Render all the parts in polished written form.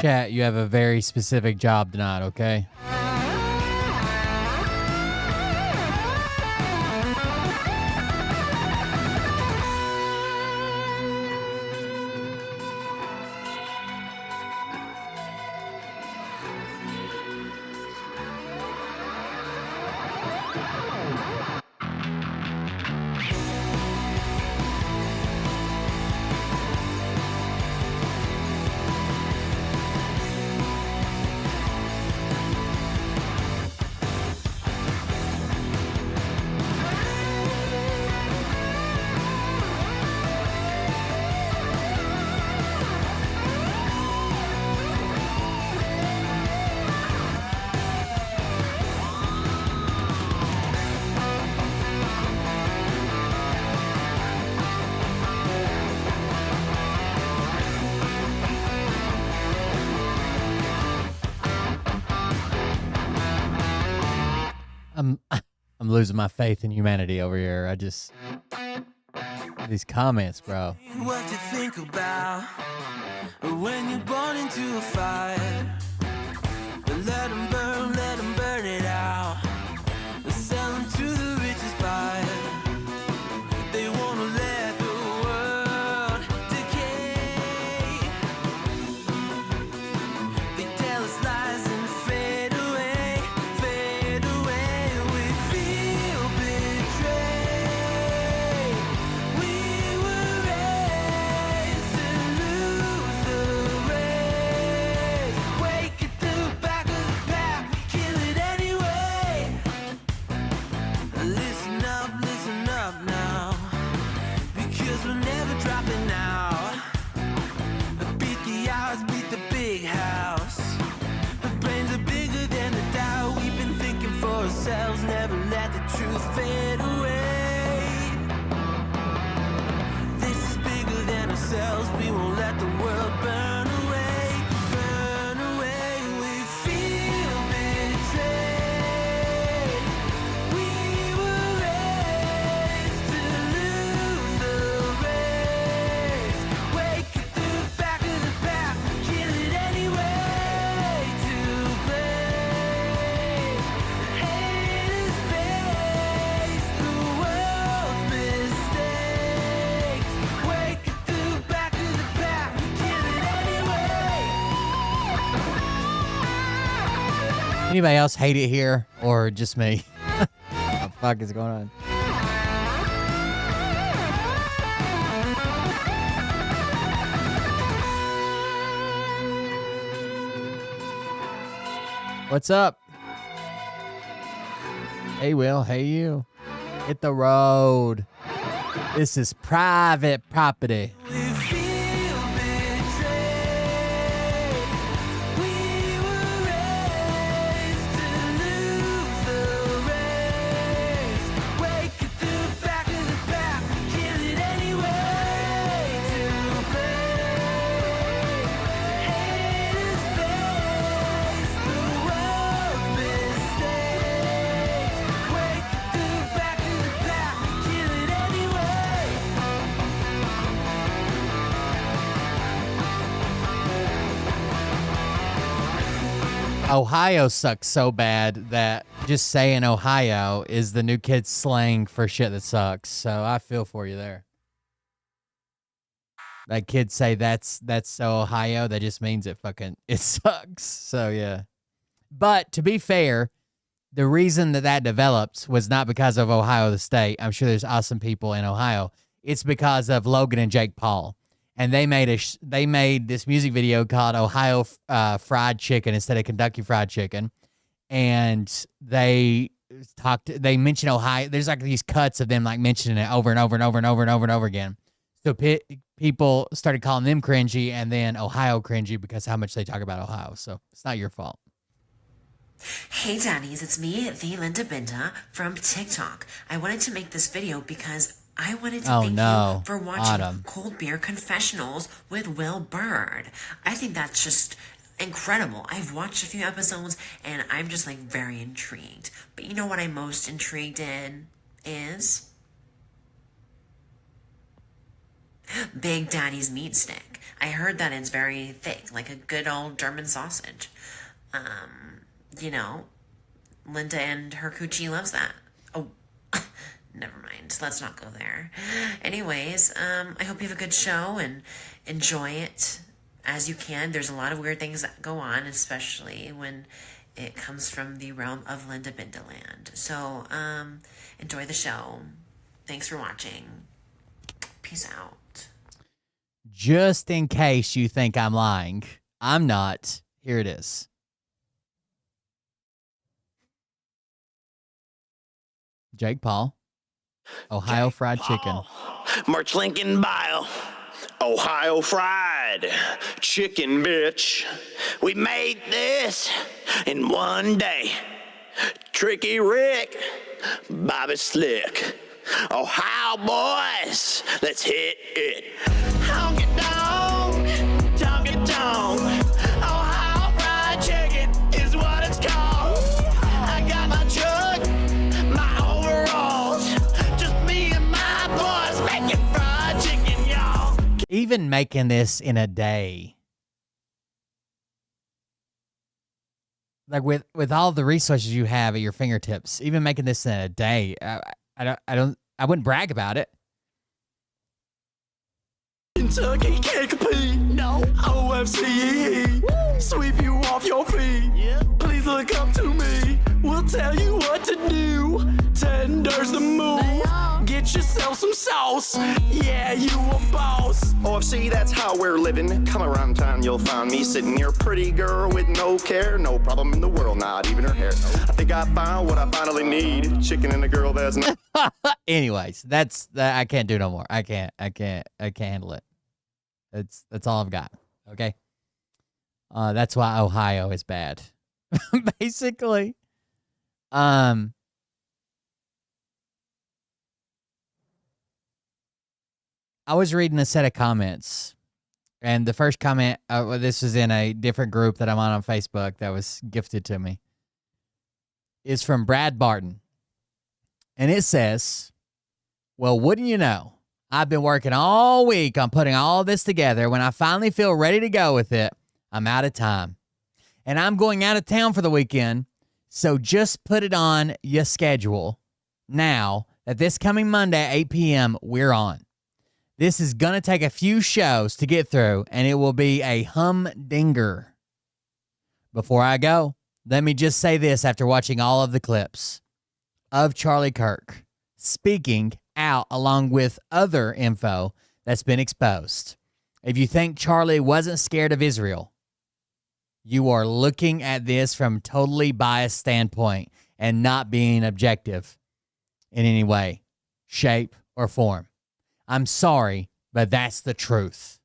Chat, you have a very specific job tonight, okay? I'm losing my faith in humanity over here. I just these comments, bro. What you think about when you're born into a fire? Let them burn it out. Sell them to the richest buyer. They wanna let the world decay. They tell us lies and fade away, fade away. We feel betrayed. We were raised to lose the race. Wake at the back of the pack, kill it anyway. Listen up now, because we're never dropping out. Beat the odds, beat the big house. The brains are bigger than the doubt. We've been thinking for ourselves, never let the truth fade away. This is bigger than ourselves, we won't let the world burn away, burn away. We feel betrayed. We were raised to lose the race. Wake at the back of the pack, kill it anyway. To blame, haters face the world's mistakes. Wake at the back of the pack, kill it anyway. Anybody else hate it here or just me? What the fuck is going on? What's up? Hey, Will. Hey, you. Hit the road. This is private property. We feel betrayed. We were raised to lose the race. Ohio sucks so bad that just saying Ohio is the new kid's slang for shit that sucks. So I feel for you there. Like kids say that's so Ohio, that just means it sucks. So yeah. But to be fair, the reason that developed was not because of Ohio the state. I'm sure there's awesome people in Ohio. It's because of Logan and Jake Paul. And they made this music video called Ohio Fried Chicken instead of Kentucky Fried Chicken. And they mentioned Ohio. There's like these cuts of them like mentioning it over and over and over and over and over and over again. So people started calling them cringy and then Ohio cringy because how much they talk about Ohio. So it's not your fault. Hey Daddies, it's me, the Linda Binda from TikTok. I wanted to make this video because I wanted to thank you for watching Cold Beer Confessionals with Will Bird. I think that's just incredible. I've watched a few episodes and I'm just like very intrigued. But you know what I'm most intrigued in is Big Daddy's meat stick. I heard that it's very thick, like a good old German sausage. You know, Linda and her coochie loves that. Oh, never mind. Let's not go there. Anyways, I hope you have a good show and enjoy it as you can. There's a lot of weird things that go on, especially when it comes from the realm of Linda Bindaland. So, enjoy the show. Thanks for watching. Peace out. Just in case you think I'm lying, I'm not. Here it is. Jake Paul, Ohio Fried Chicken. March Lincoln Bio, Ohio Fried Chicken, bitch. We made this in one day. Tricky Rick, Bobby Slick. Ohio boys, let's hit it. Honk it down, honk it down. Ohio Fried Chicken is what it's called. I got my truck, my overalls. Just me and my boys making fried chicken, y'all. Even making this in a day. Like with all the resources you have at your fingertips, even making this in a day, I wouldn't brag about it. Kentucky can't compete. No. OFCE. Sweep you off your feet. Please look up to me. We'll tell you what to do. Tender's the move. Get yourself some sauce. Yeah, you a boss. OFC, that's how we're living. Come around town, you'll find me sitting here. Pretty girl with no care. No problem in the world, not even her hair. I think I found what I finally need. Chicken and a girl that's not. Anyways, I can't do no more. I can't handle it. That's all I've got. Okay. That's why Ohio is bad. Basically. I was reading a set of comments, and the first comment, this was in a different group that I'm on Facebook that was gifted to me, is from Brad Barton. And it says, well, wouldn't you know, I've been working all week on putting all this together. When I finally feel ready to go with it, I'm out of time. And I'm going out of town for the weekend, so just put it on your schedule now that this coming Monday at 8 p.m. we're on. This is going to take a few shows to get through, and it will be a humdinger. Before I go, let me just say this after watching all of the clips of Charlie Kirk speaking out along with other info that's been exposed. If you think Charlie wasn't scared of Israel, you are looking at this from a totally biased standpoint and not being objective in any way, shape, or form. I'm sorry, but that's the truth.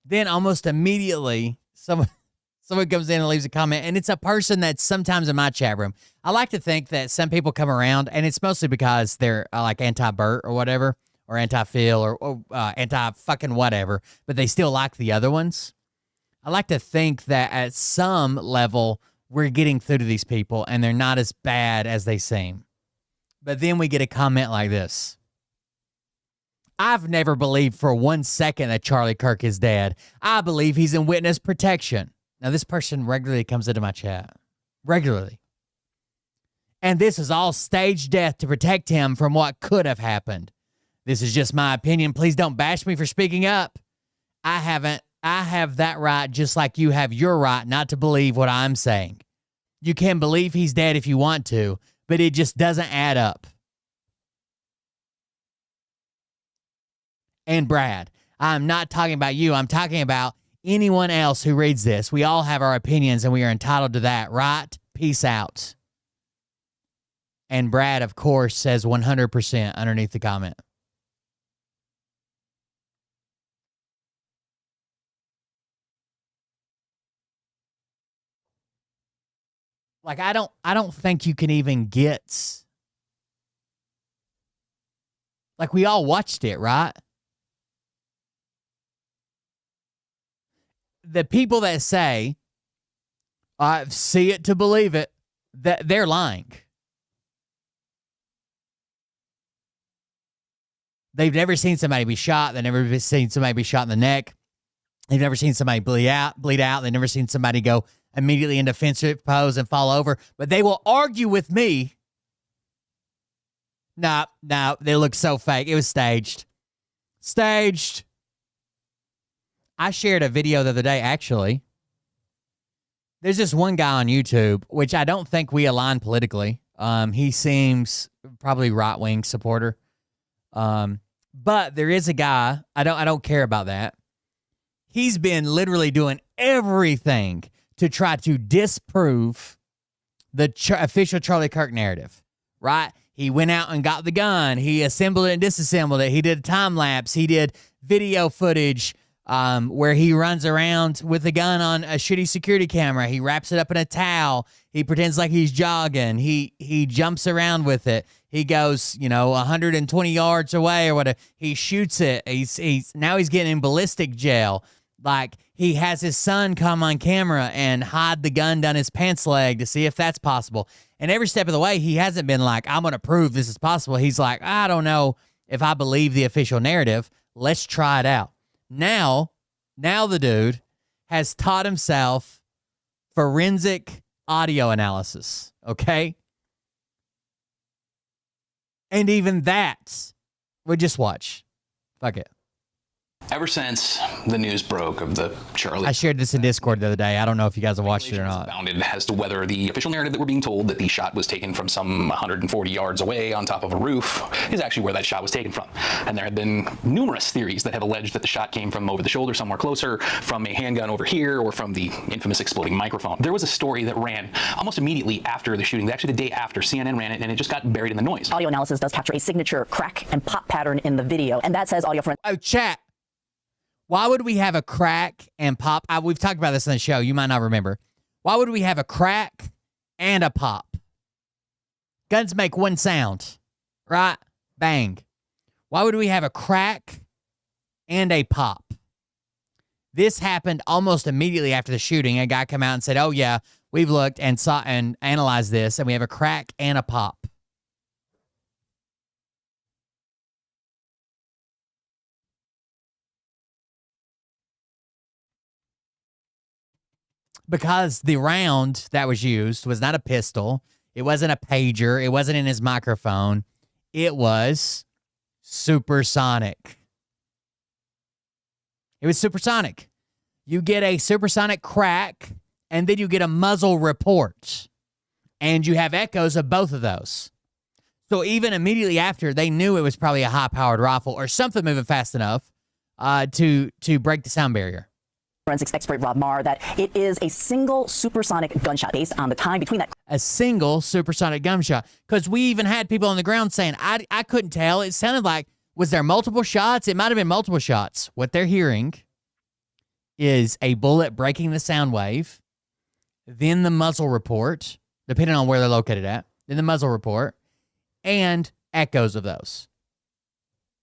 Then almost immediately, someone comes in and leaves a comment, and it's a person that's sometimes in my chat room. I like to think that some people come around, and it's mostly because they're like anti-Bert or whatever, or anti-Phil or anti-fucking whatever, but they still like the other ones. I like to think that at some level, we're getting through to these people, and they're not as bad as they seem. But then we get a comment like this. I've never believed for 1 second that Charlie Kirk is dead. I believe he's in witness protection. Now, this person regularly comes into my chat. Regularly. And this is all staged death to protect him from what could have happened. This is just my opinion. Please don't bash me for speaking up. I have that right just like you have your right not to believe what I'm saying. You can believe he's dead if you want to, but it just doesn't add up. And Brad, I'm not talking about you. I'm talking about anyone else who reads this. We all have our opinions and we are entitled to that, right? Peace out. And Brad, of course, says 100% underneath the comment. Like, I don't think you can even get, like, we all watched it, right? The people that say, I see it to believe it, that they're lying. They've never seen somebody be shot. They've never seen somebody be shot in the neck. They've never seen somebody bleed out. They've never seen somebody go immediately in defensive pose and fall over. But they will argue with me. No, they look so fake. It was staged. Staged. I shared a video the other day, actually. There's this one guy on YouTube, which I don't think we align politically. He seems probably right-wing supporter. But there is a guy, I don't care about that. He's been literally doing everything to try to disprove the official Charlie Kirk narrative, right? He went out and got the gun. He assembled it and disassembled it. He did a time lapse. He did video footage where he runs around with the gun on a shitty security camera. He wraps it up in a towel. He pretends like he's jogging. He jumps around with it. He goes, 120 yards away or whatever. He shoots it. Now he's getting in ballistic jail. Like, he has his son come on camera and hide the gun down his pants leg to see if that's possible. And every step of the way, he hasn't been like, I'm going to prove this is possible. He's like, I don't know if I believe the official narrative. Let's try it out. Now the dude has taught himself forensic audio analysis, okay? And even that, we just watch. Fuck it. Ever since the news broke of the Charlie... I shared this in Discord the other day. I don't know if you guys have watched it or not. ...bounded as to whether the official narrative that we're being told that the shot was taken from some 140 yards away on top of a roof is actually where that shot was taken from. And there have been numerous theories that have alleged that the shot came from over the shoulder somewhere closer, from a handgun over here, or from the infamous exploding microphone. There was a story that ran almost immediately after the shooting, actually the day after. CNN ran it, and it just got buried in the noise. Audio analysis does capture a signature crack and pop pattern in the video, and that says audio forensics. Oh, chat. Why would we have a crack and pop? We've talked about this on the show. You might not remember. Why would we have a crack and a pop? Guns make one sound, right? Bang. Why would we have a crack and a pop? This happened almost immediately after the shooting. A guy came out and said, oh, yeah, we've looked and saw and analyzed this, and we have a crack and a pop. Because the round that was used was not a pistol. It wasn't a pager. It wasn't in his microphone. It was supersonic. It was supersonic. You get a supersonic crack, and then you get a muzzle report. And you have echoes of both of those. So even immediately after, they knew it was probably a high-powered rifle or something moving fast enough to break the sound barrier. Forensics expert Rob Marr that it is a single supersonic gunshot based on the time between that. A single supersonic gunshot. Because we even had people on the ground saying, I couldn't tell. It sounded like, was there multiple shots? It might have been multiple shots. What they're hearing is a bullet breaking the sound wave, then the muzzle report, depending on where they're located at, then the muzzle report, and echoes of those.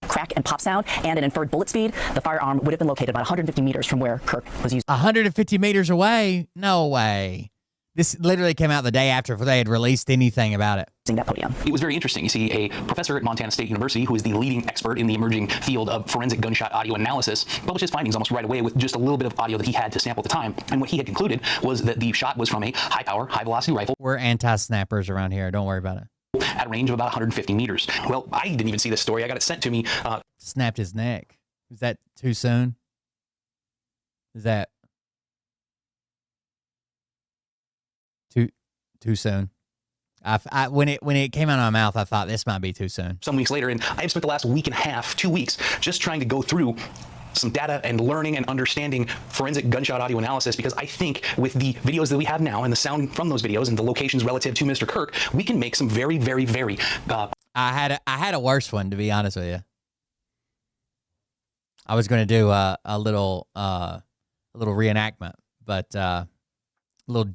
Crack and pop sound and an inferred bullet speed. The firearm would have been located about 150 meters from where Kirk was used. 150 meters away? No way. This literally came out the day after they had released anything about it. That podium. It was very interesting. You see, a professor at Montana State University, who is the leading expert in the emerging field of forensic gunshot audio analysis, published his findings almost right away with just a little bit of audio that he had to sample at the time. And what he had concluded was that the shot was from a high-power, high-velocity rifle. We're anti-snappers around here. Don't worry about it. At a range of about 150 meters. Well, I didn't even see this story. I got it sent to me. Snapped his neck. Is that too soon? Is that too soon? When it came out of my mouth, I thought this might be too soon. Some weeks later, and I have spent the last week and a half, 2 weeks, just trying to go through some data and learning and understanding forensic gunshot audio analysis, because I think with the videos that we have now and the sound from those videos and the locations relative to Mr. Kirk, we can make some very, very, very... I had a worse one, to be honest with you. I was going to do a little reenactment, but little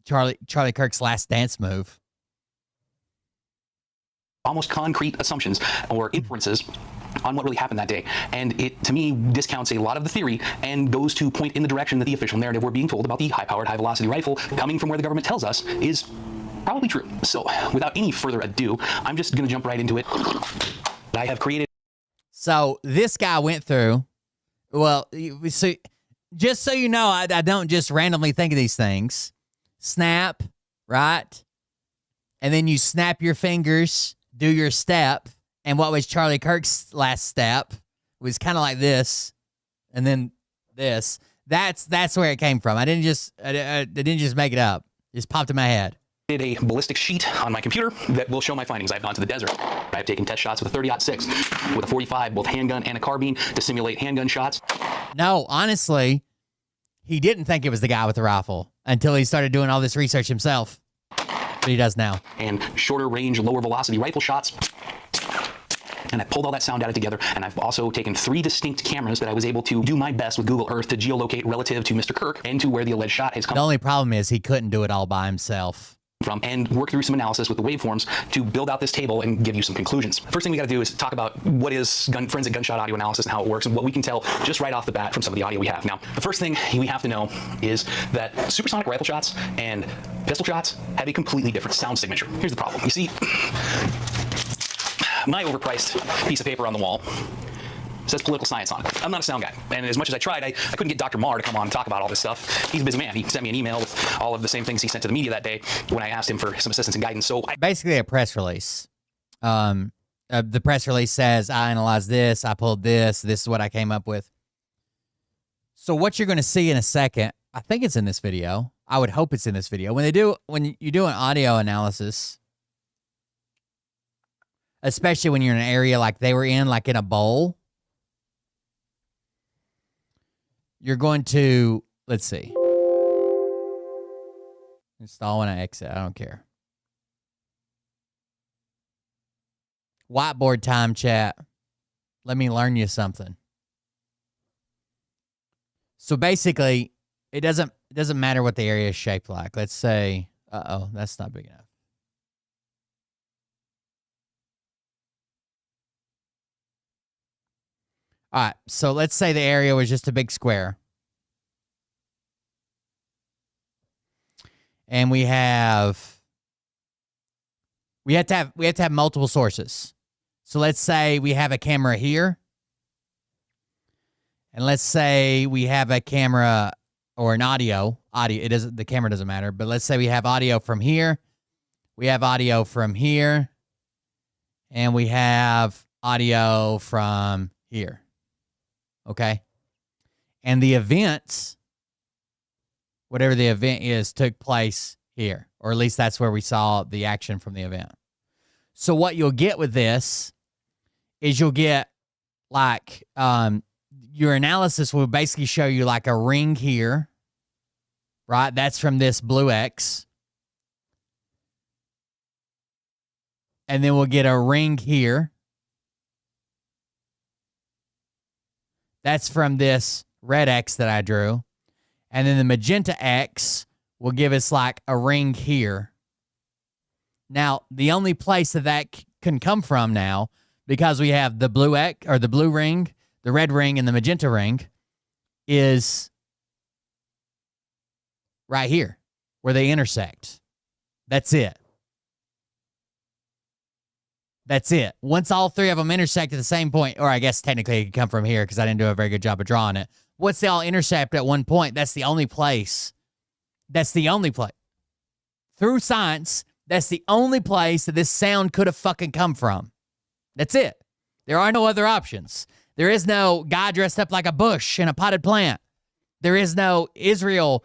Charlie Kirk's last dance move. Almost concrete assumptions or inferences on what really happened that day. And it, to me, discounts a lot of the theory and goes to point in the direction that the official narrative we're being told about the high-powered, high-velocity rifle coming from where the government tells us is probably true. So without any further ado, I'm just going to jump right into it. I have created... So this guy went through... Well, so just so you know, I don't just randomly think of these things. Snap, right? And then you snap your fingers, do your step, and what was Charlie Kirk's last step was kind of like this, and then this. That's where it came from. I didn't just make it up. It just popped in my head. Did a ballistic sheet on my computer that will show my findings. I've gone to the desert. I've taken test shots with a 30-06, with a 45, both handgun and a carbine, to simulate handgun shots. No, honestly, he didn't think it was the guy with the rifle until he started doing all this research himself. But he does now. And shorter range, lower velocity rifle shots. And I pulled all that sound data together, and I've also taken 3 distinct cameras that I was able to do my best with Google Earth to geolocate relative to Mr. Kirk and to where the alleged shot has come from. The only problem is he couldn't do it all by himself. And work through some analysis with the waveforms to build out this table and give you some conclusions. First thing we got to do is talk about what is forensic gunshot audio analysis and how it works and what we can tell just right off the bat from some of the audio we have. Now, the first thing we have to know is that supersonic rifle shots and pistol shots have a completely different sound signature. Here's the problem. You see, my overpriced piece of paper on the wall says political science on it. I'm not a sound guy, and as much as I tried, I couldn't get Dr. Marr to come on and talk about all this stuff. He's a busy man. He sent me an email with all of the same things he sent to the media that day when I asked him for some assistance and guidance. So basically a press release. The press release says, I analyzed this, I pulled this is what I came up with. So what you're going to see in a second, I think it's in this video. I would hope it's in this video. When you do an audio analysis, especially when you're in an area like they were in, like in a bowl, you're going to, let's see. Install when I exit. I don't care. Whiteboard time, chat. Let me learn you something. So basically, it doesn't matter what the area is shaped like. Let's say, that's not big enough. All right, so let's say the area was just a big square. And we have to have multiple sources. So let's say we have a camera here. And let's say we have a camera or an audio. The camera doesn't matter, but let's say we have audio from here. We have audio from here. And we have audio from here. Okay? And the events, whatever the event is, took place here. Or at least that's where we saw the action from the event. So what you'll get with this is you'll get like, your analysis will basically show you like a ring here, right? That's from this blue X. And then we'll get a ring here. That's from this red X that I drew. And then the magenta X will give us like a ring here. Now, the only place that can come from now, because we have the blue X or the blue ring, the red ring, and the magenta ring, is right here. where they intersect. That's it. That's it. Once all three of them intersect at the same point, or I guess technically it could come from here because I didn't do a very good job of drawing it. Once they all intercept at one point, that's the only place. That's the only place. Through science, that's the only place that this sound could have fucking come from. That's it. There are no other options. There is no guy dressed up like a bush in a potted plant. There is no Israel,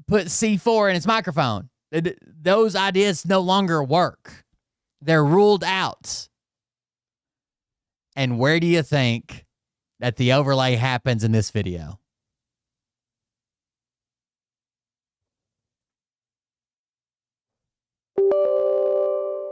put C4 in its microphone. Those ideas no longer work. They're ruled out. And where do you think that the overlay happens in this video?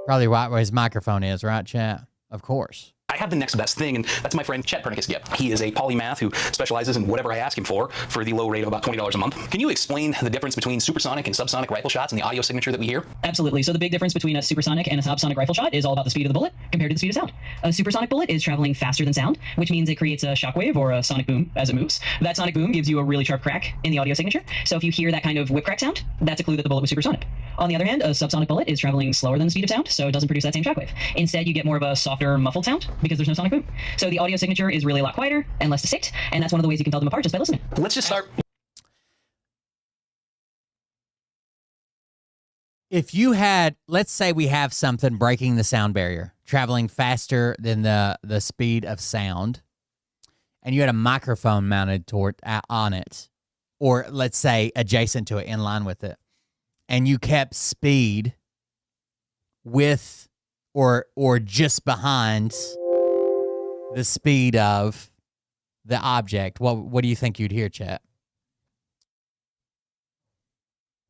Probably right where his microphone is, right, chat? Of course. I have the next best thing, and that's my friend Chet Pernicus Gipp. He is a polymath who specializes in whatever I ask him for the low rate of about $20 a month. Can you explain the difference between supersonic and subsonic rifle shots and the audio signature that we hear? Absolutely. So the big difference between a supersonic and a subsonic rifle shot is all about the speed of the bullet compared to the speed of sound. A supersonic bullet is traveling faster than sound, which means it creates a shockwave or a sonic boom as it moves. That sonic boom gives you a really sharp crack in the audio signature. So if you hear that kind of whip crack sound, that's a clue that the bullet was supersonic. On the other hand, a subsonic bullet is traveling slower than the speed of sound, so it doesn't produce that same shockwave. Instead, you get more of a softer, muffled sound because there's no sonic boom. So the audio signature is really a lot quieter and less distinct, and that's one of the ways you can tell them apart just by listening. Let's just start. If you had, let's say we have something breaking the sound barrier, traveling faster than the speed of sound, and you had a microphone mounted on it, or let's say adjacent to it, in line with it, and you kept speed with or just behind the speed of the object, what do you think you'd hear, chat?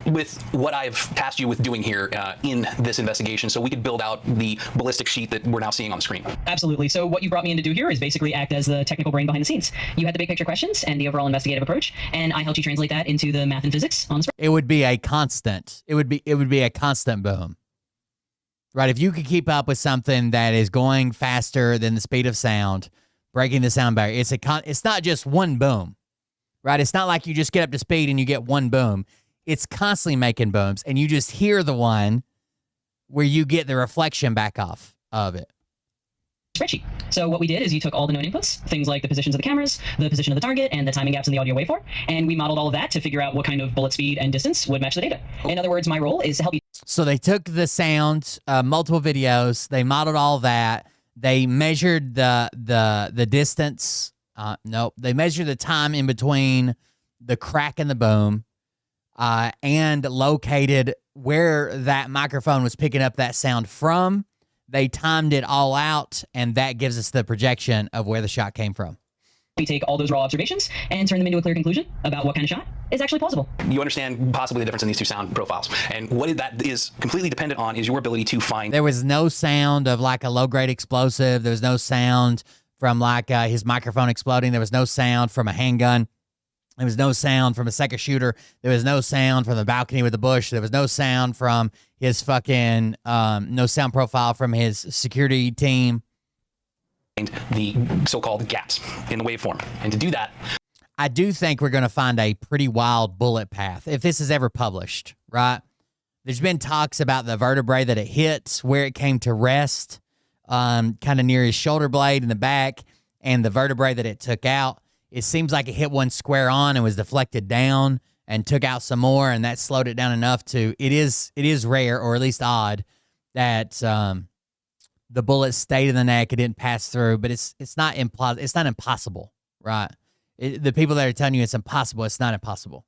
With what I've tasked you with doing here in this investigation, so we could build out the ballistic sheet that we're now seeing on the screen. Absolutely. So what you brought me in to do here is basically act as the technical brain behind the scenes. You had the big picture questions and the overall investigative approach, and I helped you translate that into the math and physics on the screen. It would be a constant. It would be a constant boom. Right? If you could keep up with something that is going faster than the speed of sound, breaking the sound barrier, it's not just one boom. Right? It's not like you just get up to speed and you get one boom. It's constantly making booms, and you just hear the one where you get the reflection back off of it. Spreadsheet. So what we did is you took all the known inputs, things like the positions of the cameras, the position of the target, and the timing gaps in the audio waveform, and we modeled all of that to figure out what kind of bullet speed and distance would match the data. In other words, my role is to help you. So they took the sound, multiple videos, they modeled all that, they measured the distance. They measured the time in between the crack and the boom. And located where that microphone was picking up that sound from. They timed it all out, and that gives us the projection of where the shot came from. We take all those raw observations and turn them into a clear conclusion about what kind of shot is actually plausible. You understand possibly the difference in these two sound profiles, and what that is completely dependent on is your ability to find. There was no sound of like a low-grade explosive. There was no sound from like his microphone exploding. There was no sound from a handgun. There was no sound from a second shooter. There was no sound from the balcony with the bush. There was no sound from his fucking, no sound profile from his security team. The so-called gaps in the waveform. And to do that, I do think we're going to find a pretty wild bullet path if this is ever published, right? There's been talks about the vertebrae that it hit, where it came to rest, kind of near his shoulder blade in the back, and the vertebrae that it took out. It seems like it hit one square on and was deflected down and took out some more, and that slowed it down enough to. It is rare, or at least odd, that the bullet stayed in the neck. It didn't pass through, but it's not impossible, right? The people that are telling you it's impossible, it's not impossible.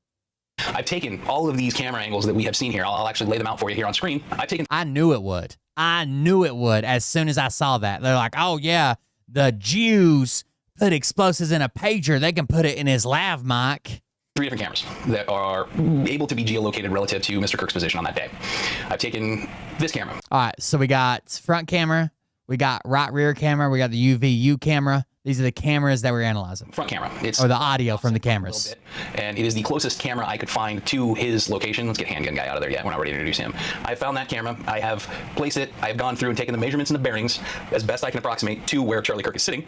I've taken all of these camera angles that we have seen here. I'll actually lay them out for you here on screen. I knew it would. As soon as I saw that. They're like, oh yeah, the Jews put explosives in a pager. They can put it in his lav mic. 3 different cameras that are able to be geolocated relative to Mr. Kirk's position on that day. I've taken this camera. All right, so we got front camera, we got right rear camera, we got the UVU camera, These are the cameras that we're analyzing. Front camera. It's or the audio from the a little cameras. bit, and it is the closest camera I could find to his location. Let's get handgun guy out of there yet. We're not ready to introduce him. I found that camera. I have placed it. I have gone through and taken the measurements and the bearings as best I can approximate to where Charlie Kirk is sitting.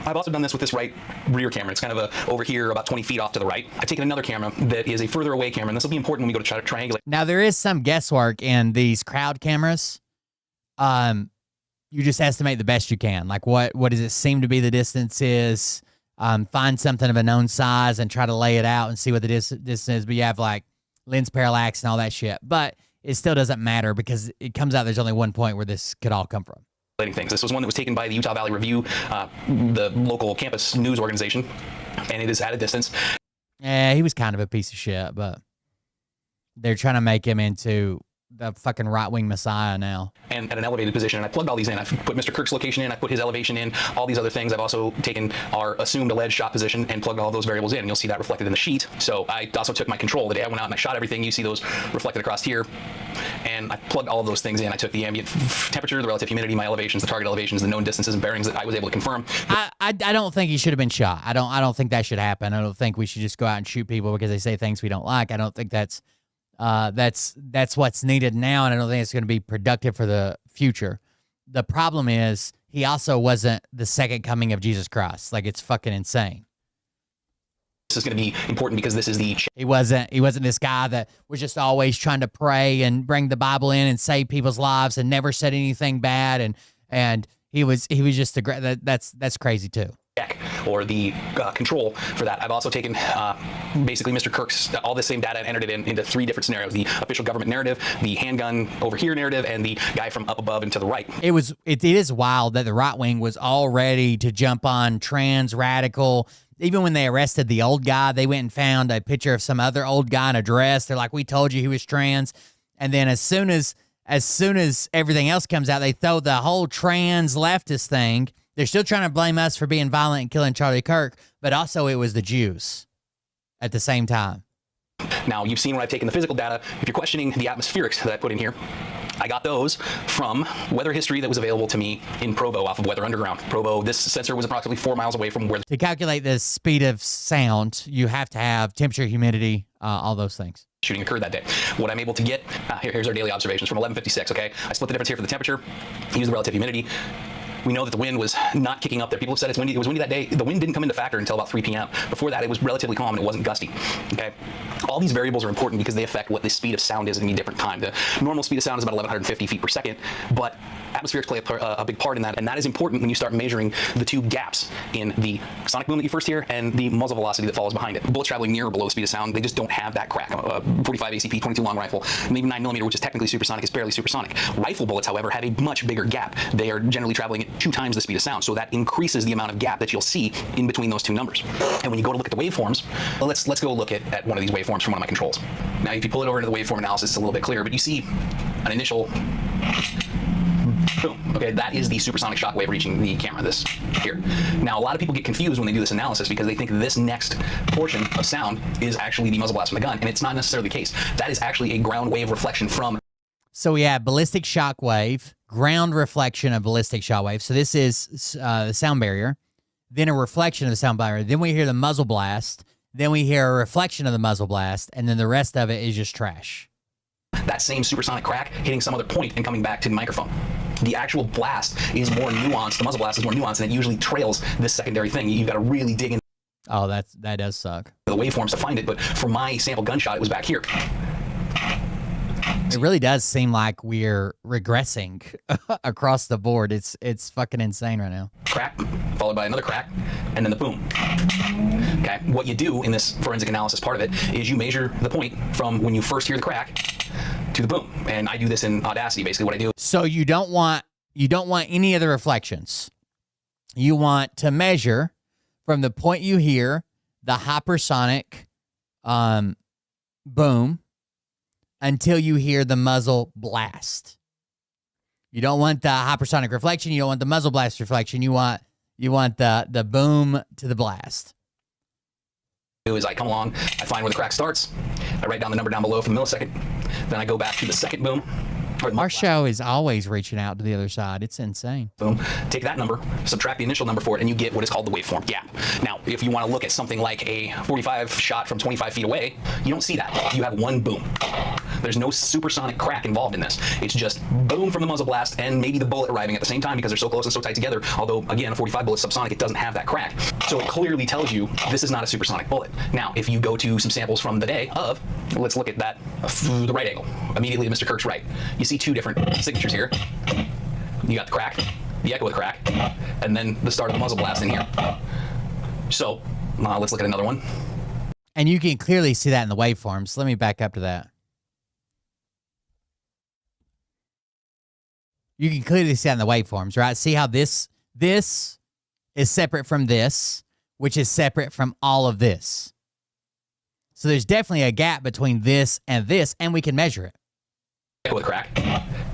I've also done this with this right rear camera. It's kind of over here, about 20 feet off to the right. I've taken another camera that is a further away camera, and this will be important when we go to try to triangulate. Now, there is some guesswork in these crowd cameras. You just estimate the best you can. Like, what does it seem to be the distance is? Find something of a known size and try to lay it out and see what the distance is. But you have, like, lens parallax and all that shit. But it still doesn't matter because it comes out there's only one point where this could all come from. Things. This was one that was taken by the Utah Valley Review, the local campus news organization, and it is at a distance. Yeah, he was kind of a piece of shit, but they're trying to make him into the fucking right-wing messiah now. And at an elevated position, and I plugged all these in. I've put Mr. Kirk's location in, I put his elevation in, all these other things. I've also taken our assumed alleged shot position and plugged all of those variables in, and you'll see that reflected in the sheet. So I also took my control the day I went out and I shot everything. You see those reflected across here, and I plugged all of those things in. I took the ambient temperature, the relative humidity, my elevations, the target elevations, the known distances and bearings that I was able to confirm. I don't think he should have been shot. I don't think that should happen. I don't think we should just go out and shoot people because they say things we don't like. I don't think that's what's needed now, and I don't think it's going to be productive for the future. The problem is he also wasn't the second coming of Jesus Christ. Like, it's fucking insane. This is going to be important because this is the... He wasn't this guy that was just always trying to pray and bring the Bible in and save people's lives and never said anything bad, and he was just a great... That's crazy too. Or the control for that. I've also taken basically Mr. Kirk's, all the same data and entered it into three different scenarios: the official government narrative, the handgun over here narrative, and the guy from up above and to the right. It is wild that the right wing was all ready to jump on trans radical. Even when they arrested the old guy, they went and found a picture of some other old guy in a dress. They're like, we told you he was trans. And then as soon as everything else comes out, they throw the whole trans leftist thing. They're still trying to blame us for being violent and killing Charlie Kirk, but also it was the Jews at the same time. Now, you've seen where I've taken the physical data. If you're questioning the atmospherics that I put in here, I got those from weather history that was available to me in Provo off of Weather Underground. Provo, this sensor was approximately 4 miles away from where... To calculate the speed of sound, you have to have temperature, humidity, all those things. Shooting occurred that day. What I'm able to get, here's our daily observations from 11:56, okay? I split the difference here for the temperature, use the relative humidity. We know that the wind was not kicking up there. People have said it's windy. It was windy that day. The wind didn't come into factor until about 3 p.m. Before that, it was relatively calm and it wasn't gusty. Okay. All these variables are important because they affect what the speed of sound is at any different time. The normal speed of sound is about 1,150 feet per second, but atmospherics play a big part in that, and that is important when you start measuring the two gaps in the sonic boom that you first hear and the muzzle velocity that follows behind it. Bullets traveling near or below the speed of sound, they just don't have that crack. 45 ACP, 22 long rifle, and even 9mm, which is technically supersonic, is barely supersonic. Rifle bullets, however, have a much bigger gap. They are generally traveling at 2 times the speed of sound, so that increases the amount of gap that you'll see in between those two numbers. And when you go to look at the waveforms, well, let's go look at one of these waveforms from one of my controls. Now, if you pull it over into the waveform analysis, it's a little bit clearer, but you see an initial boom. Okay, that is the supersonic shock wave reaching the camera, this here. Now, a lot of people get confused when they do this analysis because they think this next portion of sound is actually the muzzle blast from the gun, and it's not necessarily the case. That is actually a ground wave reflection from... So we have ballistic shock wave, ground reflection of ballistic shock wave. So this is the sound barrier, then a reflection of the sound barrier. Then we hear the muzzle blast. Then we hear a reflection of the muzzle blast, and then the rest of it is just trash. That same supersonic crack hitting some other point and coming back to the microphone. The actual blast is more nuanced. The muzzle blast is more nuanced, and it usually trails this secondary thing. You've got to really dig into Oh, that does suck. the waveforms to find it, but for my sample gunshot, it was back here. It really does seem like we're regressing across the board. It's fucking insane right now. Crack, followed by another crack, and then the boom. Okay, what you do in this forensic analysis part of it is you measure the point from when you first hear the crack to the boom. And I do this in Audacity, basically what I do. So you don't want any of the reflections. You want to measure from the point you hear the hypersonic boom until you hear the muzzle blast. You don't want the hypersonic reflection. You don't want the muzzle blast reflection. You want the boom to the blast. Is I come along, I find where the crack starts, I write down the number down below for the millisecond, then I go back to the second boom, Our show is always reaching out to the other side. It's insane. Boom. Take that number, subtract the initial number for it, and you get what is called the waveform gap. Now, if you want to look at something like a 45 shot from 25 feet away, you don't see that. You have one boom. There's no supersonic crack involved in this. It's just boom from the muzzle blast and maybe the bullet arriving at the same time because they're so close and so tight together. Although, again, a 45 bullet subsonic, it doesn't have that crack. So it clearly tells you this is not a supersonic bullet. Now, if you go to some samples from the day of, let's look at that, the right angle, immediately to Mr. Kirk's right. You see two different signatures here. You got the crack, the echo of the crack, and then the start of the muzzle blast in here. So let's look at another one. And you can clearly see that in the waveforms. Let me back up to that. You can clearly see that in the waveforms, right? See how this is separate from this, which is separate from all of this. So there's definitely a gap between this, and we can measure it. Echo of the crack,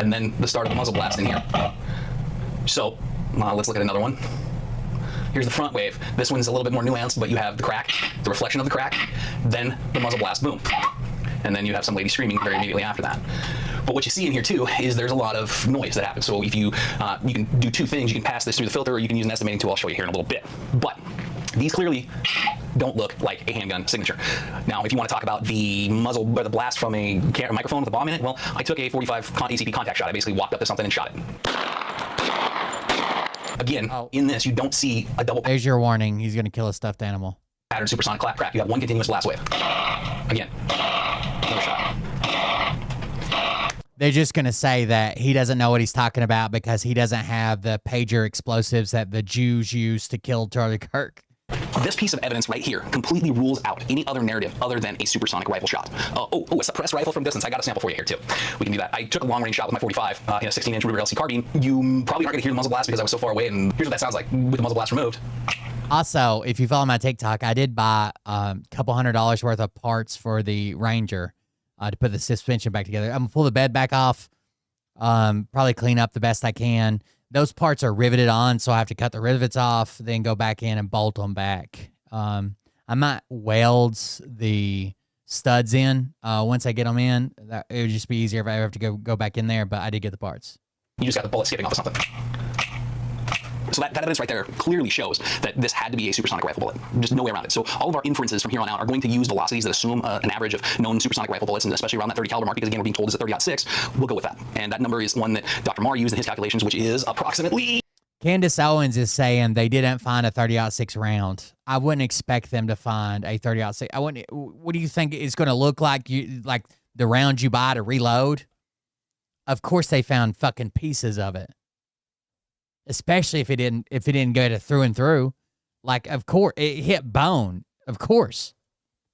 and then the start of the muzzle blast in here. So let's look at another one. Here's the front wave. This one's a little bit more nuanced, but you have the crack, the reflection of the crack, then the muzzle blast, boom. And then you have some lady screaming very immediately after that. But what you see in here too is there's a lot of noise that happens. So if you can do two things. You can pass this through the filter, or you can use an estimating tool. I'll show you here in a little bit. But these clearly don't look like a handgun signature. Now, if you want to talk about the muzzle or the blast from a microphone with a bomb in it, well, I took a 45 ACP contact shot. I basically walked up to something and shot it. Again, in this, you don't see a double. There's your warning. He's going to kill a stuffed animal. Pattern supersonic clap crack. You have one continuous blast wave. Again, another shot. They're just going to say that he doesn't know what he's talking about because he doesn't have the pager explosives that the Jews used to kill Charlie Kirk. This piece of evidence right here completely rules out any other narrative other than a supersonic rifle shot. A suppressed rifle from distance. I got a sample for you here too. We can do that. I took a long-range shot with my 45 in a 16-inch Ruger LC carbine. You probably aren't going to hear the muzzle blast because I was so far away, and here's what that sounds like with the muzzle blast removed. Also, if you follow my TikTok, I did buy a couple $100 worth of parts for the Ranger to put the suspension back together. I'm going to pull the bed back off, probably clean up the best I can. Those parts are riveted on, so I have to cut the rivets off, then go back in and bolt them back. I might weld the studs in once I get them in. It would just be easier if I have to go back in there, but I did get the parts. You just got the bullet skipping off of something. So that evidence right there clearly shows that this had to be a supersonic rifle bullet. Just no way around it. So all of our inferences from here on out are going to use velocities that assume an average of known supersonic rifle bullets, and especially around that 30 caliber mark, because again, we're being told it's a 30-06. We'll go with that. And that number is one that Dr. Marr used in his calculations, which is approximately... Candace Owens is saying they didn't find a 30-06 round. I wouldn't expect them to find a 30-06. I wouldn't. What do you think it's going to look like? Like the round you buy to reload? Of course, they found fucking pieces of it. Especially if it didn't go to through and through. Like, of course, it hit bone. Of course.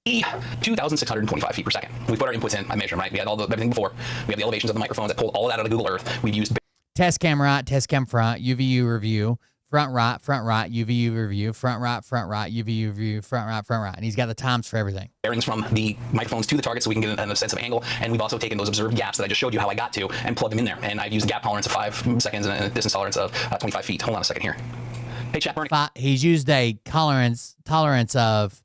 2,625 feet per second. We put our inputs in. I measured them, right? We had everything before. We have the elevations of the microphones that pulled all that out of Google Earth. We've used test cam right, test cam front, UVU review, front right, UVU review, front right, UVU review, front right. And he's got the times for everything. Bearings from the microphones to the target so we can get a sense of angle. And we've also taken those observed gaps that I just showed you how I got to and plugged them in there. And I've used a gap tolerance of 5 seconds and a distance tolerance of 25 feet. Hold on a second here. Hey, chat, Bernie. He's used a tolerance of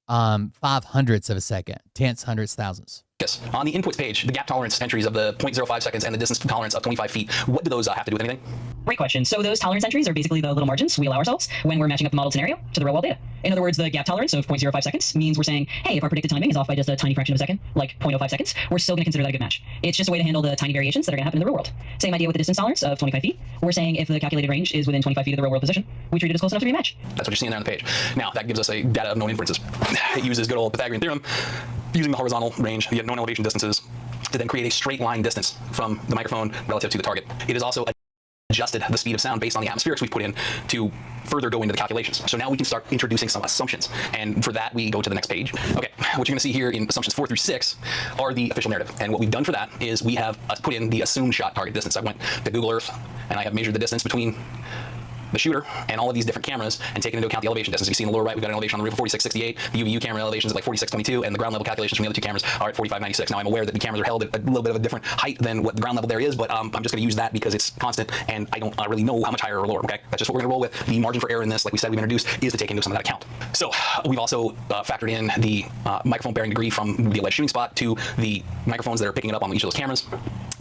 5/100ths of a second, tenths, hundredths, thousandths. Yes. On the inputs page, the gap tolerance entries of the 0.05 seconds and the distance tolerance of 25 feet, what do those have to do with anything? Great question. So those tolerance entries are basically the little margins we allow ourselves when we're matching up the model scenario to the real world data. In other words, the gap tolerance of 0.05 seconds means we're saying, hey, if our predicted timing is off by just a tiny fraction of a second, like 0.05 seconds, we're still going to consider that a good match. It's just a way to handle the tiny variations that are going to happen in the real world. Same idea with the distance tolerance of 25 feet. We're saying if the calculated range is within 25 feet of the real world position, we treat it as close enough to be a match. That's what you're seeing there on the page. Now, that gives us a data of known inferences. It uses good old Pythagorean theorem, using the horizontal range, the known elevation distances, to then create a straight line distance from the microphone relative to the target. It is also adjusted the speed of sound based on the atmospherics we've put in to further go into the calculations. So now we can start introducing some assumptions. And for that, we go to the next page. Okay, what you're going to see here in assumptions 4 through 6 are the official narrative. And what we've done for that is we have put in the assumed shot target distance. I went to Google Earth and I have measured the distance between the shooter and all of these different cameras and taken into account the elevation distance. You see in the lower right, we've got an elevation on the roof of 4668. The UVU camera elevation is like 4622, and the ground level calculations from the other two cameras are at 4596. Now, I'm aware that the cameras are held at a little bit of a different height than what the ground level there is, but I'm just going to use that because it's constant, and I don't really know how much higher or lower, okay? That's just what we're going to roll with. The margin for error in this, like we said, we've introduced, is to take into some of that account. So we've also factored in the microphone bearing degree from the alleged shooting spot to the microphones that are picking it up on each of those cameras.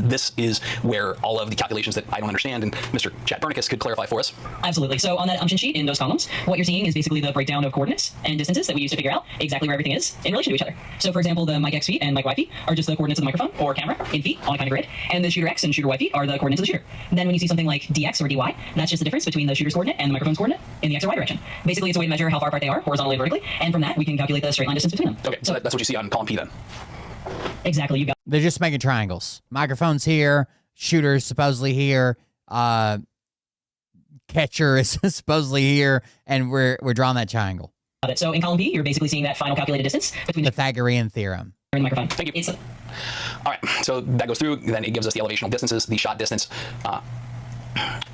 this is where all of the calculations that I don't understand and Mr. Chat Bernicus could clarify for us. Absolutely. So on that assumption sheet in those columns, what you're seeing is basically the breakdown of coordinates and distances that we use to figure out exactly where everything is in relation to each other. So for example, the mic X feet and mic Y feet are just the coordinates of the microphone or camera in feet on a kind of grid, and the shooter X and shooter Y feet are the coordinates of the shooter. Then when you see something like dx or dy, that's just the difference between the shooter's coordinate and the microphone's coordinate in the X or Y direction. Basically, it's a way to measure how far apart they are horizontally and vertically, and from that we can calculate the straight line distance between them. Okay, so that's what you see on column P then. Exactly. You got. They're just making triangles. Microphone's here, shooter's supposedly here, catcher is supposedly here, and we're drawing that triangle. It. So in column B, you're basically seeing that final calculated distance between the Pythagorean theorem. and the microphone. Thank you. All right, so that goes through, then it gives us the elevational distances, the shot distance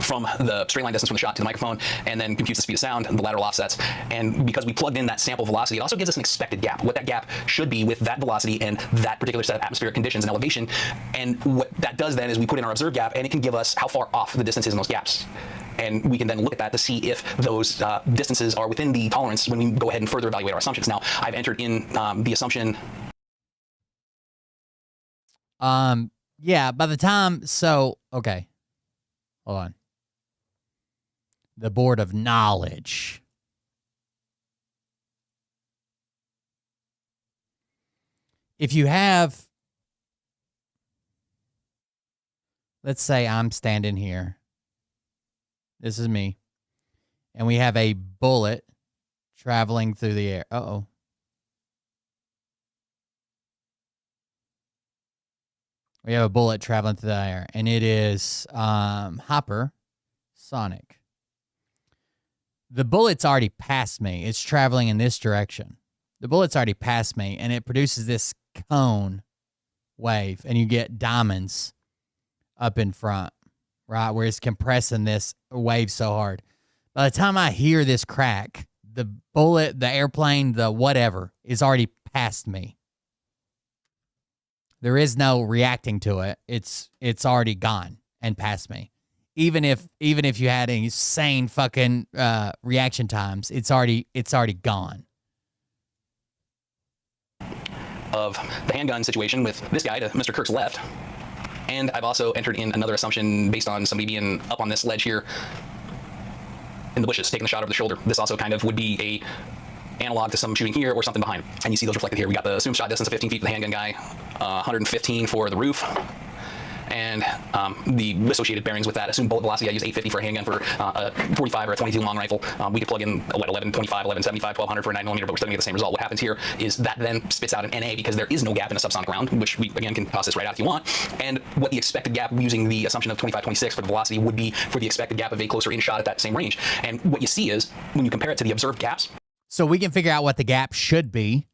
from the straight line distance from the shot to the microphone, and then computes the speed of sound and the lateral offsets. And because we plugged in that sample velocity, it also gives us an expected gap, what that gap should be with that velocity and that particular set of atmospheric conditions and elevation. And what that does then is we put in our observed gap, and it can give us how far off the distance is in those gaps. And we can then look at that to see if those distances are within the tolerance when we go ahead and further evaluate our assumptions. Now, I've entered in the assumption. Yeah, by the time, so, okay. Hold on. The board of knowledge. If you have, let's say I'm standing here. This is me. And we have a bullet traveling through the air. Uh-oh. We have a bullet traveling through the air, and it is hypersonic. The bullet's already past me. It's traveling in this direction. The bullet's already past me, and it produces this cone wave, and you get diamonds up in front, right, where it's compressing this wave so hard. By the time I hear this crack, the bullet, the airplane, the whatever, is already past me. There is no reacting to it. It's already gone and past me. Even if you had insane fucking reaction times, it's already gone. Of the handgun situation with this guy to Mr. Kirk's left. And I've also entered in another assumption based on somebody being up on this ledge here in the bushes, taking the shot over the shoulder. This also kind of would be a analog to some shooting here or something behind. And you see those reflected here. We got the assumed shot distance of 15 feet for the handgun guy, 115 for the roof, and the associated bearings with that. Assumed bullet velocity, I use 850 for a handgun. For a 45 or a 22 long rifle, we could plug in 1125, 1175, 1200 for a 9mm, but we're still gonna get the same result. What happens here is that then spits out an NA because there is no gap in a subsonic round, which we, again, can toss this right out if you want. And what the expected gap using the assumption of 2526 for the velocity would be for the expected gap of a closer in shot at that same range. And what you see is, when you compare it to the observed gaps, so we can figure out what the gap should be,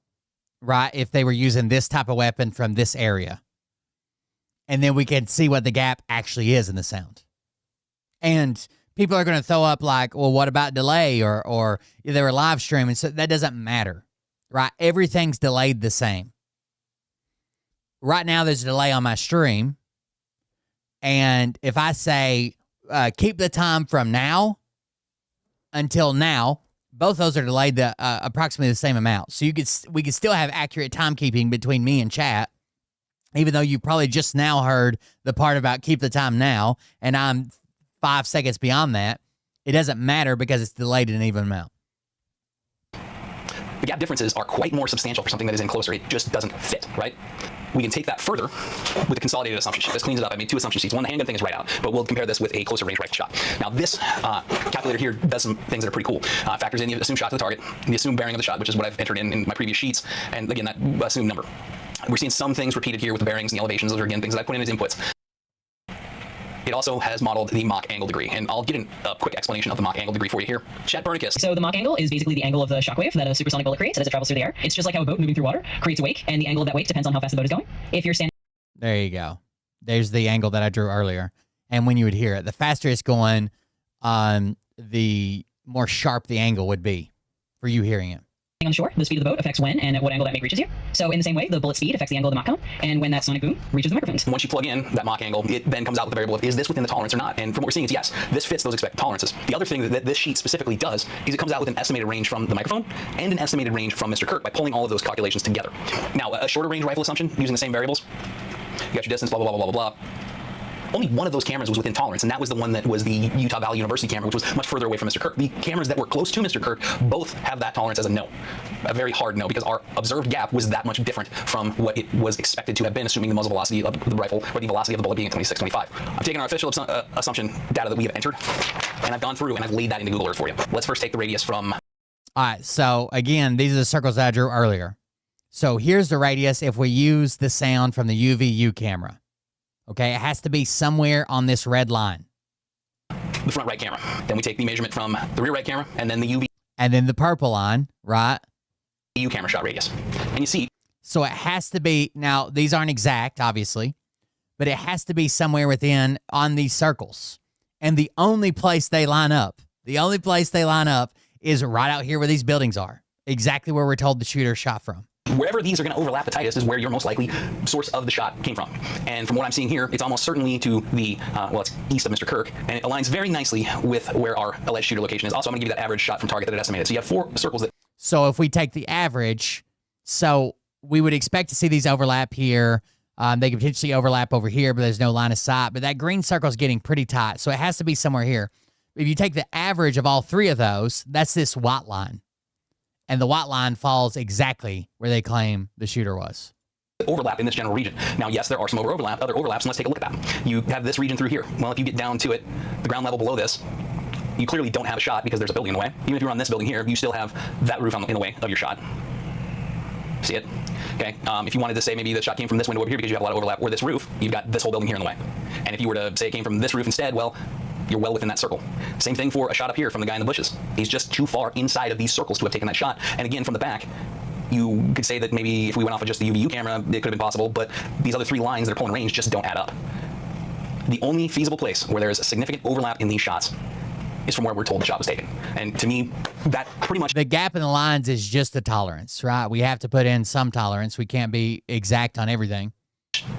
right, if they were using this type of weapon from this area. And then we can see what the gap actually is in the sound. And people are going to throw up like, well, what about delay? Or they were live streaming. So that doesn't matter, right? Everything's delayed the same. Right now, there's a delay on my stream. And if I say, keep the time from now until now, both those are delayed approximately the same amount. So we could still have accurate timekeeping between me and chat, even though you probably just now heard the part about keep the time now, and I'm 5 seconds beyond that. It doesn't matter because it's delayed in an even amount. the gap differences are quite more substantial for something that is in closer. It just doesn't fit, right? We can take that further with the consolidated assumption sheet. This cleans it up. I made two assumption sheets. One, the handgun thing is right out, but we'll compare this with a closer range rifle shot. Now, this calculator here does some things that are pretty cool. Factors in the assumed shot to the target, the assumed bearing of the shot, which is what I've entered in my previous sheets, and again, that assumed number. We're seeing some things repeated here with the bearings and the elevations. Those are, again, things that I put in as inputs. It also has modeled the Mach angle degree, and I'll get a quick explanation of the Mach angle degree for you here. Chat Bernicus. So the Mach angle is basically the angle of the shockwave that a supersonic bullet creates as it travels through the air. It's just like how a boat moving through water creates a wake, and the angle of that wake depends on how fast the boat is going. If you're standing... There you go. There's the angle that I drew earlier. And when you would hear it, the faster it's going, the more sharp the angle would be for you hearing it. On the shore, the speed of the boat affects when and at what angle that make reaches you. So in the same way, the bullet speed affects the angle of the Mach cone, and when that sonic boom reaches the microphones. Once you plug in that Mach angle, it then comes out with the variable of, is this within the tolerance or not? And from what we're seeing is yes, this fits those expected tolerances. The other thing that this sheet specifically does is it comes out with an estimated range from the microphone and an estimated range from Mr. Kirk by pulling all of those calculations together. Now, a shorter range rifle assumption using the same variables, you got your distance, blah, blah, blah, blah, blah, blah. only one of those cameras was within tolerance, and that was the one that was the Utah Valley University camera, which was much further away from Mr. Kirk. The cameras that were close to Mr. Kirk both have that tolerance as a no, a very hard no, because our observed gap was that much different from what it was expected to have been, assuming the muzzle velocity of the rifle or the velocity of the bullet being at 26, 25. I've taken our official assumption data that we have entered, and I've gone through and I've laid that into Google Earth for you. Let's first take the radius from... All right, so again, these are the circles that I drew earlier. So here's the radius if we use the sound from the UVU camera. Okay, it has to be somewhere on this red line. The front right camera. Then we take the measurement from the rear right camera, and then the UV... And then the purple line, right? UVU camera shot radius. And you see... So it has to be... Now, these aren't exact, obviously, but it has to be somewhere within on these circles. And the only place they line up, is right out here where these buildings are. Exactly where we're told the shooter shot from. Wherever these are going to overlap the tightest is where your most likely source of the shot came from. And from what I'm seeing here, it's almost certainly to the, well, it's east of Mr. Kirk, and it aligns very nicely with where our alleged shooter location is. Also, I'm going to give you that average shot from target that it estimated. So you have 4 circles that... So if we take the average, so we would expect to see these overlap here. They could potentially overlap over here, but there's no line of sight. But that green circle is getting pretty tight, so it has to be somewhere here. If you take the average of all 3 of those, that's this white line. And the white line falls exactly where they claim the shooter was. Overlap in this general region. Now, yes, there are some other overlaps, and let's take a look at that. You have this region through here. Well, if you get down to it, the ground level below this, you clearly don't have a shot because there's a building in the way. Even if you're on this building here, you still have that roof in the way of your shot. See it? Okay. If you wanted to say maybe the shot came from this window over here because you have a lot of overlap, or this roof, you've got this whole building here in the way. And if you were to say it came from this roof instead, well, you're well within that circle. Same thing for a shot up here from the guy in the bushes. He's just too far inside of these circles to have taken that shot. And again, from the back, you could say that maybe if we went off of just the UVU camera, it could have been possible, but these other 3 lines that are pulling range just don't add up. The only feasible place where there is a significant overlap in these shots is from where we're told the shot was taken. And to me, that pretty much... The gap in the lines is just a tolerance, right? We have to put in some tolerance. We can't be exact on everything.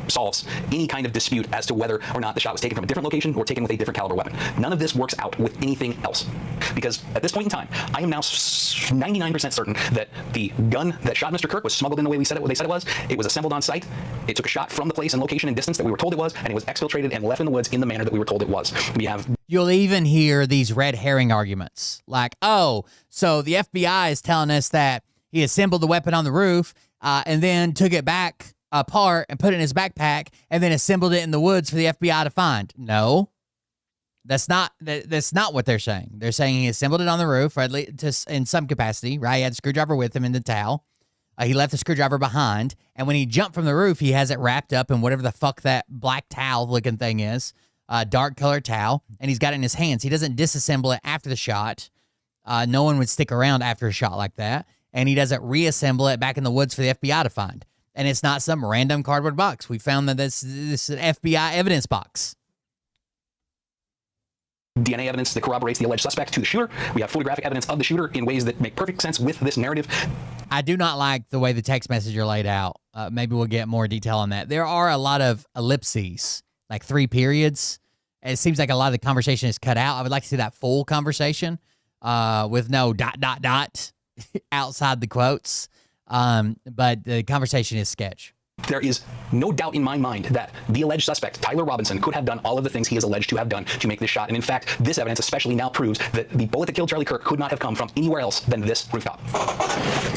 Solves any kind of dispute as to whether or not the shot was taken from a different location or taken with a different caliber weapon. None of this works out with anything else. Because at this point in time, I am now 99% certain that the gun that shot Mr. Kirk was smuggled in the way they said it was. It was assembled on site. It took a shot from the place and location and distance that we were told it was, and it was exfiltrated and left in the woods in the manner that we were told it was. We have... You'll even hear these red herring arguments. Like, oh, so the FBI is telling us that he assembled the weapon on the roof and then took it back apart and put it in his backpack and then assembled it in the woods for the FBI to find. No, that's not what they're saying. They're saying he assembled it on the roof, or at least in some capacity, right? He had a screwdriver with him in the towel. He left the screwdriver behind, and when he jumped from the roof, he has it wrapped up in whatever the fuck that black towel-looking thing is, dark colored towel, and he's got it in his hands. He doesn't disassemble it after the shot. No one would stick around after a shot like that, and he doesn't reassemble it back in the woods for the FBI to find. And it's not some random cardboard box. We found that this is an FBI evidence box. DNA evidence that corroborates the alleged suspect to the shooter. We have photographic evidence of the shooter in ways that make perfect sense with this narrative. I do not like the way the text message are laid out. Maybe we'll get more detail on that. There are a lot of ellipses, like 3 periods. It seems like a lot of the conversation is cut out. I would like to see that full conversation with no ... outside the quotes. But the conversation is sketch. There is no doubt in my mind that the alleged suspect, Tyler Robinson, could have done all of the things he is alleged to have done to make this shot. And in fact, this evidence especially now proves that the bullet that killed Charlie Kirk could not have come from anywhere else than this rooftop.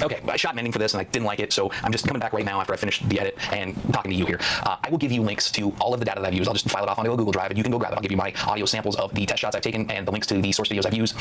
Okay, I shot an ending for this and I didn't like it, so I'm just coming back right now after I finished the edit and talking to you here. I will give you links to all of the data that I've used. I'll just file it off onto a Google Drive and you can go grab it. I'll give you my audio samples of the test shots I've taken and the links to the source videos I've used,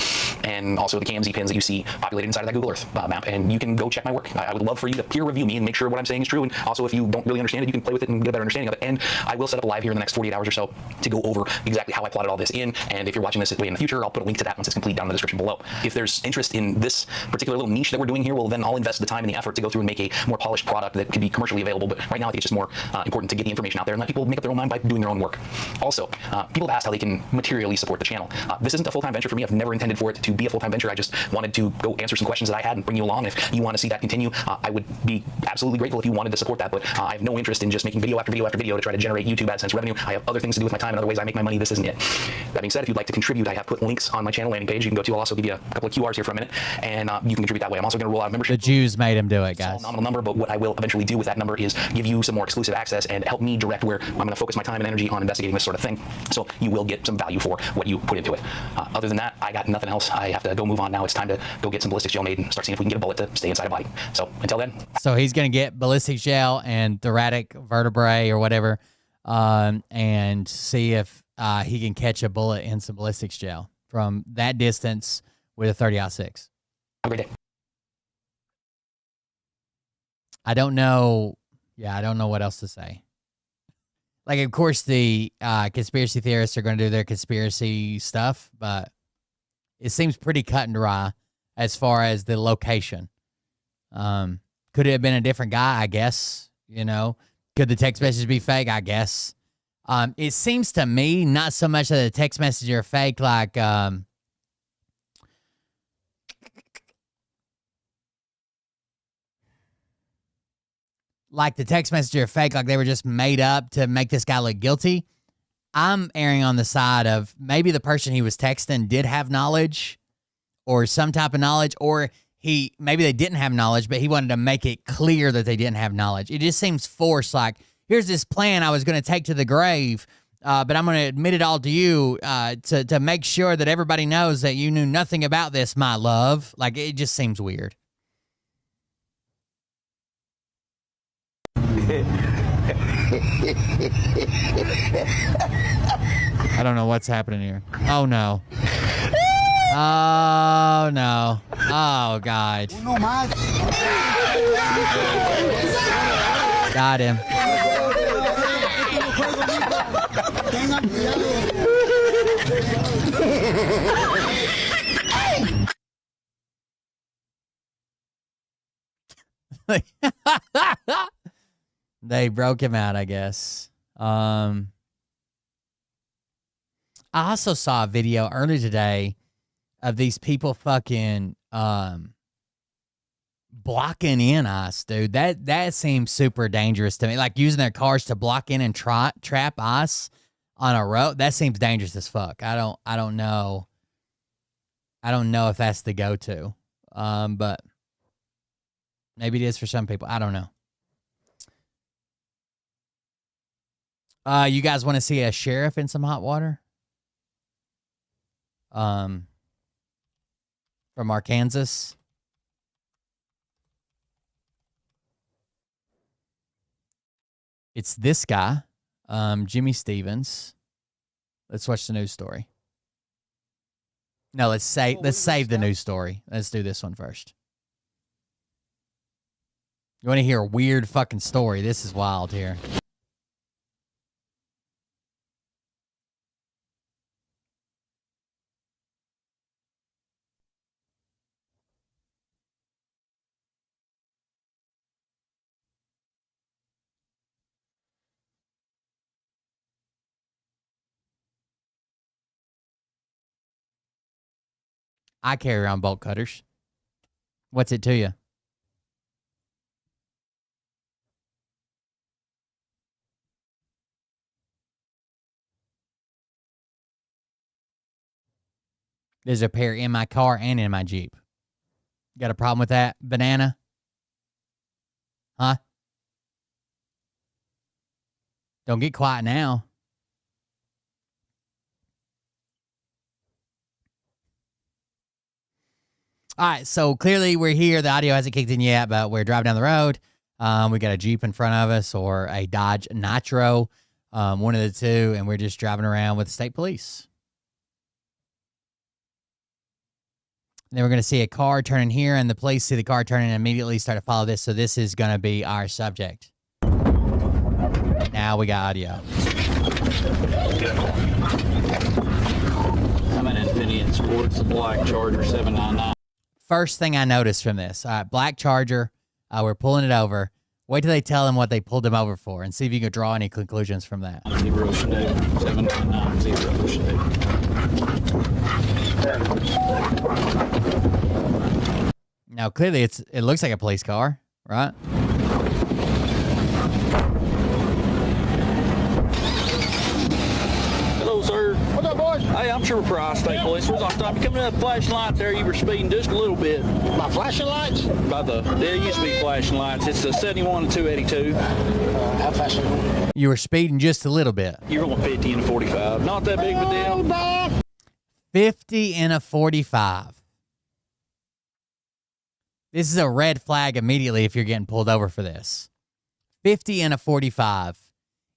and also the KMZ pins that you see populated inside of that Google Earth map. And you can go check my work. I would love for you to peer review me and make sure what I'm saying is true. And also, if you don't really understand it, you can play with it and get a better understanding of it. And I will set up a live here in the next 48 hours or so to go over exactly how I plotted all this in. And if you're watching this way in the future, I'll put a link to that once it's complete down in the description below. If there's interest in this particular little niche that we're doing here, well, then I'll invest the time and the effort to go through and make a more polished product that could be commercially available. But right now, I think it's just more important to get the information out there and let people make up their own mind by doing their own work. Also, people have asked how they can materially support the channel. This isn't a full-time venture for me. I've never intended for it to be a full-time venture. I just wanted to go answer some questions that I had and bring you along. If you want to see that continue, I would be absolutely grateful if you wanted to support that. But I have no interest in just making video after video after video to try to generate YouTube AdSense revenue. I have other things to do with my time and other ways I make my money. This isn't it. That being said, if you'd like to contribute, I have put links on my channel landing page you can go to. I'll also give you a couple of QRs here for a minute, and you can contribute that way. I'm also going to roll out a membership. The Jews made him do it, guys. Small nominal number, but what I will eventually do with that number is give you some more exclusive access and help me direct where I'm going to focus my time and energy on investigating this sort of thing. So you will get some value for what you put into it. Other than that, I got nothing else. I have to go move on now. It's time to go get some ballistics gel made and start seeing if we can get a bullet to stay inside a body. So until then. So he's going to get ballistics gel and thoracic vertebrae or whatever, and see if he can catch a bullet in some ballistics gel from that distance with a 30-06. Have a great day. I don't know. Yeah, I don't know what else to say. Like, of course, the conspiracy theorists are going to do their conspiracy stuff, but it seems pretty cut and dry as far as the location. Could it have been a different guy? I guess. You know, could the text message be fake? I guess. It seems to me not so much that the text messages are fake, like the text messages are fake, like they were just made up to make this guy look guilty. I'm erring on the side of maybe the person he was texting did have knowledge or some type of knowledge, or maybe they didn't have knowledge, but he wanted to make it clear that they didn't have knowledge. It just seems forced, like, here's this plan I was going to take to the grave, but I'm going to admit it all to you to make sure that everybody knows that you knew nothing about this, my love. Like, it just seems weird. I don't know what's happening here. Oh, no. Oh, no. Oh, God. Got him. They broke him out, I guess. I also saw a video earlier today of these people fucking blocking in us, dude. That seems super dangerous to me. Like using their cars to block in and trap us on a road. That seems dangerous as fuck. I don't know. I don't know if that's the go-to. But maybe it is for some people. I don't know. You guys want to see a sheriff in some hot water? From Arkansas. It's this guy, Jimmy Stevens. Let's watch the news story. No, let's save the news story. Let's do this one first. You want to hear a weird fucking story? This is wild here. I carry around bolt cutters. What's it to you? There's a pair in my car and in my Jeep. Got a problem with that, banana? Huh? Don't get quiet now. All right, so clearly we're here. The audio hasn't kicked in yet, but we're driving down the road. We got a Jeep in front of us or a Dodge Nitro, one of the two, and we're just driving around with the state police. And then we're going to see a car turning here, and the police see the car turning and immediately start to follow this. So this is going to be our subject. Now we got audio. I'm an Infiniti Sports, a black Charger 799. First thing I noticed from this, all right, black Charger, we're pulling it over. Wait till they tell him what they pulled him over for and see if you can draw any conclusions from that. 0 state, 799 0 state. Now, clearly it looks like a police car, right? I'm sure Price State Police was on stop. You coming up flashing light there, you were speeding just a little bit. My flashing lights? There used to be flashing lights. It's the 71 and 282. How fast are you going? You were speeding just a little bit. You're going 50 and 45. Not that big of a deal. 50 and a 45. This is a red flag immediately if you're getting pulled over for this. 50 and a 45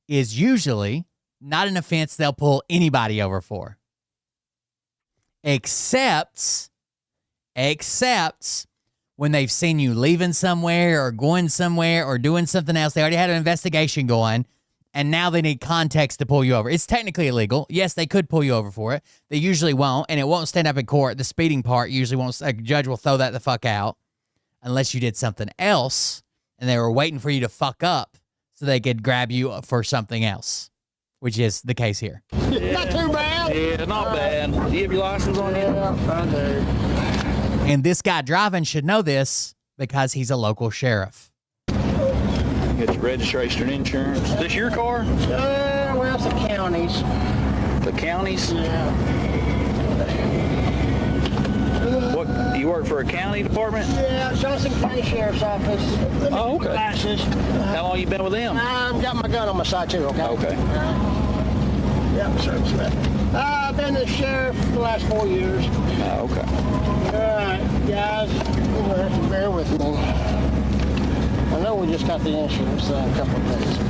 is usually not an offense they'll pull anybody over for. Except when they've seen you leaving somewhere or going somewhere or doing something else. They already had an investigation going, and now they need context to pull you over. It's technically illegal. Yes, they could pull you over for it. They usually won't, and it won't stand up in court. The speeding part usually won't. A judge will throw that the fuck out unless you did something else, and they were waiting for you to fuck up so they could grab you for something else, which is the case here. Not too bad. Yeah, not bad. Do you have your license on you? Yeah, I do. And this guy driving should know this because he's a local sheriff. Get your registration and insurance. Is this your car? Well, it's the counties. The counties? Yeah. What? You work for a county department? Yeah, Johnson County Sheriff's Office. Oh, okay. Glasses. How long you been with them? I've got my gun on my side, too, okay? Okay. Yep, serviceman. I've been the sheriff for the last 4 years. Okay. All right, guys, you're going to have to bear with me. I know we just got the insurance a couple of days ago.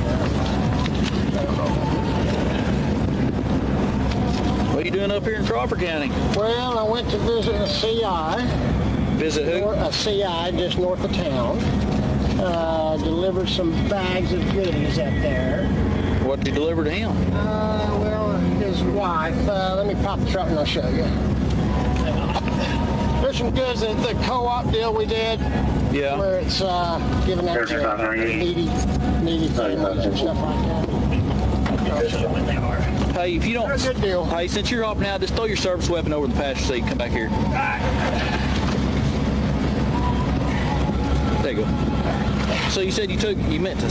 What are you doing up here in Crawford County? Well, I went to visit a CI. Visit who? A CI just north of town. Delivered some bags of goodies up there. What did you deliver to him? Well, his wife. Let me pop the truck and I'll show you. There's some goods at the co-op deal we did. Yeah. Where it's giving out to needy families and stuff like that. I'll show you what they are. Hey, if you don't... They're a good deal. Hey, since you're hopping out, just throw your service weapon over the passenger seat. Come back here. There you go. So you said you met a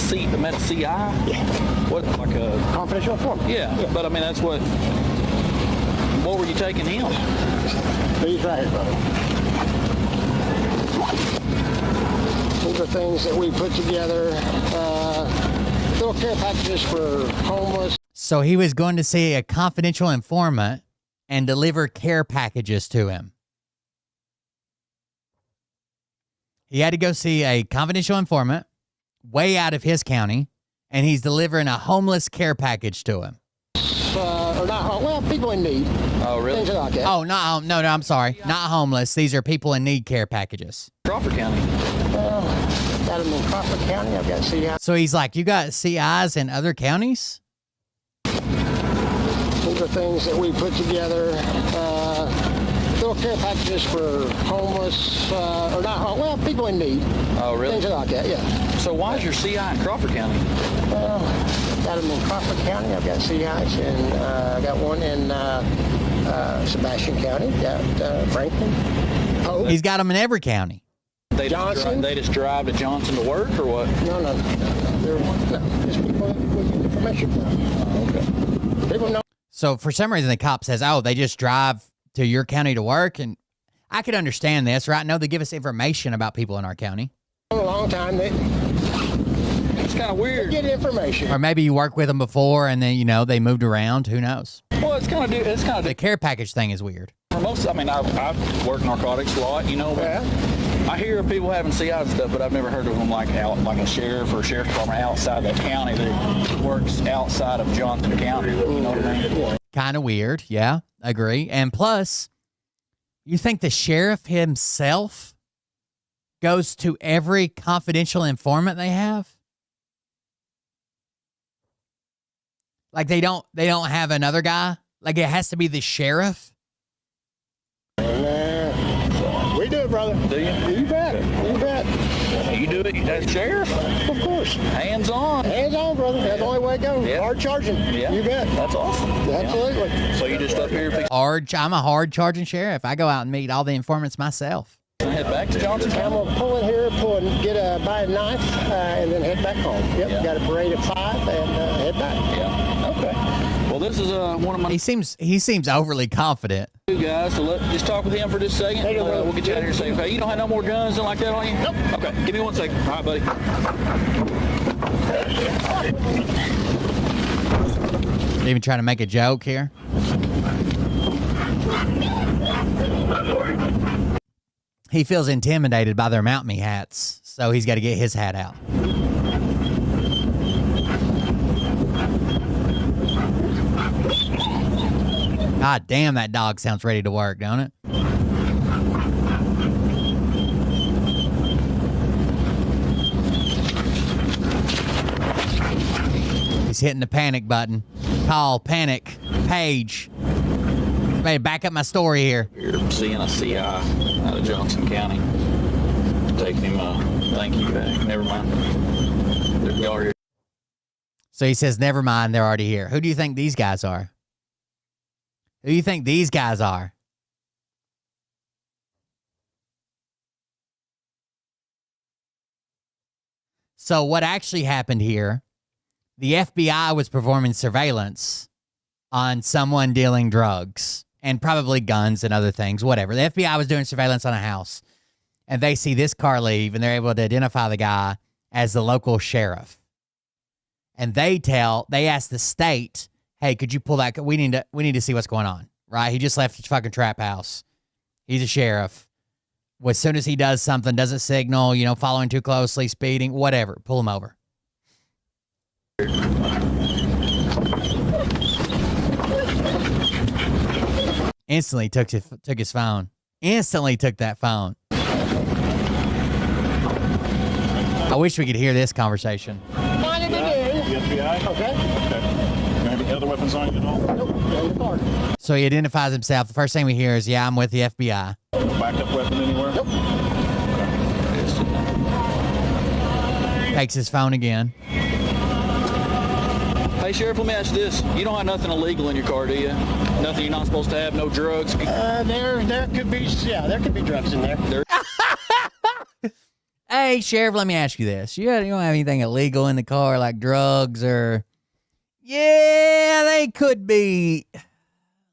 CI? Yeah. What, like a... Confidential informant. Yeah, but I mean, that's what were you taking him? These right here, brother. These are things that we put together. Little care packages for homeless. So he was going to see a confidential informant and deliver care packages to him. He had to go see a confidential informant way out of his county, and he's delivering a homeless care package to him. Or not, well, people in need. Oh, really? Things like that. Oh, no, I'm sorry. Not homeless. These are people in need care packages. Crawford County. Got them in Crawford County. I've got CI. So he's like, you got CIs in other counties? These are things that we put together. Little care packages for homeless, or not, well, people in need. Oh, really? Things like that, yeah. So why is your CI in Crawford County? Well, got them in Crawford County. I've got CIs, and I got one in Sebastian County. Got Franklin. Pope. He's got them in every county. They just drive to Johnson to work, or what? No. They're just people with information. Okay. People know. So for some reason, the cop says, oh, they just drive to your county to work. And I could understand this, right? No, they give us information about people in our county. A long time. It's kind of weird. Get information. Or maybe you worked with them before and then, they moved around. Who knows? Well, it's kind of The care package thing is weird. for most. I mean, I've worked narcotics a lot, but Yeah. I hear of people having CIs and stuff, but I've never heard of them like a sheriff or a sheriff's department outside the county that works outside of Johnson County. You know what I mean? Kind of weird. Yeah, agree. And plus, you think the sheriff himself goes to every confidential informant they have? Like they don't have another guy? Like it has to be the sheriff? We do it, brother. Do you? You bet. You bet. You do it as sheriff? Of course. Hands on. Hands on, brother. That's the only way to go. Yeah. Hard charging. Yeah. You bet. That's awesome. Absolutely. Yeah. So you just up here fixing I'm a hard charging sheriff. I go out and meet all the informants myself. to head back to Johnson I'm County? going to pull in here, buy a knife, and then head back home. Yep. Yeah. Got a parade at 5 and head back. Yeah. Okay. Well, this is one of my He seems overly confident. new guys. So just talk with him for just a second. We'll get you out of here and say, okay, you don't have no more guns and like that on you? Nope. Okay, give me 1 second. All right, buddy. Even trying to make a joke here. He feels intimidated by their Mount Me hats, so he's got to get his hat out. God damn, that dog sounds ready to work, don't it? He's hitting the panic button. Call, panic, page. Somebody back up my story here. You're seeing a CI out of Johnson County. Taking him, thank you, never mind. They're already here. So he says, never mind, they're already here. Who do you think these guys are? Who do you think these guys are? So what actually happened here, the FBI was performing surveillance on someone dealing drugs and probably guns and other things, whatever. The FBI was doing surveillance on a house, and they see this car leave, and they're able to identify the guy as the local sheriff. And they ask the state, hey, could you pull that? We need to see what's going on, right? He just left his fucking trap house. He's a sheriff. Well, as soon as he does something, doesn't signal, following too closely, speeding, whatever, pull him over. Instantly took his phone. Instantly took that phone. I wish we could hear this conversation. The FBI? Okay. Any other weapons on you at all? Nope. In the car. So he identifies himself. The first thing we hear is, yeah, I'm with the FBI. Backup weapon anywhere? Nope. Takes his phone again. Hey, Sheriff, let me ask you this. You don't have nothing illegal in your car, do you? Nothing you're not supposed to have? No drugs? There could be drugs in there. Hey, Sheriff, let me ask you this. You don't have anything illegal in the car, like drugs or... Yeah, they could be...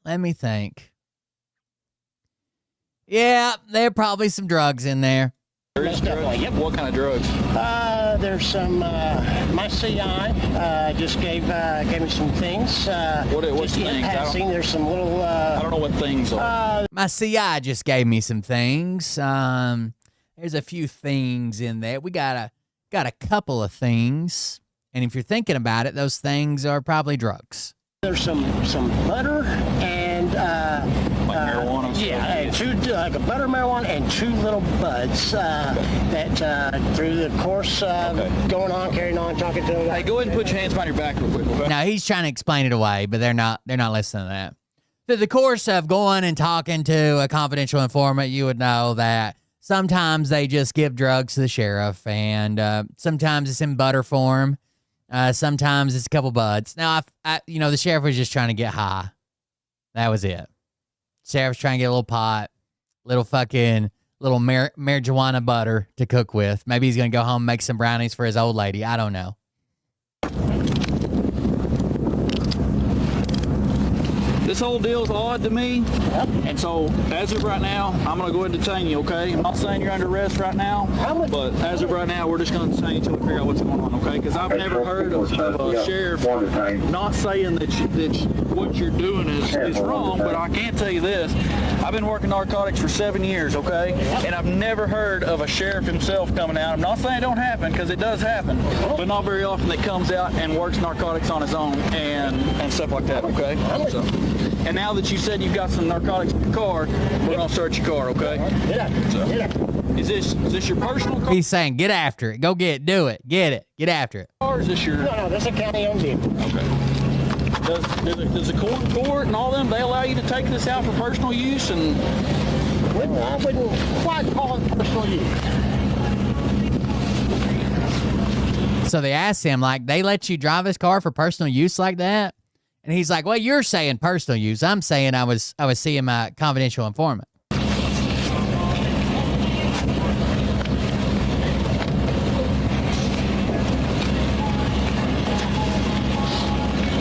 Let me think. Yeah, there are probably some drugs in there. There is drugs? Yep. What kind of drugs? There's some, my CI just gave me some things. What's things? Passing, there's some little... I don't know what things are. My CI just gave me some things. There's a few things in there. We got a couple of things. And if you're thinking about it, those things are probably drugs. There's some butter and... like marijuana? Yeah, and like a butter marijuana and 2 little buds that through the course going on, carrying on, talking to them. Hey, go ahead and put your hands behind your back real quick. Okay? Now, he's trying to explain it away, but they're not listening to that. Through the course of going and talking to a confidential informant, you would know that sometimes they just give drugs to the sheriff, and sometimes it's in butter form. Sometimes it's a couple buds. Now, the sheriff was just trying to get high. That was it. Sheriff's trying to get a little pot, little marijuana butter to cook with. Maybe he's going to go home and make some brownies for his old lady. I don't know. This whole deal's odd to me. Yep. And so, as of right now, I'm going to go ahead and detain you, okay? I'm not saying you're under arrest right now, but as of right now, we're just going to detain you until we figure out what's going on, okay? Because I've never heard of a sheriff not saying that what you're doing is wrong, but I can tell you this. I've been working narcotics for 7 years, okay? And I've never heard of a sheriff himself coming out. I'm not saying it don't happen, because it does happen, but not very often that comes out and works narcotics on his own and stuff like that, okay? So, and now that you said you've got some narcotics in your car, we're going to search your car, okay? Is this your personal car? He's saying, get after it. Go get it. Do it. Get it. Get after it. Or is this your... No, that's a county-owned vehicle. Okay. Does the court and all them, they allow you to take this out for personal use? And I wouldn't quite call it personal use. So they asked him, they let you drive his car for personal use like that? And he's like, well, you're saying personal use. I'm saying I was seeing my confidential informant. I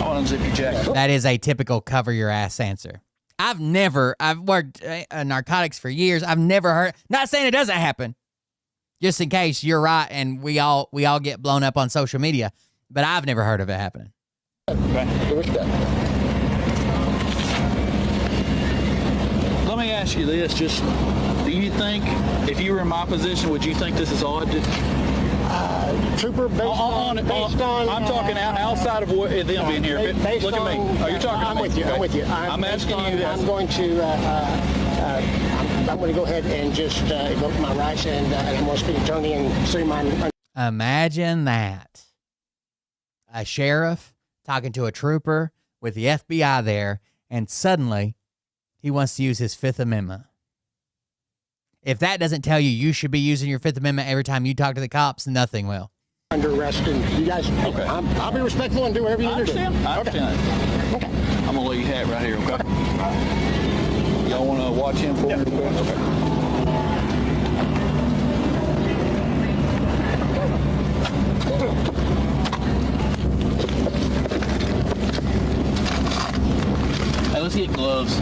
want unzip your jacket. That is a typical cover your ass answer. I've worked narcotics for years. I've never heard, not saying it doesn't happen, just in case you're right and we all get blown up on social media, but I've never heard of it happening. Let me ask you this, just, do you think, if you were in my position, would you think this is odd? Trooper, based on I'm talking outside of them being here. Look at me. Oh, you're talking I'm to me. with you. Okay. I'm with you. I'm asking you this. I'm going to go ahead and just evoke my rights, and I'm going to speak attorney and sue my. Imagine that. A sheriff talking to a trooper with the FBI there, and suddenly he wants to use his Fifth Amendment. If that doesn't tell you should be using your Fifth Amendment every time you talk to the cops, nothing will. Under arrest, and you guys, Okay. I'll be respectful and do whatever you need to do. I understand. Okay. I'm going to leave your hat right here, okay? Y'all want to watch him for me? Okay. Hey, let's get gloves.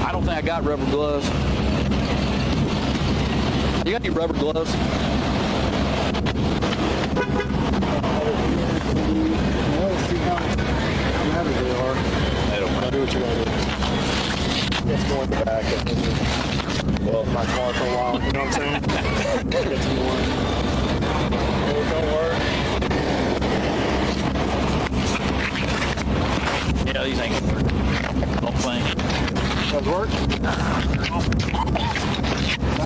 I don't think I got rubber gloves. You got any rubber gloves? They don't do what you want to do. Just go in the back and well, my car for a while. You know what I'm saying? Get some more. It don't work. Yeah, these ain't gonna work. Don't think. Does it work?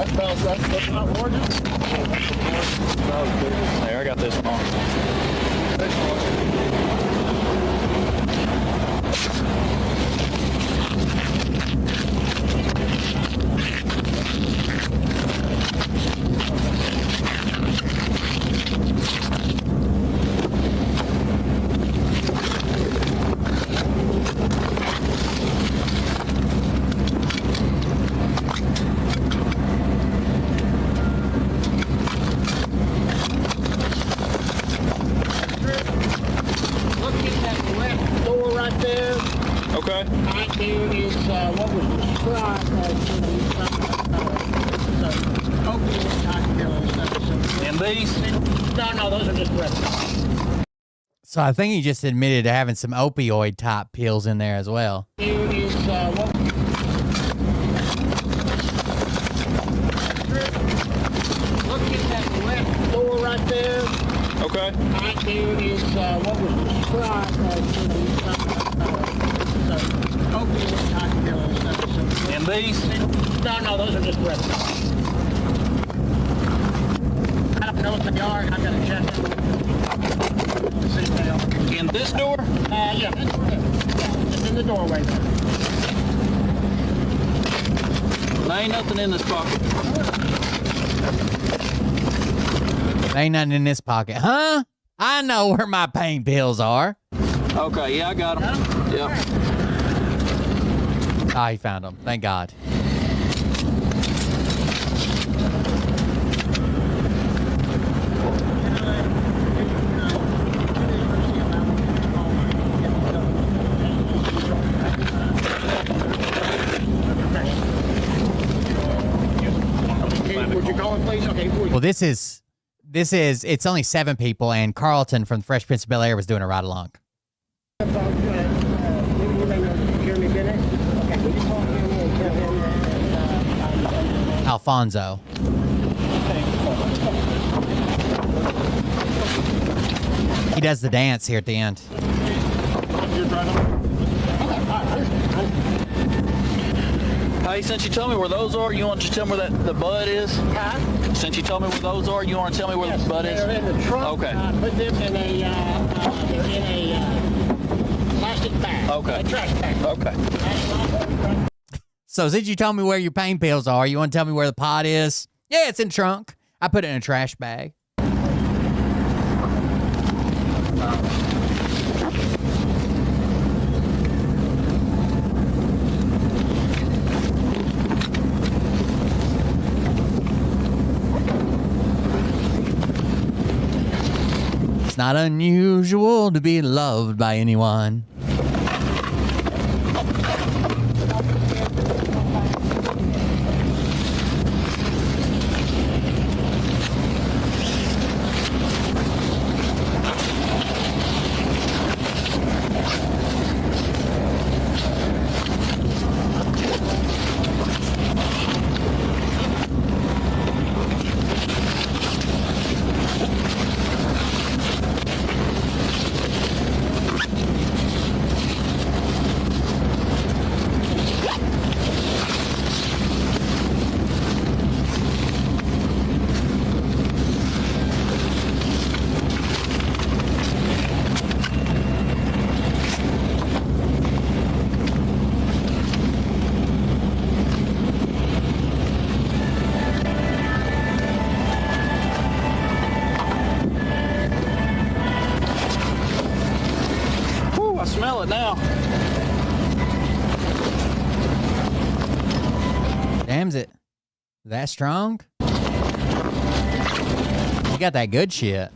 That's not working. There, I got this one on. Okay. Right there is what was described as opiate cocktails. And these? No, those are just breath. So I think he just admitted to having some opioid type pills in there as well. Here is what. Look at that left door right there. Okay. Right there is what was described as opiate cocktails. And these? No, those are just breath. I don't know what they are. I've got to check them. See if they are. In this door? Yeah, that's right. Yeah, it's in the doorway there. There ain't nothing in this pocket. Ain't nothing in this pocket. Huh? I know where my pain pills are. Okay, yeah, I got them. Yep. Ah, he found them. Thank God. Would you call him, please? Okay. Well, it's only 7 people, and Carlton from the Fresh Prince of Bel-Air was doing a ride along. Alfonso. He does the dance here at the end. Hey, since you told me where those are, you want to tell me where the bud is? Huh? Since you told me where those are, you want to tell me where the bud is? They're in the trunk. Okay. Put them in a plastic bag. Okay. A trash bag. Okay. So since you told me where your pain pills are, you want to tell me where the pot is? Yeah, it's in the trunk. I put it in a trash bag. It's not unusual to be loved by anyone. Smell it now. Damn's it. That strong? You got that good shit.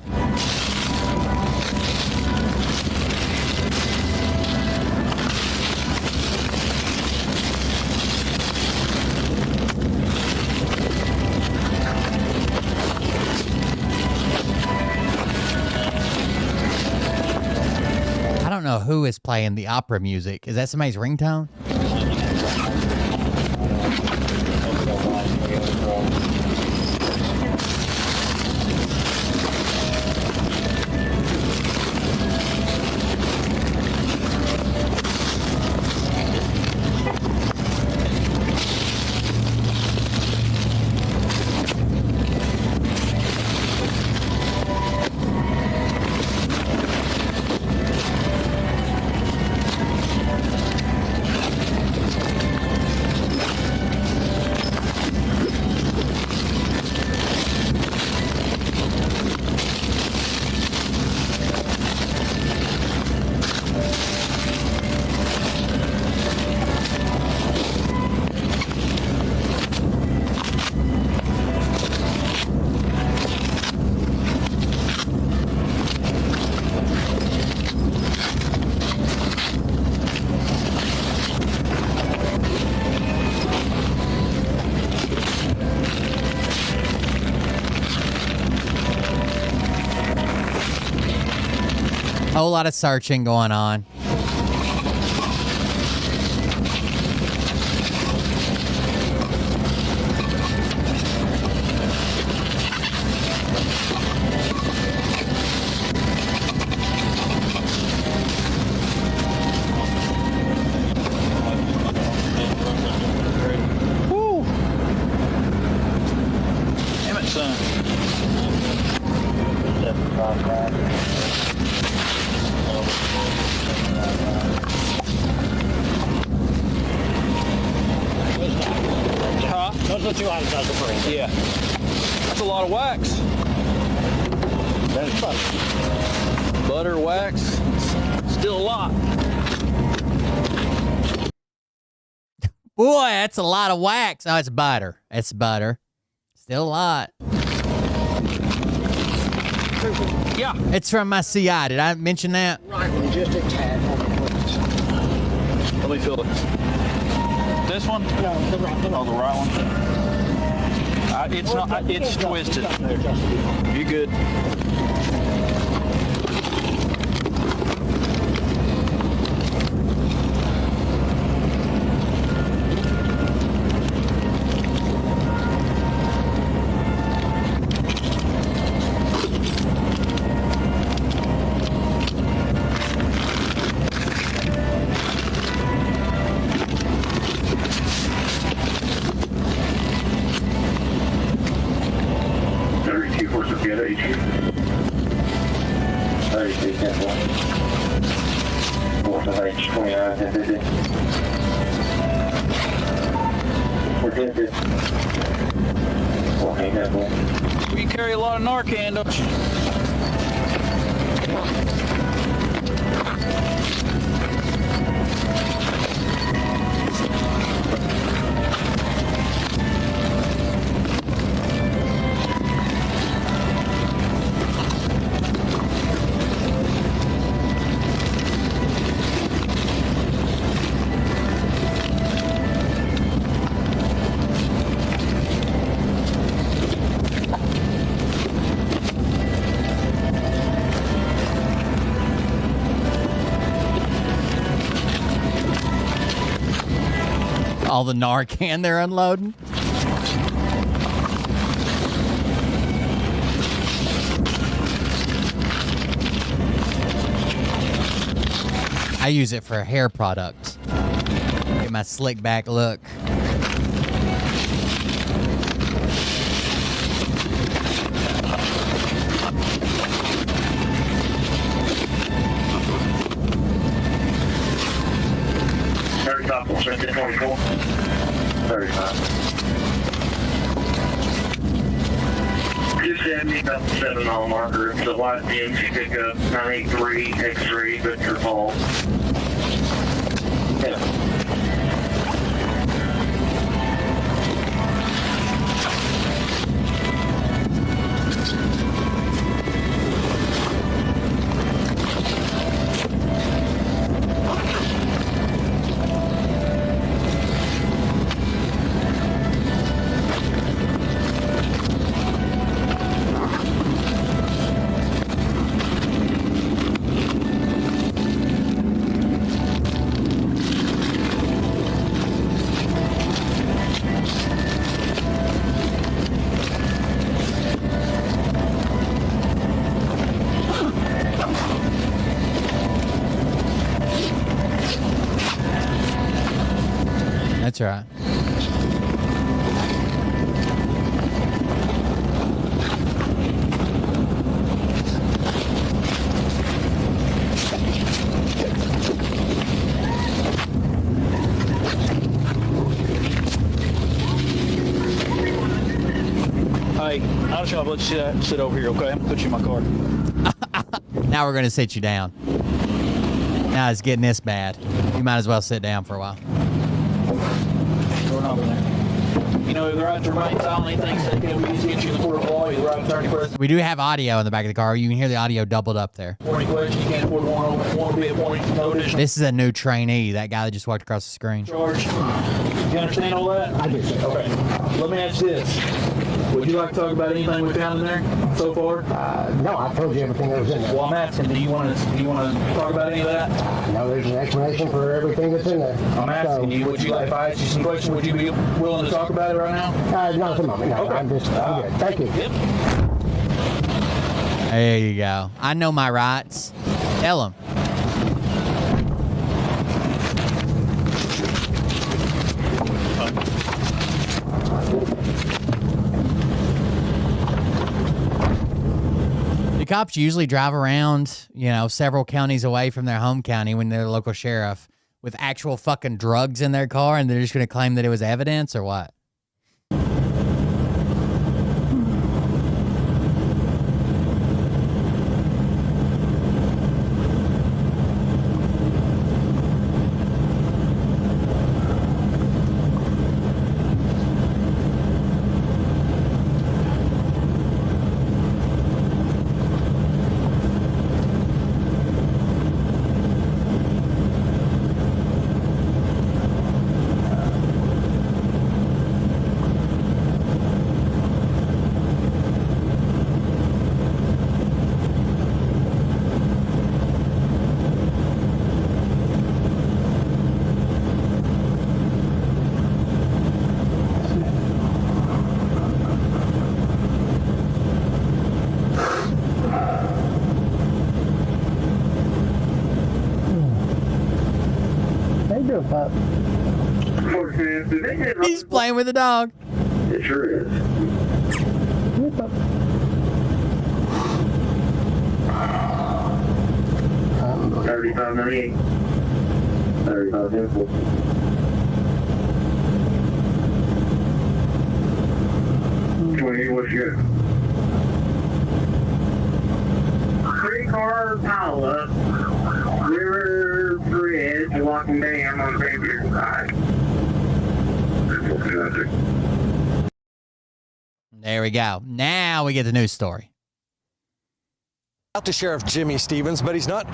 I don't know who is playing the opera music. Is that somebody's ringtone? Whole lot of searching going on. Woo! Damn it, son. Huh? Those are the 2 items I was referring to. Yeah. That's a lot of wax. There's butter. Butter, wax, still a lot. Boy, that's a lot of wax. Oh, it's butter. It's butter. Still a lot. Yeah. It's from my CI. Did I mention that? Right one, just a tad on the place. Let me feel it. This one? No, the right one. Oh, the right one. It's not. It's twisted. You good? You carry a lot of Narcan, don't you? All the Narcan they're unloading. I use it for a hair product. Get my slick back look. Second 24. 35. 270, about the 7 mile marker. It's a light DMC pickup, 983 X3, Victor Falls. Yeah. That's right. Hey, I just gotta let you sit over here, okay? I'm gonna put you in my car. Now we're gonna sit you down. Now it's getting this bad. You might as well sit down for a while. Going over there. You know, the right to remain silent, anything that can be get you in the court of law, you right to 30%. We do have audio in the back of the car. You can hear the audio doubled up there. For any question, you can't afford one to be appointed, no additional This is a new trainee, that guy that just walked across the screen. charge. You understand all that? I do, sir. Okay. Let me ask you this. Would you like to talk about anything we found in there so far? No, I told you everything that was in there. Well, I'm asking, do you want to talk about any of that? No, there's an explanation for everything that's in there. I'm asking you, would you like, if I ask you some questions, would you be willing to talk about it right now? Not at the moment. No, Okay. I'm good. Thank you. Yep. There you go. I know my rights. Tell him. The cops usually drive around, several counties away from their home county when they're the local sheriff with actual fucking drugs in their car, and they're just going to claim that it was evidence or what? He's playing with the dog. It sure is. 3598. 35 info. What's your 3-car pileup, River Bridge, Walking Dam on Favorite side. There we go. Now we get the news story. Out to Sheriff Jimmy Stevens, but he's not.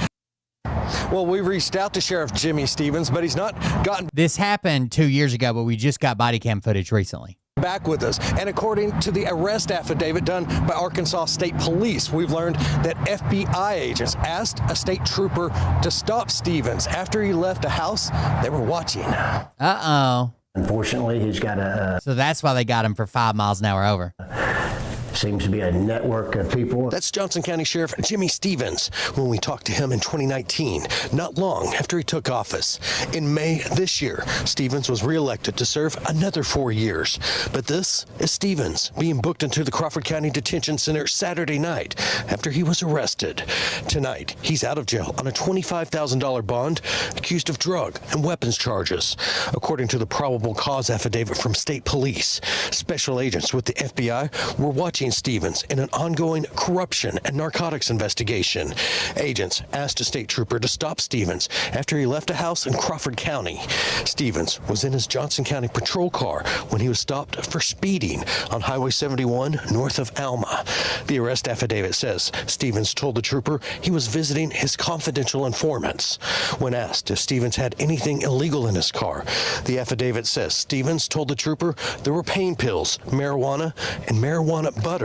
Well, we reached out to Sheriff Jimmy Stevens, but he's not gotten This happened 2 years ago, but we just got body cam footage recently. back with us. And according to the arrest affidavit done by Arkansas State Police, we've learned that FBI agents asked a state trooper to stop Stevens after he left a house they were watching. Uh-oh. Unfortunately, he's got a So that's why they got him for 5 miles an hour over. seems to be a network of people. That's Johnson County Sheriff Jimmy Stevens when we talked to him in 2019, not long after he took office. In May this year, Stevens was reelected to serve another 4 years. But this is Stevens being booked into the Crawford County Detention Center Saturday night after he was arrested. Tonight, he's out of jail on a $25,000 bond, accused of drug and weapons charges. According to the probable cause affidavit from state police, special agents with the FBI were watching Stevens in an ongoing corruption and narcotics investigation. Agents asked a state trooper to stop Stevens after he left a house in Crawford County. Stevens was in his Johnson County patrol car when he was stopped for speeding on Highway 71 north of Alma. The arrest affidavit says Stevens told the trooper he was visiting his confidential informants. When asked if Stevens had anything illegal in his car, the affidavit says Stevens told the trooper there were pain pills, marijuana, and marijuana butter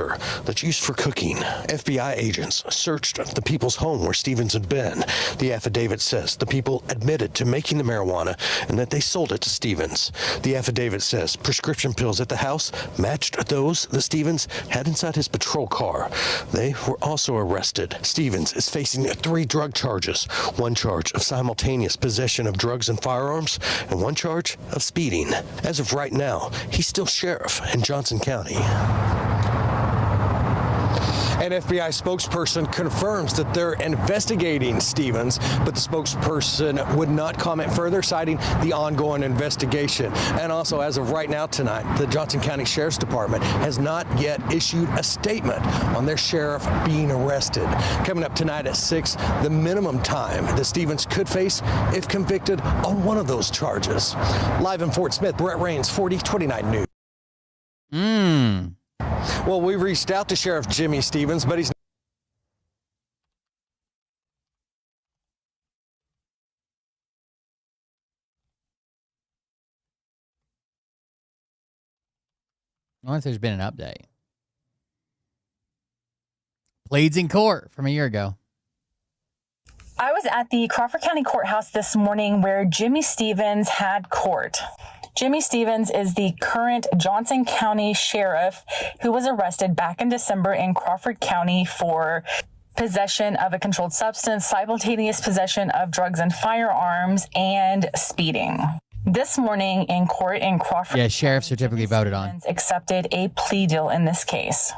that's used for cooking. FBI agents searched the people's home where Stevens had been. The affidavit says the people admitted to making the marijuana and that they sold it to Stevens. The affidavit says prescription pills at the house matched those that Stevens had inside his patrol car. They were also arrested. Stevens is facing 3 drug charges, 1 charge of simultaneous possession of drugs and firearms, and 1 charge of speeding. As of right now, he's still sheriff in Johnson County. An FBI spokesperson confirms that they're investigating Stevens, but the spokesperson would not comment further, citing the ongoing investigation. And also, as of right now tonight, the Johnson County Sheriff's Department has not yet issued a statement on their sheriff being arrested. Coming up tonight at 6, the minimum time that Stevens could face if convicted on one of those charges. Live in Fort Smith, Brett Rains, 4029 News. Well, we reached out to Sheriff Jimmy Stevens, but he's I wonder if there's been an update. Pleads in court from a year ago. I was at the Crawford County Courthouse this morning where Jimmy Stevens had court. Jimmy Stevens is the current Johnson County Sheriff who was arrested back in December in Crawford County for possession of a controlled substance, simultaneous possession of drugs and firearms, and speeding. This morning in court in Crawford, sheriffs are typically voted on. Accepted a plea deal in this case.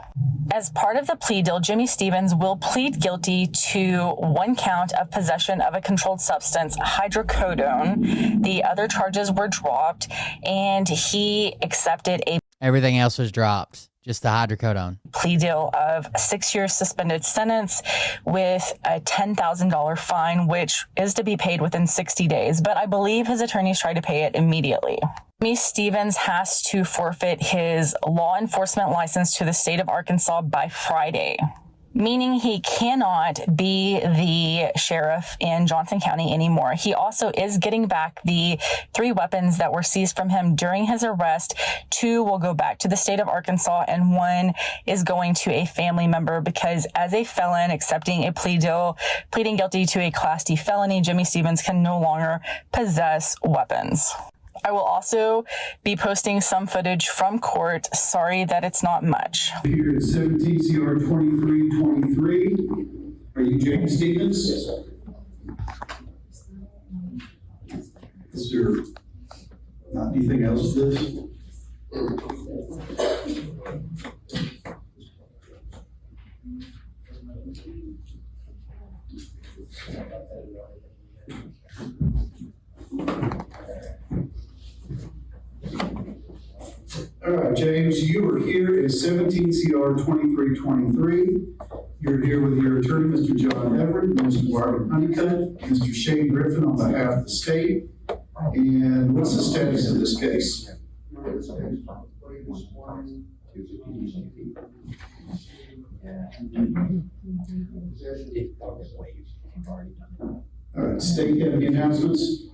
As part of the plea deal, Jimmy Stevens will plead guilty to 1 count of possession of a controlled substance, hydrocodone. The other charges were dropped, and he accepted a Everything else was dropped, just the hydrocodone. Plea deal of 6 years suspended sentence with a $10,000 fine, which is to be paid within 60 days. But I believe his attorneys tried to pay it immediately. Jimmy Stevens has to forfeit his law enforcement license to the state of Arkansas by Friday, meaning he cannot be the sheriff in Johnson County anymore. He also is getting back the 3 weapons that were seized from him during his arrest. 2 will go back to the state of Arkansas, and 1 is going to a family member because as a felon accepting a plea deal, pleading guilty to a Class D felony, Jimmy Stevens can no longer possess weapons. I will also be posting some footage from court. Sorry that it's not much. Here at 17 CR 2323. Are you James Stevens? Yes, sir. Is there not anything else to this? All right, James, you are here at 17 CR 2323. You're here with your attorney, Mr. John Everett, Mr. Marvin Honeycutt, Mr. Shane Griffin on behalf of the state. And what's the status of this case? All right, state, you have any announcements?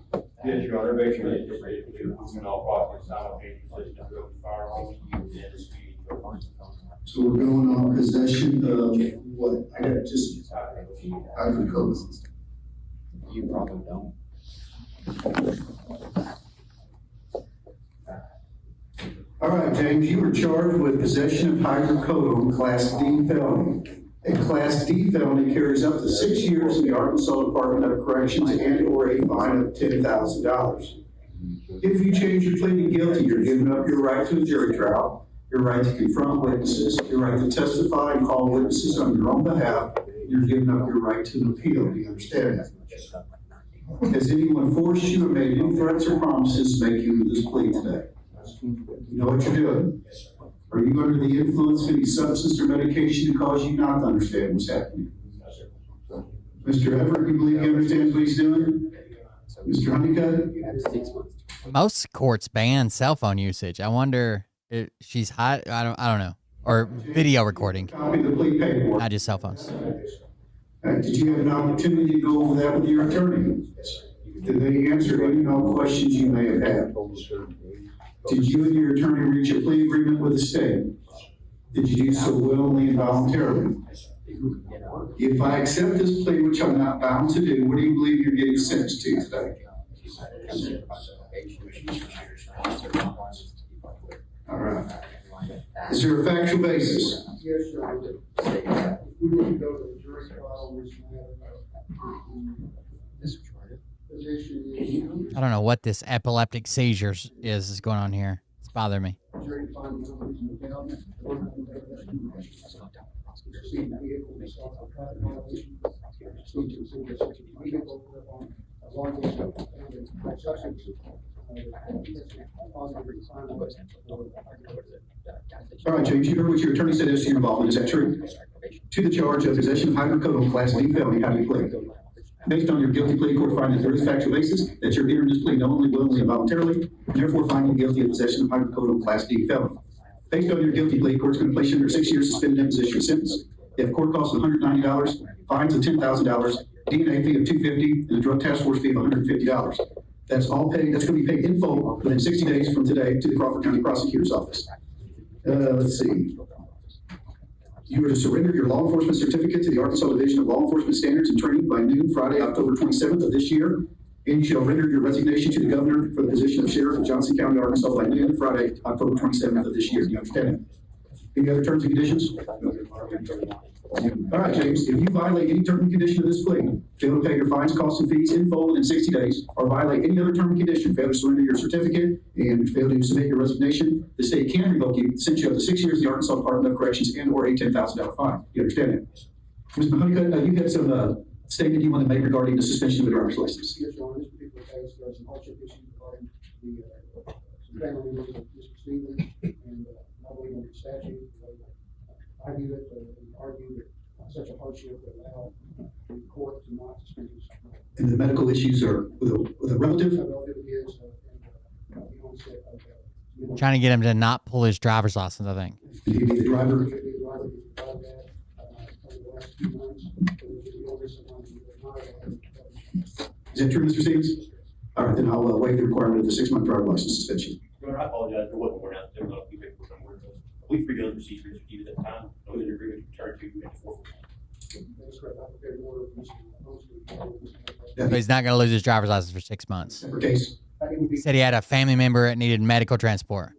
Yes, Your Honor, basically, it's all property simultaneous possession of drugs and firearms within the speed. So we're going on possession of what? I got just hydrocodone. You probably don't. All right, James, you were charged with possession of hydrocodone Class D felony. A Class D felony carries up to 6 years in the Arkansas Department of Corrections and/or a fine of $10,000. If you change your plea to guilty, you're giving up your right to a jury trial, your right to confront witnesses, your right to testify and call witnesses on your own behalf. You're giving up your right to an appeal. Do you understand that? Has anyone forced you or made any threats or promises to make you this plea today? You know what you're doing? Are you under the influence of any substance or medication to cause you not to understand what's happening? Mr. Everett, you believe he understands what he's doing? Mr. Honeycutt? Most courts ban cell phone usage. I wonder if she's hot. I don't know. Or video recording. Copy of the plea paperwork. Not just cell phones. Did you have an opportunity to go over that with your attorney? Did they answer any and all questions you may have had? Did you and your attorney reach a plea agreement with the state? Did you do so willingly and voluntarily? If I accept this plea, which I'm not bound to do, what do you believe you're getting sentenced to today? All right. Is there a factual basis? Yes, sir. We wouldn't go to the jury trial, which I don't know what this epileptic seizures is going on here. It's bothering me. All right, James, you heard what your attorney said as to your involvement. Is that true? To the charge of possession of hydrocodone Class D felony, how do you plead? Based on your guilty plea, court finding there is factual basis that you're entering this plea knowingly, willingly, and voluntarily, and therefore finding you guilty of possession of hydrocodone Class D felony. Based on your guilty plea, court's going to place you under 6 years suspended imposition of sentence. If court costs $190, fines of $10,000, DNA fee of $250, and a drug task force fee of $150. That's all paid. That's going to be paid in full within 60 days from today to the Crawford County Prosecutor's Office. Let's see. You are to surrender your law enforcement certificate to the Arkansas Division of Law Enforcement Standards and Training by noon Friday, October 27th of this year. And you shall render your resignation to the governor for the position of sheriff of Johnson County, Arkansas by noon Friday, October 27th of this year. Do you understand that? Any other terms and conditions? All right, James, if you violate any term and condition of this plea, fail to pay your fines, costs, and fees in full within 60 days, or violate any other term and condition, fail to surrender your certificate, and fail to submit your resignation, the state can revoke you, sentence you up to 6 years in the Arkansas Department of Corrections and/or a $10,000 fine. You understand that? Ms. Mahoneycutt, you had some statement you want to make regarding the suspension of the driver's license. Yes, Your Honor, in this particular case, there are some hardship issues regarding the some family members of Mr. Stevens, and I believe under statute, I view it and argue that such a hardship would allow the court to not suspend his. And the medical issues are with a relative? Trying to get him to not pull his driver's license, I think. Did he be the driver? Is that true, Mr. Stevens? All right, then I'll waive the requirement of the 6-month driver's license suspension. Your Honor, I apologize for what we're out there. We figured out the procedure executed at the time. No other agreement returned to and forfeit. So he's not going to lose his driver's license for 6 months. Case. He said he had a family member that needed medical transport.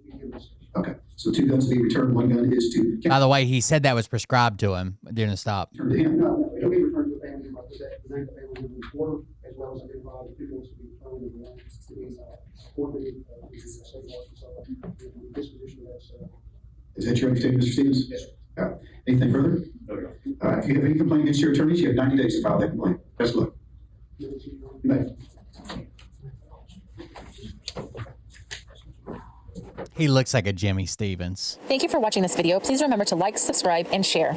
Okay, so 2 guns to be returned. 1 gun is to. By the way, he said that was prescribed to him during the stop. Turn to him. No, it'll be returned to the family member. The name of the family member in order, as well as identify the 2 guns to be returned and one to be forfeited to the state of Arkansas. Disposition of that. Is that your understanding, Mr. Stevens? Yes. All right. Anything further? No, Your Honor. All right. If you have any complaint against your attorneys, you have 90 days to file that complaint. Best of luck. You may. He looks like a Jimmy Stevens. Thank you for watching this video. Please remember to like, subscribe, and share.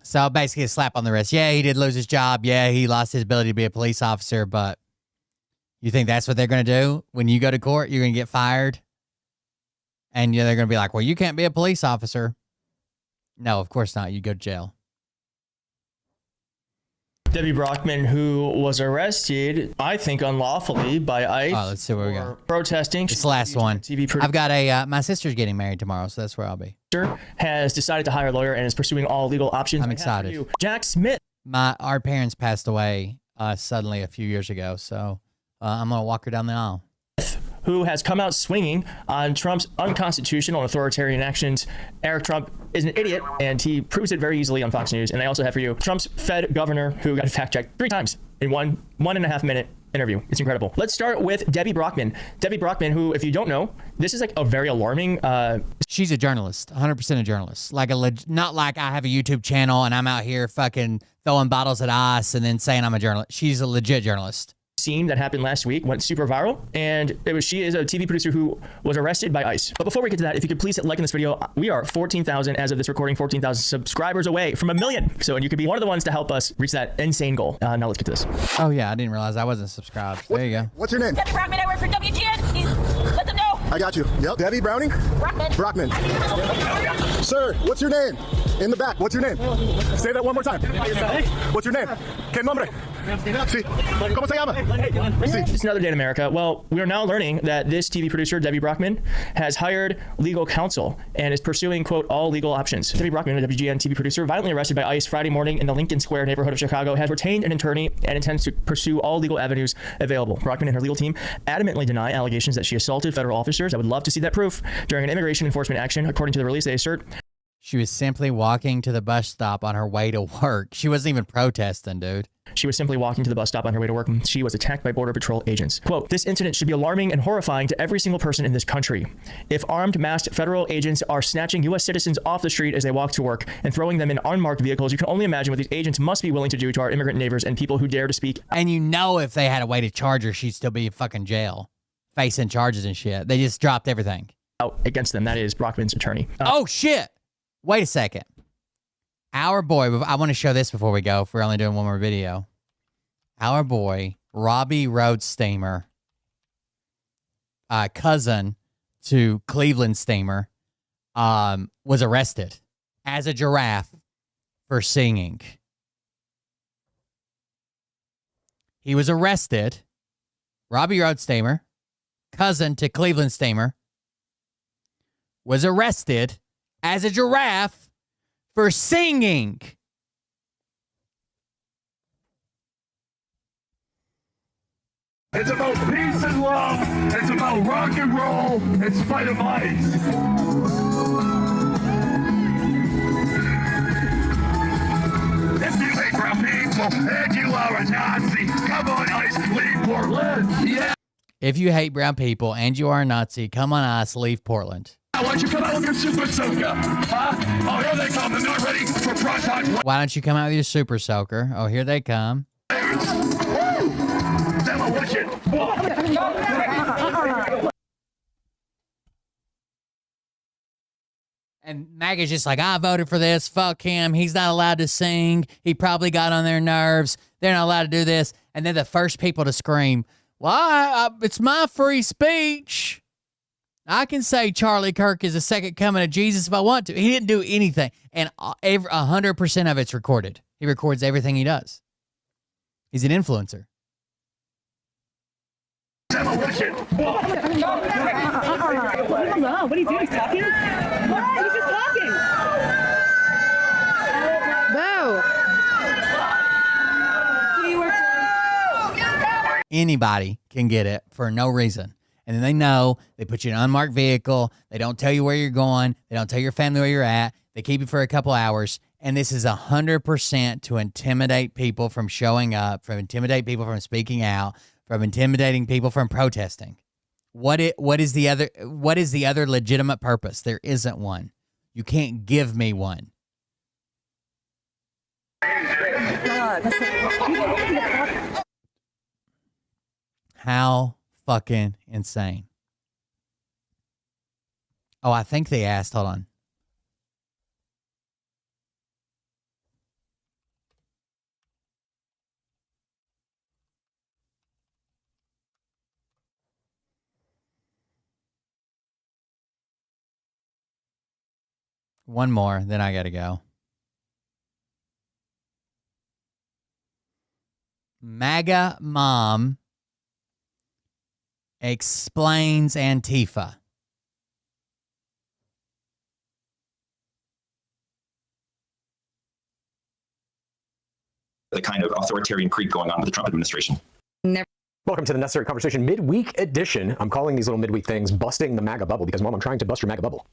So basically a slap on the wrist. Yeah, he did lose his job. Yeah, he lost his ability to be a police officer, but you think that's what they're going to do? When you go to court, you're going to get fired? And they're going to be like, well, you can't be a police officer. No, of course not. You go to jail. Debbie Brockman, who was arrested, I think unlawfully by ICE. Oh, let's see what we got. Protesting. This last one. I've got my sister's getting married tomorrow, so that's where I'll be. Has decided to hire a lawyer and is pursuing all legal options. I'm excited. Jack Smith. Our parents passed away suddenly a few years ago, so I'm going to walk her down the aisle. who has come out swinging on Trump's unconstitutional and authoritarian actions. Eric Trump is an idiot, and he proves it very easily on Fox News. And I also have for you Trump's Fed governor who got fact-checked 3 times in one and a half minute interview. It's incredible. Let's start with Debbie Brockman. Debbie Brockman, who, if you don't know, this is like a very alarming. She's a journalist, 100% a journalist. Like not like I have a YouTube channel and I'm out here fucking throwing bottles at ice and then saying I'm a journalist. She's a legit journalist. Scene that happened last week went super viral, and she is a TV producer who was arrested by ICE. But before we get to that, if you could please hit like on this video. We are 14,000 as of this recording, 14,000 subscribers away from 1 million. So, and you could be one of the ones to help us reach that insane goal. Now let's get to this. Oh yeah, I didn't realize I wasn't subscribed. There you go. What's your name? Debbie Brockman. I work for WGN. Let them know. I got you. Yep. Debbie Browning? Brockman. Sir, what's your name? In the back, what's your name? Say that one more time. What's your name? ¿Qué nombre? Sí. ¿Cómo se llama? Sí. It's another day in America. Well, we are now learning that this TV producer, Debbie Brockman, has hired legal counsel and is pursuing, quote, all legal options. Debbie Brockman, a WGN TV producer, violently arrested by ICE Friday morning in the Lincoln Square neighborhood of Chicago, has retained an attorney and intends to pursue all legal avenues available. Brockman and her legal team adamantly deny allegations that she assaulted federal officers. I would love to see that proof during an immigration enforcement action. According to the release, they assert she was simply walking to the bus stop on her way to work. She wasn't even protesting, dude. She was simply walking to the bus stop on her way to work. She was attacked by Border Patrol agents. Quote, this incident should be alarming and horrifying to every single person in this country. If armed, masked federal agents are snatching U.S. citizens off the street as they walk to work and throwing them in unmarked vehicles, you can only imagine what these agents must be willing to do to our immigrant neighbors and people who dare to speak. And you know if they had a way to charge her, she'd still be in fucking jail, facing charges and shit. They just dropped everything. Out against them. That is Brockman's attorney. Oh, shit. Wait a second. Our boy, I want to show this before we go, if we're only doing one more video. Our boy, Robbie Roadsteamer, cousin to Cleveland Steamer, was arrested as a giraffe for singing. He was arrested. Robbie Roadsteamer, cousin to Cleveland Steamer, was arrested as a giraffe for singing. It's about peace and love. It's about rock and roll in spite of ICE. If you hate brown people and you are a Nazi, come on, ICE, leave Portland. Yeah. If you hate brown people and you are a Nazi, come on, ICE, leave Portland. Why don't you come out with your super soaker? Huh? Oh, here they come. They're not ready for prime time. Why don't you come out with your super soaker? Oh, here they come. Demolition. And MAGA's just like, I voted for this. Fuck him. He's not allowed to sing. He probably got on their nerves. They're not allowed to do this. And they're the first people to scream, well, it's my free speech. I can say Charlie Kirk is the second coming of Jesus if I want to. He didn't do anything. And 100% of it's recorded. He records everything he does. He's an influencer. Demolition. What are you doing? He's talking? What? He's just talking. Boo. Anybody can get it for no reason. And then they know, they put you in an unmarked vehicle. They don't tell you where you're going. They don't tell your family where you're at. They keep you for a couple hours. And this is 100% to intimidate people from showing up, from intimidate people from speaking out, from intimidating people from protesting. What is the other legitimate purpose? There isn't one. You can't give me one. How fucking insane. Oh, I think they asked, hold on. One more, then I gotta go. MAGA mom explains Antifa. The kind of authoritarian creep going on with the Trump administration. Never Welcome to the Necessary Conversation midweek edition. I'm calling these little midweek things busting the MAGA bubble because, Mom, I'm trying to bust your MAGA bubble.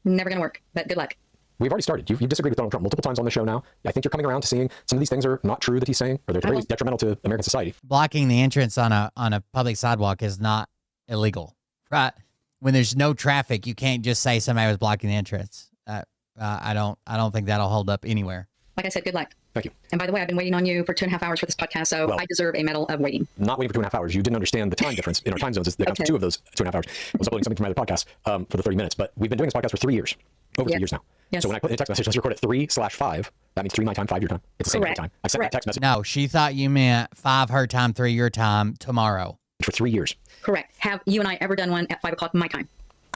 Never going to work, but good luck. We've already started. You've disagreed with Donald Trump multiple times on the show now. I think you're coming around to seeing some of these things are not true that he's saying, or they're very detrimental to American society. Blocking the entrance on a public sidewalk is not illegal, right? When there's no traffic, you can't just say somebody was blocking the entrance. I don't think that'll hold up anywhere. Like I said, good luck. Thank you. And by the way, I've been waiting on you for 2.5 hours for this podcast, so I deserve a medal of waiting. Not waiting for 2.5 hours. You didn't understand the time difference in our time zones. That comes to 2 of those 2.5 hours. I was uploading something from my other podcast for the 30 minutes, but we've been doing this podcast for 3 years. Over 3 years now. Yes. So when I put in a text message, let's record at 3/5. That means 3 my time, 5 your time. It's the same time. I sent that text message. No, she thought you meant 5 her time, 3 your time tomorrow. For 3 years. Correct. Have you and I ever done one at 5 o'clock my time?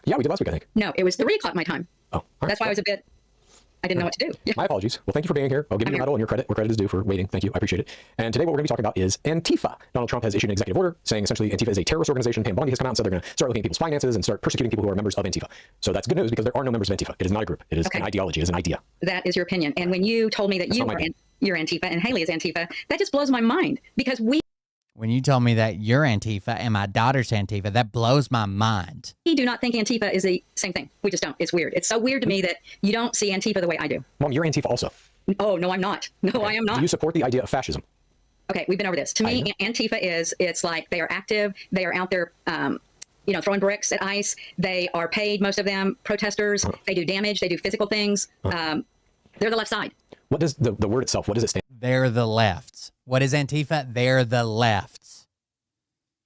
Yeah, we did last week, I think. No, it was 3 o'clock my time. Oh, that's why I was a bit. I didn't know what to do. Yeah. My apologies. Well, thank you for being here. I'll give you your medal and your credit where credit is due for waiting. Thank you. I appreciate it. And today what we're going to be talking about is Antifa. Donald Trump has issued an executive order saying essentially Antifa is a terrorist organization. Pam Bondi has come out and said they're going to start looking at people's finances and start persecuting people who are members of Antifa. So that's good news because there are no members of Antifa. It is not a group. It is an ideology. It is an idea. That is your opinion. And when you told me that you're Antifa and Haley is Antifa, that just blows my mind because when you told me that you're Antifa and my daughter's Antifa, that blows my mind. we do not think Antifa is the same thing. We just don't. It's weird. It's so weird to me that you don't see Antifa the way I do. Mom, you're Antifa also. Oh, no, I'm not. No, I am not. Do you support the idea of fascism? Okay, we've been over this. To me, Antifa it's like they are active. They are out there, throwing bricks at ICE. They are paid, most of them, protesters. They do damage. They do physical things. They're the left side. What does the word itself, what does it stand They're the left. What is Antifa? They're the left.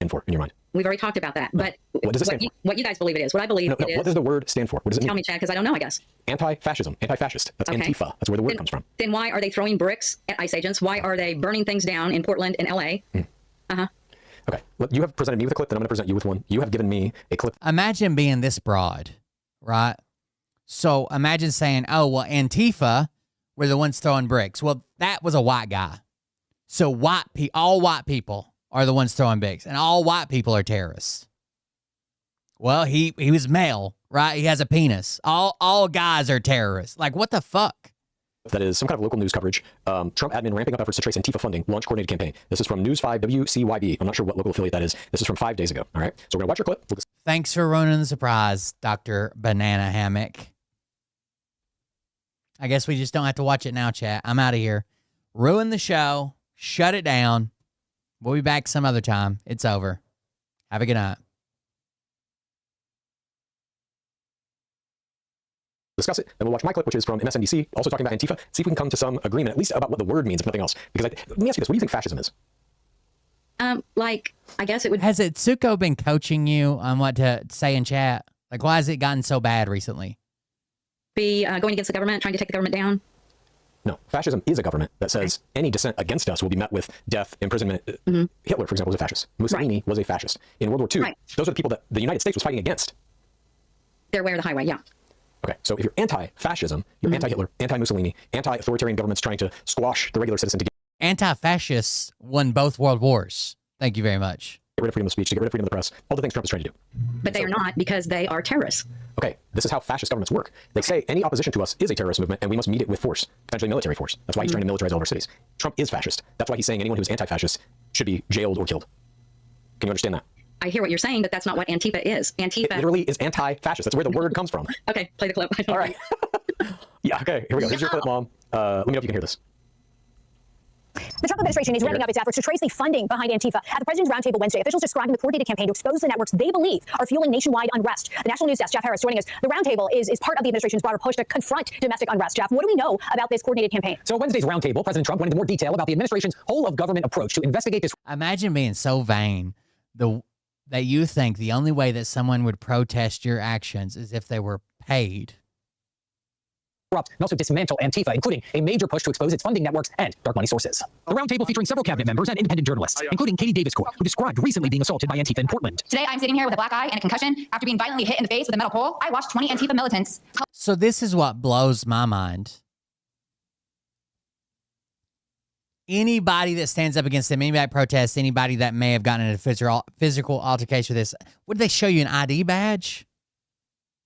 for in your mind? We've already talked about that. But what does it stand for? What you guys believe it is. What I believe it is. What does the word stand for? What does it mean? Tell me, Chad, because I don't know, I guess. Anti-fascism, anti-fascist. That's Okay. Antifa. That's where the word comes from. Then why are they throwing bricks at ICE agents? Why are they burning things down in Portland and LA? Uh-huh. Okay. Well, you have presented me with a clip, then I'm going to present you with one. You have given me a clip. Imagine being this broad, right? So imagine saying, oh, well, Antifa were the ones throwing bricks. Well, that was a white guy. So all white people are the ones throwing bricks, and all white people are terrorists. Well, he was male, right? He has a penis. All guys are terrorists. Like, what the fuck? That is some kind of local news coverage. Trump admin ramping up efforts to trace Antifa funding, launch coordinated campaign. This is from News 5 WCYB. I'm not sure what local affiliate that is. This is from 5 days ago. All right. So we're going to watch your clip. Thanks for ruining the surprise, Dr. Banana Hammock. I guess we just don't have to watch it now, chat. I'm out of here. Ruin the show. Shut it down. We'll be back some other time. It's over. Have a good night. Discuss it. Then we'll watch my clip, which is from MSNBC, also talking about Antifa. See if we can come to some agreement, at least about what the word means, if nothing else. Because let me ask you this. What do you think fascism is? I guess it would. Has Itsuko been coaching you on what to say in chat? Like, why has it gotten so bad recently? Be going against the government, trying to take the government down? No. Fascism is a government that says any dissent against us will be met with death, imprisonment. Hitler, for example, was a fascist. Mussolini was a fascist. In World War II, those are the people that the United States was fighting against. Their way or the highway, yeah. Okay, so if you're anti-fascism, you're anti-Hitler, anti-Mussolini, anti-authoritarian governments trying to squash the regular citizen to get Anti-fascists won both world wars. Thank you very much. Get rid of freedom of speech, to get rid of freedom of the press, all the things Trump is trying to do. But they are not, because they are terrorists. Okay, this is how fascist governments work. They say any opposition to us is a terrorist movement, and we must meet it with force, potentially military force. That's why he's trying to militarize all of our cities. Trump is fascist. That's why he's saying anyone who's anti-fascist should be jailed or killed. Can you understand that? I hear what you're saying, but that's not what Antifa is. Antifa It literally is anti-fascist. That's where the word comes from. Okay, play the clip. All right. Yeah, okay, here we go. Here's your clip, Mom. Let me know if you can hear this. The Trump administration is ramping up its efforts to trace the funding behind Antifa. At the President's Roundtable Wednesday, officials describing the coordinated campaign to expose the networks they believe are fueling nationwide unrest. The National News Desk, Jeff Harris, joining us. The Roundtable is part of the administration's broader push to confront domestic unrest. Jeff, what do we know about this coordinated campaign? So Wednesday's Roundtable, President Trump went into more detail about the administration's whole-of-government approach to investigate this. Imagine being so vain that you think the only way that someone would protest your actions is if they were paid. And also dismantle Antifa, including a major push to expose its funding networks and dark money sources. The roundtable featuring several cabinet members and independent journalists, including Katie Davis-Court, who described recently being assaulted by Antifa in Portland. Today, I'm sitting here with a black eye and a concussion after being violently hit in the face with a metal pole. I watched 20 Antifa militants. So this is what blows my mind. Anybody that stands up against them, anybody that protests, anybody that may have gotten in a physical altercation with this, would they show you an ID badge?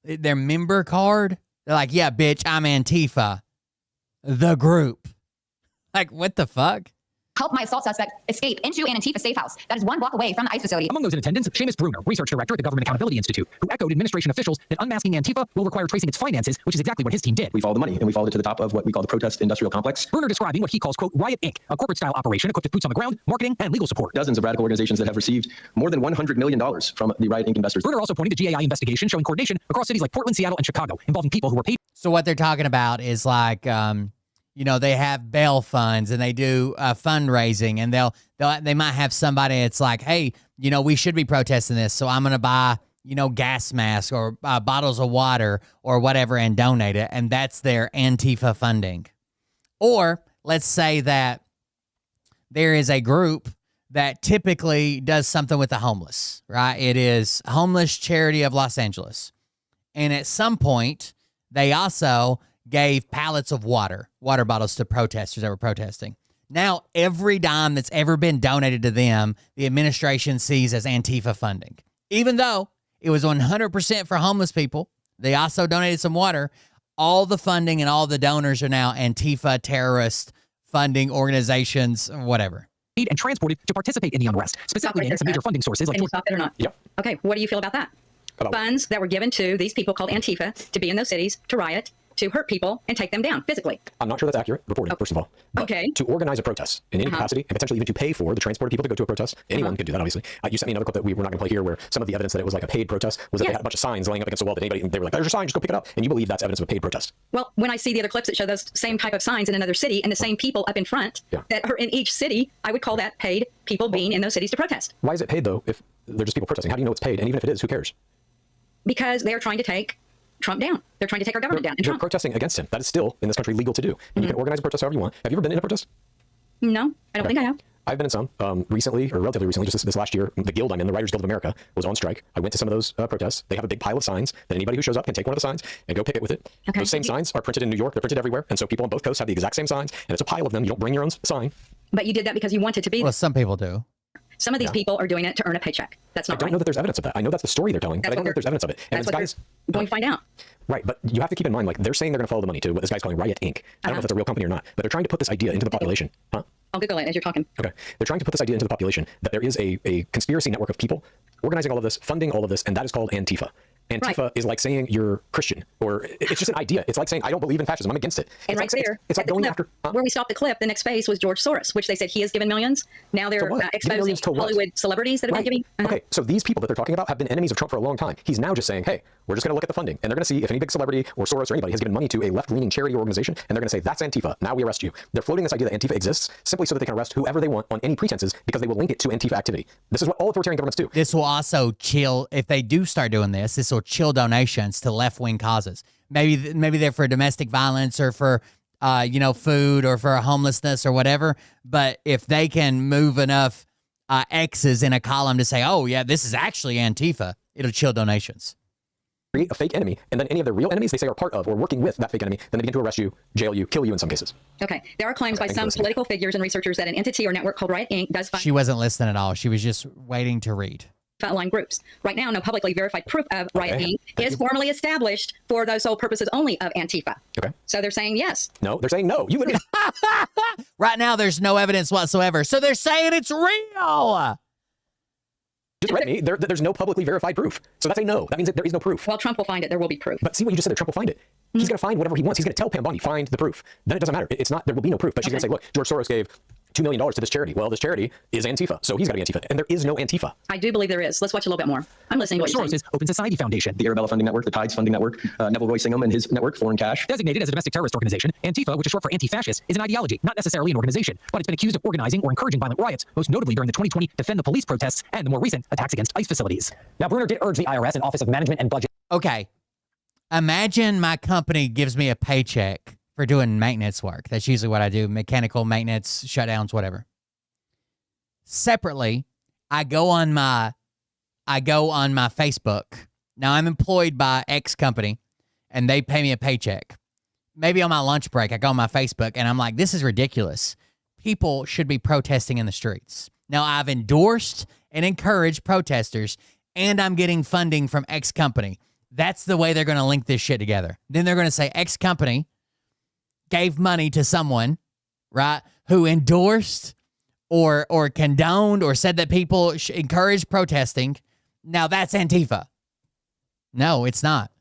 Their member card? They're like, yeah, bitch, I'm Antifa. The group. Like, what the fuck? helped my assault suspect escape into an Antifa safe house that is 1 block away from the ICE facility. Among those in attendance, Seamus Bruner, research director at the Government Accountability Institute, who echoed administration officials that unmasking Antifa will require tracing its finances, which is exactly what his team did. We followed the money, and we followed it to the top of what we call the protest industrial complex. Bruner describing what he calls, quote, Riot Inc., a corporate-style operation equipped with boots on the ground, marketing, and legal support. Dozens of radical organizations that have received more than $100 million from the Riot Inc. investors. Bruner also pointed to GAI investigation showing coordination across cities like Portland, Seattle, and Chicago, involving people who were paid. So what they're talking about is like, you know, they have bail funds and they do fundraising, and they might have somebody that's like, hey, you know, we should be protesting this, so I'm going to buy, you know, gas masks or bottles of water or whatever and donate it, and that's their Antifa funding. Or let's say that there is a group that typically does something with the homeless, right? It is Homeless Charity of Los Angeles. And at some point, they also gave pallets of water bottles to protesters that were protesting. Now, every dime that's ever been donated to them, the administration sees as Antifa funding. Even though it was 100% for homeless people, they also donated some water. All the funding and all the donors are now Antifa terrorist funding organizations, whatever. And transported to participate in the unrest, specifically in some major funding sources like. Can you stop it or not? Yep. Okay, what do you feel about that? Funds that were given to these people called Antifa to be in those cities, to riot, to hurt people and take them down physically. I'm not sure that's accurate reporting, first of all. But to organize a protest in any capacity, and potentially even to pay for the transport of people to go to a protest, anyone could do that, obviously. You sent me another clip that we're not going to play here, where some of the evidence that it was like a paid protest was that they had a bunch of signs laying up against the wall that anybody, they were like, there's your sign, just go pick it up. And you believe that's evidence of a paid protest. Well, when I see the other clips that show those same type of signs in another city and the same people up in front that are in each city, I would call that paid people being in those cities to protest. Why is it paid, though, if they're just people protesting? How do you know it's paid? And even if it is, who cares? Because they are trying to take Trump down. They're trying to take our government down. You're protesting against him. That is still, in this country, legal to do. And you can organize a protest however you want. Have you ever been in a protest? No, I don't think I have. I've been in some recently, or relatively recently, just this last year. The guild I'm in, the Writers Guild of America, was on strike. I went to some of those protests. They have a big pile of signs that anybody who shows up can take one of the signs and go pick it with it. Okay. Those same signs are printed in New York. They're printed everywhere. And so people on both coasts have the exact same signs. And it's a pile of them. You don't bring your own sign. But you did that because you wanted to be. Well, some people do. Some of these people are doing it to earn a paycheck. That's not I don't know that there's evidence of that. I know that's the story they're telling, but I don't know that there's evidence of it. And that's what guys going to find out. Right, but you have to keep in mind, like, they're saying they're going to follow the money to what this guy's calling Riot Inc. I don't know if that's a real company or not, but they're trying to put this idea into the population. Huh? I'll Google it as you're talking. Okay. They're trying to put this idea into the population that there is a conspiracy network of people organizing all of this, funding all of this, and that is called Antifa. Antifa is like saying you're Christian, or it's just an idea. It's like saying, I don't believe in fascism. I'm against it. And right there, it's like going after. Where we stopped the clip, the next phase was George Soros, which they said he has given millions. Now they're exposing Hollywood celebrities that have been giving. Okay, so these people that they're talking about have been enemies of Trump for a long time. He's now just saying, hey, we're just going to look at the funding, and they're going to see if any big celebrity or Soros or anybody has given money to a left-leaning charity organization, and they're going to say, that's Antifa. Now we arrest you. They're floating this idea that Antifa exists simply so that they can arrest whoever they want on any pretenses because they will link it to Antifa activity. This is what all authoritarian governments do. This will also chill, if they do start doing this will chill donations to left-wing causes. Maybe they're for domestic violence or for food or for homelessness or whatever. But if they can move enough X's in a column to say, oh yeah, this is actually Antifa, it'll chill donations. Create a fake enemy, and then any of their real enemies they say are part of or working with that fake enemy, then they begin to arrest you, jail you, kill you in some cases. Okay. There are claims by some political figures and researchers that an entity or network called Riot Inc. does fund. She wasn't listening at all. She was just waiting to read. Frontline groups. Right now, no publicly verified proof of Riot Inc. is formally established for those sole purposes only of Antifa. Okay. So they're saying yes. No, they're saying no. You Right now, there's no evidence whatsoever. So they're saying it's real. Just read me. There's no publicly verified proof. So that's a no. That means that there is no proof. Well, Trump will find it. There will be proof. But see what you just said there. Trump will find it. He's going to find whatever he wants. He's going to tell Pam Bondi, find the proof. Then it doesn't matter. It's not, there will be no proof. But she's going to say, look, George Soros gave $2 million to this charity. Well, this charity is Antifa, so he's got to be Antifa. And there is no Antifa. I do believe there is. Let's watch a little bit more. I'm listening to what you're saying. Soros' Open Society Foundation, the Arabella Funding Network, the Tides Funding Network, Neville Roy Singham and his network, Foreign Cash. Designated as a domestic terrorist organization, Antifa, which is short for anti-fascist, is an ideology, not necessarily an organization. But it's been accused of organizing or encouraging violent riots, most notably during the 2020 Defend the Police protests and the more recent attacks against ICE facilities. Now, Bruner did urge the IRS and Office of Management and Budget. Okay. Imagine my company gives me a paycheck for doing maintenance work. That's usually what I do. Mechanical maintenance, shutdowns, whatever. Separately, I go on my Facebook. Now I'm employed by X company and they pay me a paycheck. Maybe on my lunch break, I go on my Facebook and I'm like, this is ridiculous. People should be protesting in the streets. Now I've endorsed and encouraged protesters and I'm getting funding from X company. That's the way they're going to link this shit together. Then they're going to say X company gave money to someone, right, who endorsed or condoned or said that people encourage protesting, now that's Antifa. No, it's not.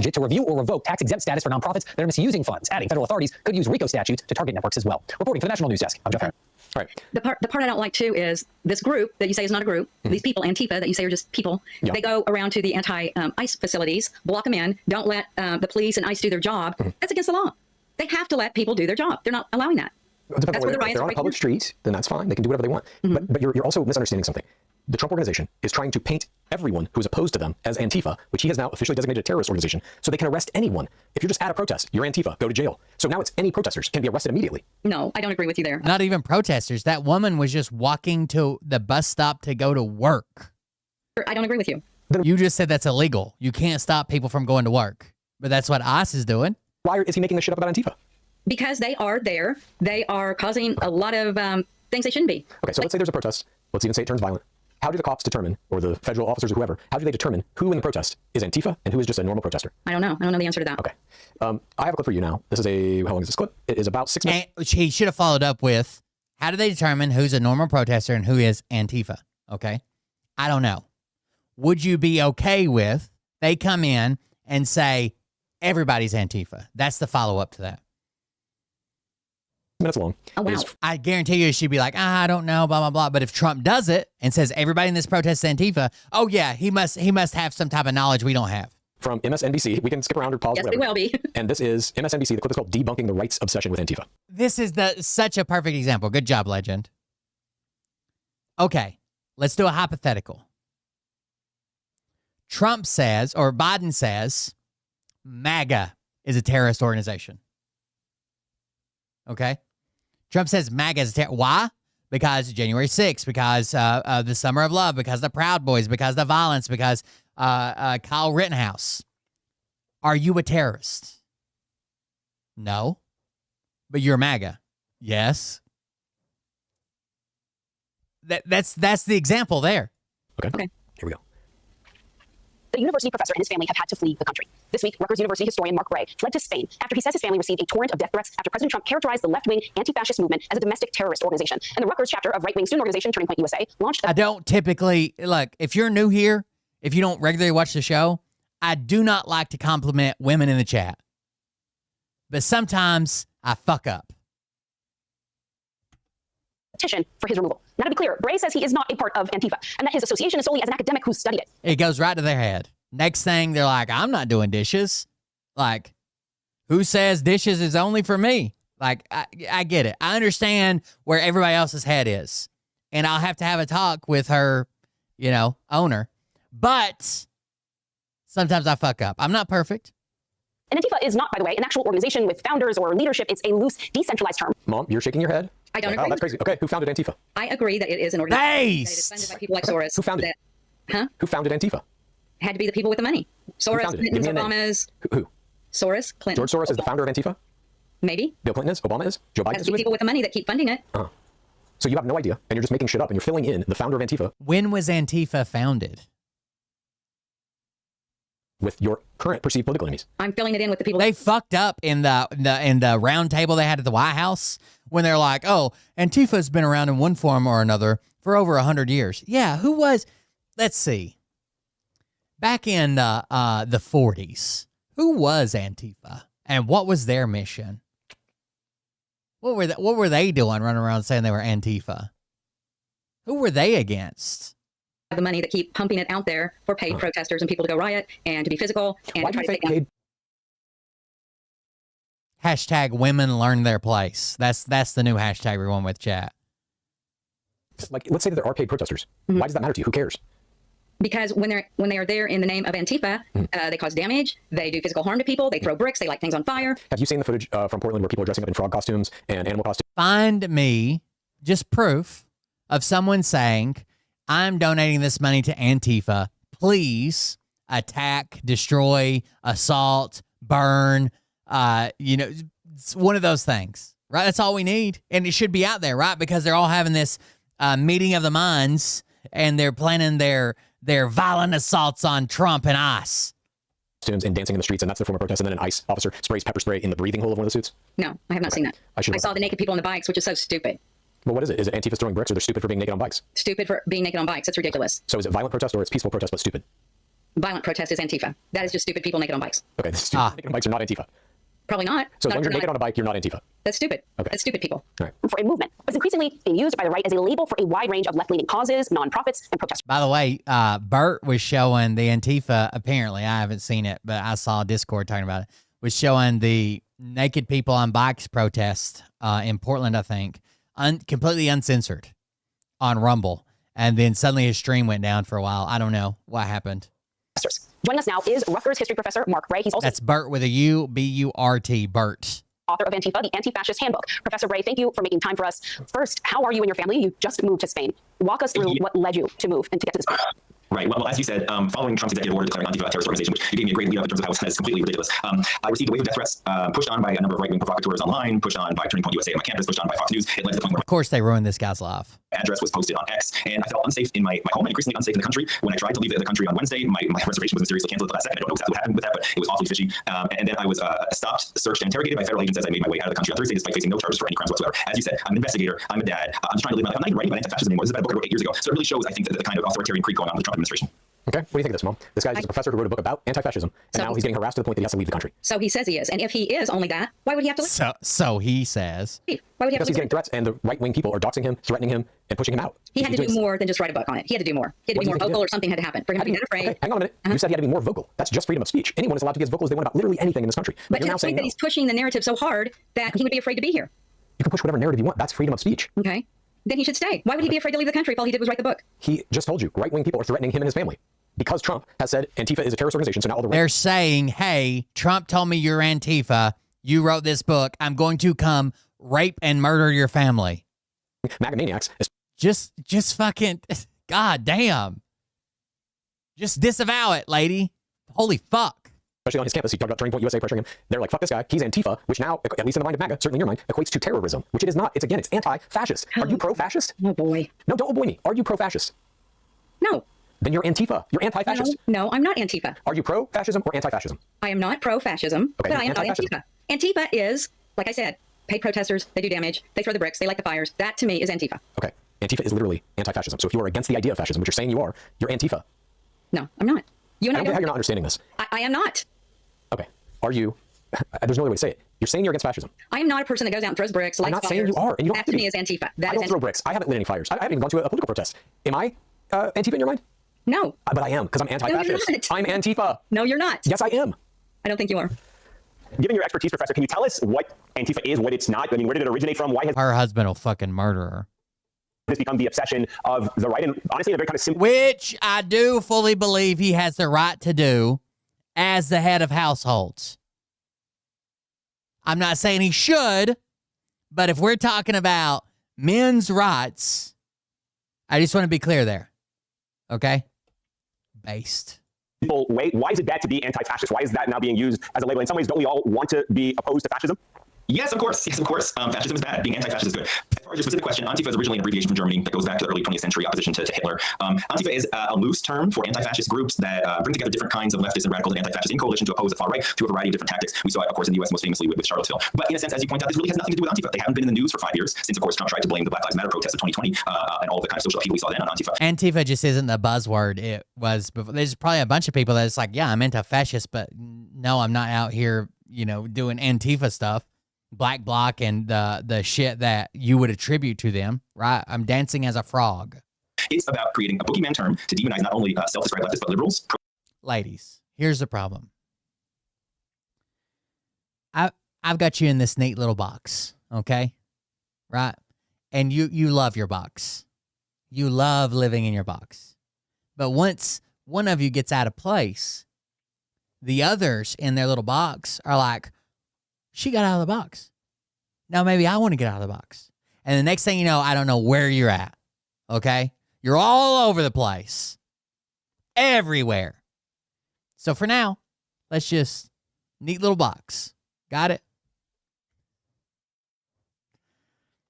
To review or revoke tax-exempt status for nonprofits that are misusing funds, adding federal authorities could use RICO statutes to target networks as well. Reporting for the National News Desk, I'm Jeff Harris. All right. The part I don't like too is this group that you say is not a group. These people, Antifa, that you say are just people. Yeah. They go around to the anti-ICE facilities, block them in, don't let the police and ICE do their job. That's against the law. They have to let people do their job. They're not allowing that. That's where the riots. If they're on a public street, then that's fine. They can do whatever they want. But you're also misunderstanding something. The Trump organization is trying to paint everyone who is opposed to them as Antifa, which he has now officially designated a terrorist organization, so they can arrest anyone. If you're just at a protest, you're Antifa, go to jail. So now it's any protesters can be arrested immediately. No, I don't agree with you there. Not even protesters. That woman was just walking to the bus stop to go to work. I don't agree with you. You just said that's illegal. You can't stop people from going to work. But that's what ICE is doing. Why is he making this shit up about Antifa? Because they are there. They are causing a lot of things they shouldn't be. Okay, so let's say there's a protest. Let's even say it turns violent. How do the cops determine, or the federal officers or whoever, how do they determine who in the protest is Antifa and who is just a normal protester? I don't know. I don't know the answer to that. Okay. I have a clip for you now. This is how long is this clip? It is about 6 minutes. And he should have followed up with, how do they determine who's a normal protester and who is Antifa? Okay. I don't know. Would you be okay with they come in and say, everybody's Antifa? That's the follow-up to that. Minutes long. Oh, wow. I guarantee you she'd be like, I don't know, blah, blah, blah. But if Trump does it and says everybody in this protest is Antifa, oh, yeah, he must have some type of knowledge we don't have. From MSNBC. We can skip around or pause. Yes, whatever. it will be. And this is MSNBC. The clip is called Debunking the Rights Obsession with Antifa. This is such a perfect example. Good job, Legend. Okay, let's do a hypothetical. Trump says, or Biden says, MAGA is a terrorist organization. Okay? Trump says MAGA is a terrorist. Why? Because January 6th, because the Summer of Love, because the Proud Boys, because the violence, because Kyle Rittenhouse. Are you a terrorist? No. But you're MAGA. Yes. That's the example there. Okay. Here we go. The university professor and his family have had to flee the country. This week, Rutgers University historian Mark Gray fled to Spain after he says his family received a torrent of death threats after President Trump characterized the left-wing anti-fascist movement as a domestic terrorist organization. And the Rutgers chapter of right-wing student organization Turning Point USA launched I don't typically, look, if you're new here, if you don't regularly watch the show, I do not like to compliment women in the chat. But sometimes I fuck up. petition for his removal. Now, to be clear, Gray says he is not a part of Antifa and that his association is solely as an academic who studied it. It goes right to their head. Next thing, they're like, I'm not doing dishes. Like, who says dishes is only for me? Like, I get it. I understand where everybody else's head is. And I'll have to have a talk with her, owner. But sometimes I fuck up. I'm not perfect. And Antifa is not, by the way, an actual organization with founders or leadership. It's a loose, decentralized term. Mom, you're shaking your head. I don't like, agree. Oh, that's crazy. Okay, who founded Antifa? I agree that it is an organization that Nice. is funded by people like Soros. Who founded it? Huh? Who founded Antifa? Had to be the people with the money. Soros, founded it? Clinton's, Give me a name. Obama's. Who? Soros, Clinton. George Soros is the founder of Antifa? Maybe. Bill Clinton is? Obama is? Joe Biden Has is? to be people with the money that keep funding it. So you have no idea, and you're just making shit up, and you're filling in the founder of Antifa When was Antifa founded? with your current perceived political enemies. I'm filling it in with the people. They fucked up in the round table they had at the White House when they're like, oh, Antifa's been around in one form or another for over 100 years. Yeah, who was? Let's see. Back in the 40s, who was Antifa, and what was their mission? What were they doing, running around saying they were Antifa? Who were they against? The money that keep pumping it out there for paid protesters and people to go riot and to be physical and Why to do try you to think take down. Hashtag women learn their place. That's the new hashtag we're going with, chat. Like, let's say that there are paid protesters. Why does that matter to you? Who cares? Because when they are there in the name of Antifa, they cause damage, they do physical harm to people, they throw bricks, they light things on fire. Have you seen the footage from Portland where people are dressing up in frog costumes and animal costumes? Find me just proof of someone saying, I'm donating this money to Antifa. Please attack, destroy, assault, burn. It's one of those things, right? That's all we need. And it should be out there, right? Because they're all having this meeting of the minds and they're planning their violent assaults on Trump and ICE. And dancing in the streets, and that's the form of protest. And then an ICE officer sprays pepper spray in the breathing hole of one of the suits. No, I have not seen that. I saw the naked people on the bikes, which is so stupid. Well, what is it? Is it Antifa's throwing bricks, or they're stupid for being naked on bikes? Stupid for being naked on bikes. That's ridiculous. So is it violent protest, or it's peaceful protest but stupid? Violent protest is Antifa. That is just stupid people naked on bikes. Okay, the stupid naked on bikes are not Antifa. Probably not. So as long as you're Not- naked on a bike, you're not Antifa. That's stupid. Okay. That's stupid people. All right. For a movement, but it's increasingly being used by the right as a label for a wide range of left-leaning causes, nonprofits, and protesters. By the way, Bert was showing the Antifa, apparently, I haven't seen it, but I saw Discord talking about it, was showing the naked people on bikes protest in Portland, I think, completely uncensored on Rumble. And then suddenly his stream went down for a while. I don't know what happened. Joining us now is Rutgers history professor Mark Bray. He's also That's Bert with a U, B-U-R-T, Bert. author of Antifa, the Anti-Fascist Handbook. Professor Bray, thank you for making time for us. First, how are you and your family? You just moved to Spain. Walk us through what led you to move and to get to this point. Right. Well, as you said, following Trump's executive order declaring Antifa a terrorist organization, which you gave me a great lead up in terms of how it's completely ridiculous, I received a wave of death threats pushed on by a number of right-wing provocateurs online, pushed on by Turning Point USA on my campus, pushed on by Fox News. It led to the point where Of course they ruined this guy's life. my address was posted on X, and I felt unsafe in my home and increasingly unsafe in the country. When I tried to leave the country on Wednesday, my reservation was mysteriously canceled at the last second. I don't know exactly what happened with that, but it was awfully fishy. And then I was stopped, searched, and interrogated by federal agents as I made my way out of the country on Thursday, despite facing no charges for any crimes whatsoever. As you said, I'm an investigator, I'm a dad, I'm just trying to live my life. I'm not even writing about anti-fascism anymore. This is about a book I wrote 8 years ago. So it really shows, I think, that the kind of authoritarian creep going on with the Trump administration. Okay, what do you think of this, Mom? This guy's just a professor who wrote a book about anti-fascism, and now he's getting harassed to the point that he has to leave the country. So he says he is. And if he is only that, why would he have to leave? So he says. Why would he have Because to he's leave? getting threats, and the right-wing people are doxing him, threatening him, and pushing him out. He had to He's do doing- more than just write a book on it. He had to do more. He had to What be do more you think he vocal, did? or something had to happen for him to be that afraid. Okay, hang on a minute. You said he had to be more vocal. That's just freedom of speech. Anyone is allowed to be as vocal as they want about literally anything in this country. But you're to now the saying point that no. he's pushing the narrative so hard that he would be afraid to be here. You can push whatever narrative you want. That's freedom of speech. Okay. Then he should stay. Why would he be afraid to leave the country if all he did was write the book? He just told you, right-wing people are threatening him and his family. Because Trump has said Antifa is a terrorist organization, so now all the They're saying, hey, Trump told me you're Antifa. You wrote this book. I'm going to come rape and murder your family. MAGA maniacs. Just fucking, god damn. Just disavow it, lady. Holy fuck. Especially on his campus, he talked about Turning Point USA pressuring him. They're like, fuck this guy. He's Antifa, which now, at least in the mind of MAGA, certainly in your mind, equates to terrorism, which it is not. It's anti-fascist. Are you pro-fascist? Oh boy. No, don't oh boy me. Are you pro-fascist? No. Then you're Antifa. You're anti-fascist. No, I'm not Antifa. Are you pro-fascism or anti-fascism? I am not pro-fascism, Okay, but I am not anti-fascism. Antifa. Antifa is, like I said, paid protesters. They do damage. They throw the bricks. They light the fires. That to me is Antifa. Okay. Antifa is literally anti-fascism. So if you are against the idea of fascism, which you're saying you are, you're Antifa. No, I'm not. You and I don't get how you're not understanding this. I am not. Okay. Are you? There's no other way to say it. You're saying you're against fascism. I am not a person that goes out and throws bricks. I'm lights not fires. saying you are, and you don't have That to to me be. is Antifa. That I is don't throw Antifa. bricks. I haven't lit any fires. I haven't even gone to a political protest. Am I Antifa in your mind? No. But I am, because I'm anti-fascist. not. I'm Antifa. No, you're not. Yes, I am. I don't think you are. Given your expertise, Professor, can you tell us what Antifa is, what it's not? I mean, where did it originate from? Why has Her husband will fucking murder her. this become the obsession of the right? And honestly, in a very kind of simple... Which I do fully believe he has the right to do as the head of households. I'm not saying he should, but if we're talking about men's rights, I just want to be clear there. Okay? Based. Way. Why is it bad to be anti-fascist? Why is that now being used as a label? In some ways, don't we all want to be opposed to fascism? Yes, of course. Yes, of course. Fascism is bad. Being anti-fascist is good. As far as your specific question, Antifa is originally an abbreviation from Germany that goes back to the early 20th century opposition to Hitler. Antifa is a loose term for anti-fascist groups that bring together different kinds of leftists and radicals and anti-fascists in coalition to oppose the far right through a variety of different tactics. We saw it, of course, in the U.S. most famously with Charlottesville. But in a sense, as you point out, this really has nothing to do with Antifa. They haven't been in the news for 5 years since, of course, Trump tried to blame the Black Lives Matter protests of 2020 and all the kind of social upheaval we saw then on Antifa. Antifa just isn't the buzzword it was before. There's probably a bunch of people that's like, yeah, I'm anti-fascist, but no, I'm not out here, doing Antifa stuff. Black bloc and the shit that you would attribute to them, right? I'm dancing as a frog. It's about creating a boogeyman term to demonize not only self-described leftists, but liberals. Ladies, here's the problem. I've got you in this neat little box, okay? Right? And you love your box. You love living in your box. But once one of you gets out of place, the others in their little box are like, she got out of the box. Now maybe I want to get out of the box. And the next thing you know, I don't know where you're at. Okay? You're all over the place. Everywhere. So for now, let's just neat little box. Got it?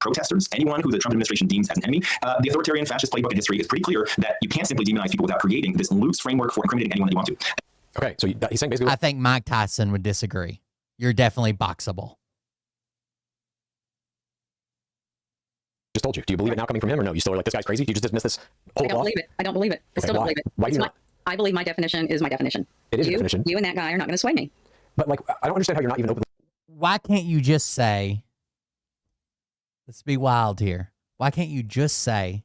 Protesters, anyone who the Trump administration deems as an enemy, the authoritarian fascist playbook in history is pretty clear that you can't simply demonize people without creating this loose framework for incriminating anyone that you want to. Okay, so he's saying basically... I think Mike Tyson would disagree. You're definitely boxable. just told you. Do you believe it now coming from him, or no? You still are like, this guy's crazy? You just dismiss this whole I don't believe it. I don't believe it. I still don't believe it. Why do you not? I believe my definition is my definition. It is a definition. You and that guy are not going to sway me. But like, I don't understand how you're not even open. Why can't you just say, let's be wild here. Why can't you just say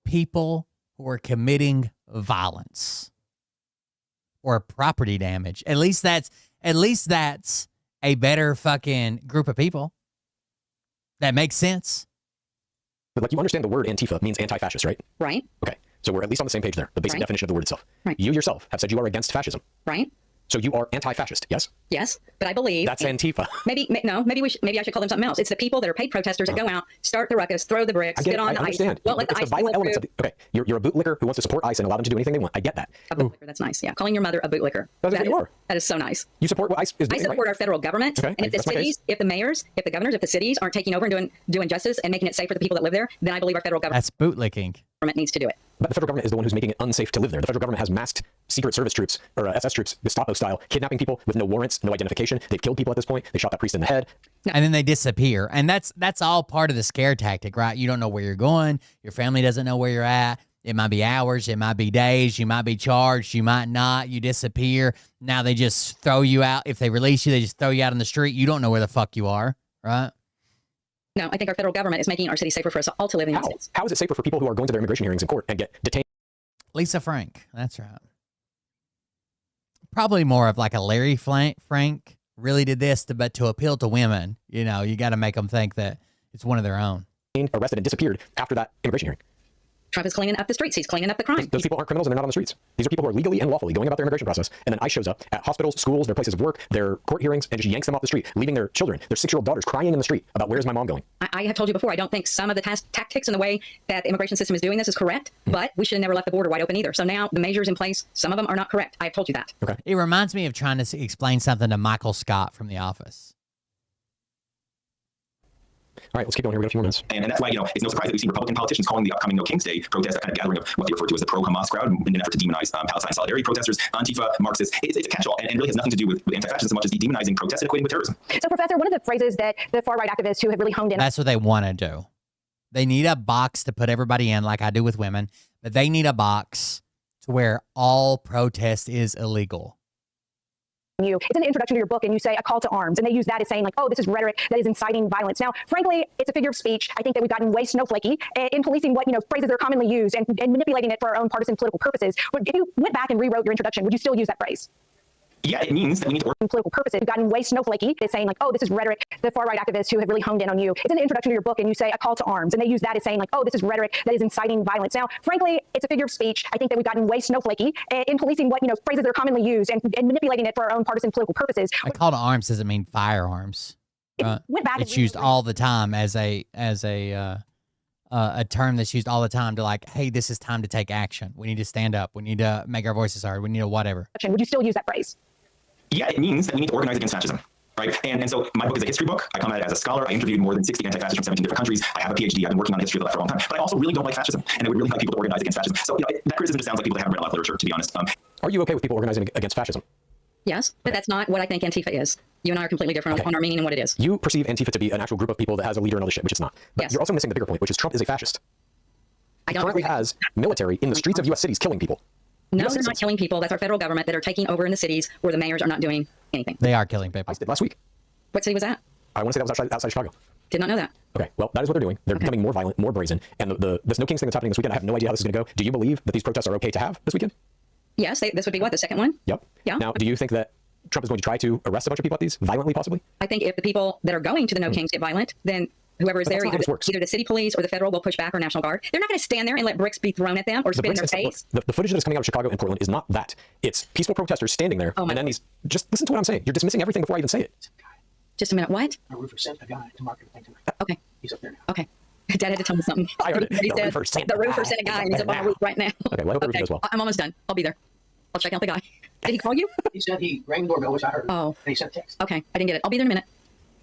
people who are committing violence or property damage? At least that's a better fucking group of people. That makes sense. But like, you understand the word Antifa means anti-fascist, right? Right. Okay. So we're at least on the same page there. The basic definition of the word itself. Right. You yourself have said you are against fascism. Right. So you are anti-fascist, yes? Yes, but I believe that's Antifa. Maybe I should call them something else. It's the people that are paid protesters that go out, start the ruckus, throw the bricks, get on the ice. Won't let the it's ice the violent elements through. of the, okay, you're a bootlicker who wants to support ICE and allow them to do anything they want. I get that. A bootlicker, that's nice. Yeah, calling your mother a bootlicker. That is so nice. You support what ICE is doing, I support our federal government, okay, and if the cities, if the mayors, if the governors, if the cities aren't taking over and doing justice and making it safe for the people that live there, then I believe our federal government. That's bootlicking. Needs to do it. But the federal government is the one who's making it unsafe to live there. The federal government has masked Secret Service troops, or SS troops, Gestapo style, kidnapping people with no warrants, no identification. They've killed people at this point. They shot that priest in the head. And then they disappear. And that's all part of the scare tactic, right? You don't know where you're going. Your family doesn't know where you're at. It might be hours. It might be days. You might be charged. You might not. You disappear. Now they just throw you out. If they release you, they just throw you out on the street. You don't know where the fuck you are, right? No, I think our federal government is making our city safer for us all to live in. How is it safer for people who are going to their immigration hearings in court and get detained? Lisa Frank. That's right. Probably more of like a Larry Frank really did this, but to appeal to women, you know, you got to make them think that it's one of their own. Arrested and disappeared after that immigration hearing. Trump is cleaning up the streets. He's cleaning up the crime. Those people aren't criminals and they're not on the streets. These are people who are legally and lawfully going about their immigration process. And then ICE shows up at hospitals, schools, their places of work, their court hearings, and just yanks them off the street, leaving their children, their 6-year-old daughters crying in the street about where's my mom going. I have told you before, I don't think some of the tactics and the way that the immigration system is doing this is correct, but we should have never left the border wide open either. So now the measures in place, some of them are not correct. I've told you that. Okay. It reminds me of trying to explain something to Michael Scott from The Office. All right, let's keep going here. We got a few more minutes. And that's why, it's no surprise that we've seen Republican politicians calling the upcoming No King's Day protest a kind of gathering of what they refer to as the pro-Hamas crowd in an effort to demonize Palestine solidarity protesters, Antifa, Marxists. It's a catch-all and really has nothing to do with anti-fascism as much as demonizing protest and equating with terrorism. So, Professor, one of the phrases that the far-right activists who have really honed in on... That's what they want to do. They need a box to put everybody in like I do with women, but they need a box to where all protest is illegal. It's in the introduction to your book, and you say a call to arms, and they use that as saying, like, oh, this is rhetoric that is inciting violence. Now, frankly, it's a figure of speech. I think that we've gotten way snowflakey in policing what, phrases that are commonly used and manipulating it for our own partisan political purposes. If you went back and rewrote your introduction, would you still use that phrase? Yeah, it means that we need to work in political purposes. You've gotten way snowflakey is saying, like, oh, this is rhetoric. The far-right activists who have really honed in on you. It's in the introduction to your book, and you say a call to arms, and they use that as saying, like, oh, this is rhetoric that is inciting violence. Now, frankly, it's a figure of speech. I think that we've gotten way snowflakey in policing what, phrases that are commonly used and manipulating it for our own partisan political purposes. A call to arms doesn't mean firearms. Went back it's used all the time as a term that's used all the time to like, hey, this is time to take action. We need to stand up. We need to make our voices heard. We need to whatever. Would you still use that phrase? Yeah, it means that we need to organize against fascism, right? And so my book is a history book. I come at it as a scholar. I interviewed more than 60 anti-fascists from 17 different countries. I have a PhD. I've been working on the history of the left for a long time. But I also really don't like fascism, and I would really like people to organize against fascism. So that criticism just sounds like people that haven't read a lot of literature, to be honest. Are you okay with people organizing against fascism? Yes, but that's not what I think Antifa is. You and I are completely different on our meaning and what it is. You perceive Antifa to be an actual group of people that has a leader and all this shit, which it's not. But yes. You're also missing the bigger point, which is Trump is a fascist. He currently has military in the streets of U.S. cities killing people. No, they're not killing people. That's our federal government that are taking over in the cities where the mayors are not doing anything. They are killing people. I did last week. What city was that? I want to say that was outside Chicago. Did not know that. Okay, well, that is what they're doing. They're becoming more violent, more brazen. And this No King's thing that's happening this weekend, I have no idea how this is going to go. Do you believe that these protests are okay to have this weekend? Yes, this would be what, the second one? Yep. Yeah. Now, do you think that Trump is going to try to arrest a bunch of people at these violently, possibly? I think if the people that are going to the No Kings get violent, then whoever is there, either the city police or the federal will push back, or National Guard. They're not going to stand there and let bricks be thrown at them or spit in their face. The footage that is coming out of Chicago and Portland is not that. It's peaceful protesters standing there, and then these. Just listen to what I'm saying. You're dismissing everything before I even say it. Just a minute. What? A roofer sent a guy to market a thing tonight. Okay. He's up there now. Okay. Dad had to tell me something. I heard it. The roofer sent a guy, and he's up on the roof right now. Okay, well, I hope the roofer does well. I'm almost done. I'll be there. I'll check out the guy. Did he call you? He said he rang the doorbell, which I heard. Oh. And he sent a text. Okay. I didn't get it. I'll be there in a minute.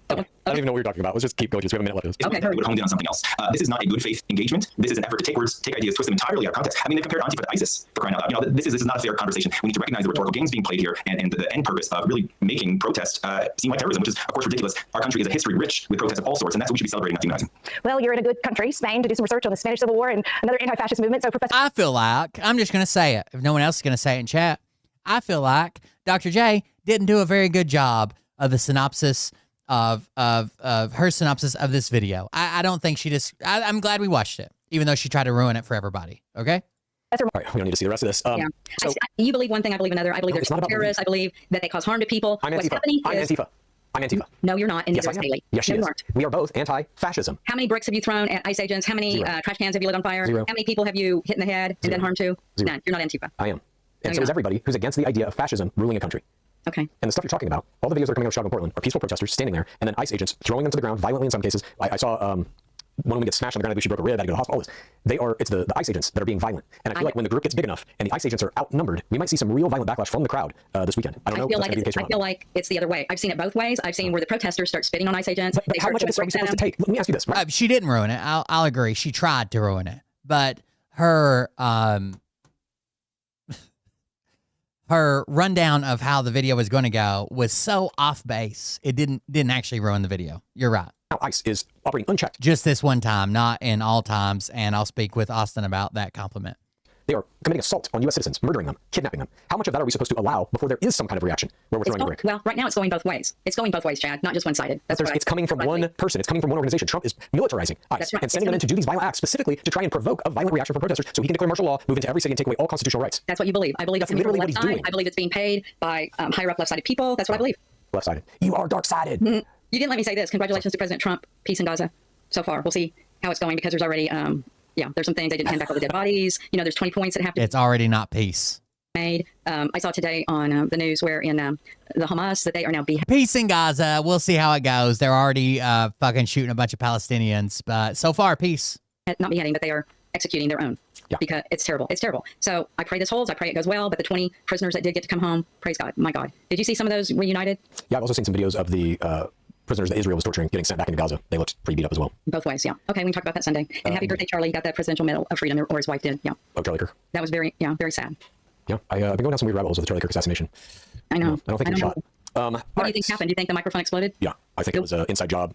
Okay. I don't even know what you're talking about. Let's just keep going. Just we have a minute left. Okay. Would have honed in on something else. This is not a good faith engagement. This is an effort to take words, take ideas, twist them entirely out of context. I mean, they compared Antifa to ISIS, for crying out loud. This is not a fair conversation. We need to recognize the rhetorical games being played here and the end purpose of really making protest seem like terrorism, which is, of course, ridiculous. Our country is a history rich with protests of all sorts, and that's what we should be celebrating, not demonizing. Well, you're in a good country, Spain, to do some research on the Spanish Civil War and another anti-fascist movement. So, Professor, I feel like, I'm just going to say it, if no one else is going to say it in chat, I feel like Dr. J didn't do a very good job of the synopsis of her synopsis of this video. I don't think she just, I'm glad we watched it, even though she tried to ruin it for everybody. Okay? All right, we don't need to see the rest of this. Yeah. So, you believe one thing, I believe another. I believe No, they're it's not about terrorists. I believe that they cause harm to people. I'm What's Antifa. happening I'm is, Antifa. I'm Antifa. No, you're not. And Yes, I neither am. is Haley. Yes, she no, is. you aren't. We are both anti-fascism. How many bricks have you thrown at ICE agents? How many 0. trash cans have you lit on fire? 0. How many people have you hit in the head and done harm to? 0. None. You're not Antifa. I am. And No, so you're is not. everybody who's against the idea of fascism ruling a country. Okay. And the stuff you're talking about, all the videos that are coming out of Chicago and Portland are peaceful protesters standing there, and then ICE agents throwing them to the ground violently in some cases. I saw one woman get smashed on the ground. I believe she broke a rib, had to go to the hospital. All this. It's the ICE agents that are being violent. And I feel like when the group gets big enough and the ICE agents are outnumbered, we might see some real violent backlash from the crowd this weekend. I don't know if that's going to be the case or I not. feel like it's the other way. I've seen it both ways. I've seen where the protesters start spitting on ICE agents. But how much of this are we supposed to take? Let me ask you this. Right? She didn't ruin it. I'll agree. She tried to ruin it. But her her rundown of how the video was going to go was so off base. It didn't actually ruin the video. You're right. Now ICE is operating unchecked. Just this one time, not in all times. And I'll speak with Austin about that compliment. They are committing assault on U.S. citizens, murdering them, kidnapping them. How much of that are we supposed to allow before there is some kind of reaction where we're throwing a brick? Well, right now it's going both ways. It's going both ways, Chad, not just one-sided. It's coming from one person. It's coming from one organization. Trump is militarizing ICE right. and sending them in to do these violent acts specifically to try and provoke a violent reaction from protesters so he can declare martial law, move into every city, and take away all constitutional rights. That's what you believe. I believe That's it's coming from literally the what left he's side. doing. I believe it's being paid by higher-up left-sided people. That's what I believe. Left-sided. You are dark-sided. You didn't let me say this. Congratulations to President Trump. Peace in Gaza so far. We'll see how it's going because there's already, there's some things they didn't hand back all the dead bodies. You know, there's 20 points that have to It's already not peace. made. I saw today on the news where in the Hamas that they are now Peace in Gaza. We'll see how it goes. They're already fucking shooting a bunch of Palestinians, but so far, peace. not beheading, but they are executing their own. Yeah. Because it's terrible. It's terrible. So I pray this holds. I pray it goes well. But the 20 prisoners that did get to come home, praise God. My God. Did you see some of those reunited? Yeah, I've also seen some videos of the prisoners that Israel was torturing getting sent back into Gaza. They looked pretty beat up as well. Both ways, yeah. Okay, we can talk about that Sunday. And happy birthday, Charlie. He got the Presidential Medal of Freedom, or his wife did. Yeah. Oh, Charlie Kirk. That was very sad. Yeah, I've been going down some weird rabbit holes with the Charlie Kirk assassination. I know. I don't think he was shot. What do you think happened? Do you think the microphone exploded? Yeah, I think it was an inside job.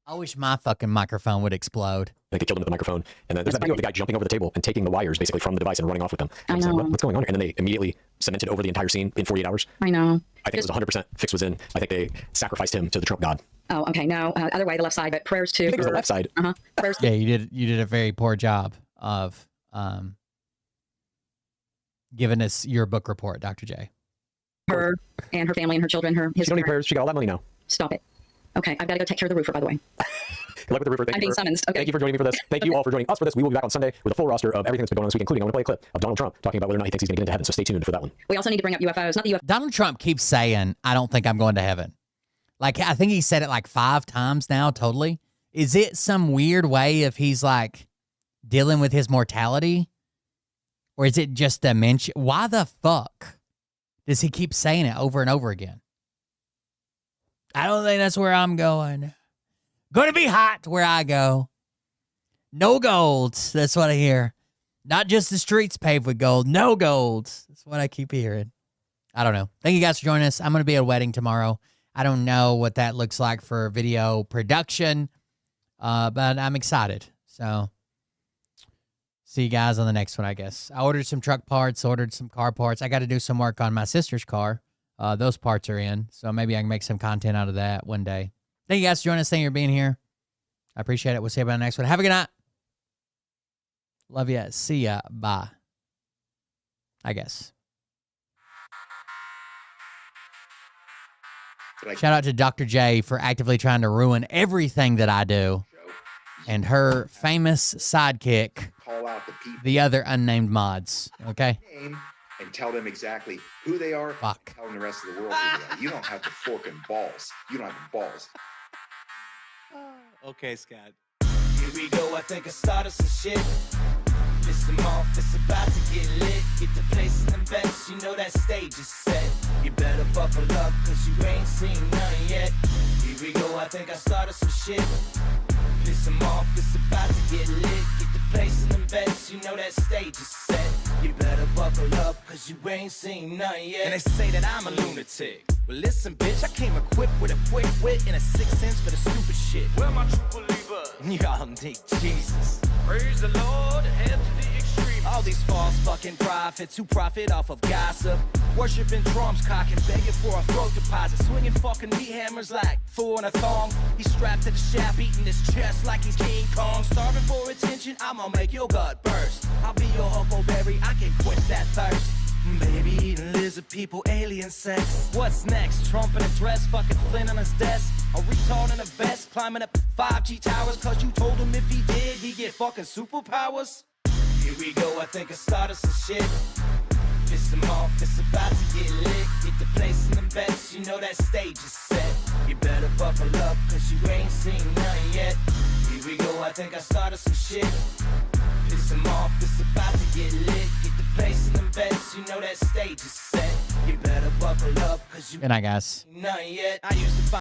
I wish my fucking microphone would explode. I think they killed him with the microphone. And then there's that video of the guy jumping over the table and taking the wires basically from the device and running off with them. I And know. what's going on here? And then they immediately cemented over the entire scene in 48 hours. I know. I think it was 100% fix was in. I think they sacrificed him to the Trump god. Oh, okay. No, other way, the left side, but prayers to. I think it was the left side. Prayers. Yeah, you did a very poor job of giving us your book report, Dr. J. Her and her family and her children. She don't need prayers. She got all that money now. Stop it. Okay, I've got to go take care of the roofer, by the way. Good luck with the roofer. I'm being summoned. Okay. Thank you for joining me for this. Thank you all for joining us for this. We will be back on Sunday with a full roster of everything that's been going on this week, including I'm going to play a clip of Donald Trump talking about whether or not he thinks he's going to get into heaven. So stay tuned for that one. We also need to bring up UFOs, not the UFOs. Donald Trump keeps saying, I don't think I'm going to heaven. Like, I think he said it like 5 times now, totally. Is it some weird way if he's like dealing with his mortality? Or is it just dementia? Why the fuck does he keep saying it over and over again? I don't think that's where I'm going. Going to be hot where I go. No golds. That's what I hear. Not just the streets paved with gold. No golds. That's what I keep hearing. I don't know. Thank you guys for joining us. I'm going to be at a wedding tomorrow. I don't know what that looks like for video production, but I'm excited. So see you guys on the next one, I guess. I ordered some truck parts, ordered some car parts. I got to do some work on my sister's car. Those parts are in, so maybe I can make some content out of that one day. Thank you guys for joining us. Thank you for being here. I appreciate it. We'll see you about the next one. Have a good night. Love ya. See ya. Bye. I guess. Shout out to Dr. J for actively trying to ruin everything that I do. And her famous sidekick, Call out the people. the other unnamed mods. Okay? And tell them exactly who they are. Fuck. Telling the rest of the world who they are. You don't have the fucking balls. You don't have the balls. Okay, Scott. Here we go. I think I started some shit. Piss them off, it's about to get lit. Get the place in the best, you know that stage is set. You better buckle up, cause you ain't seen none yet. Here we go, I think I started some shit. Piss them off, it's about to get lit. Get the place in the best, you know that stage is set. You better buckle up, cause you ain't seen none yet. And they say that I'm a lunatic. Well, listen, bitch, I came equipped with a quick wit and a 6th sense for the stupid shit. Where my true believers? Y'all need Jesus. Praise the Lord, head to the extreme. All these false fucking prophets who profit off of gossip. Worshipping drums, cocking, begging for a throat deposit. Swinging fucking meat hammers like fool in a thong. He's strapped to the shaft, beating his chest like he's King Kong. Starving for attention, I'ma make your gut burst. I'll be your huckleberry, I can quench that thirst. Baby eating lizard people, alien sex. What's next? Trump in a dress, fucking Flynn on his desk. A retard in a vest, climbing up 5G towers. Cause you told him if he did, he'd get fucking superpowers. Here we go, I think I started some shit. Piss them off, it's about to get lit. Get the place in the best, you know that stage is set. You better buckle up, cause you ain't seen none yet. Here we go, I think I started some shit. Piss them off, it's about to get lit. Get the place in the best, you know that stage is set. You better buckle up, cause you Good night, guys. none yet. I used to find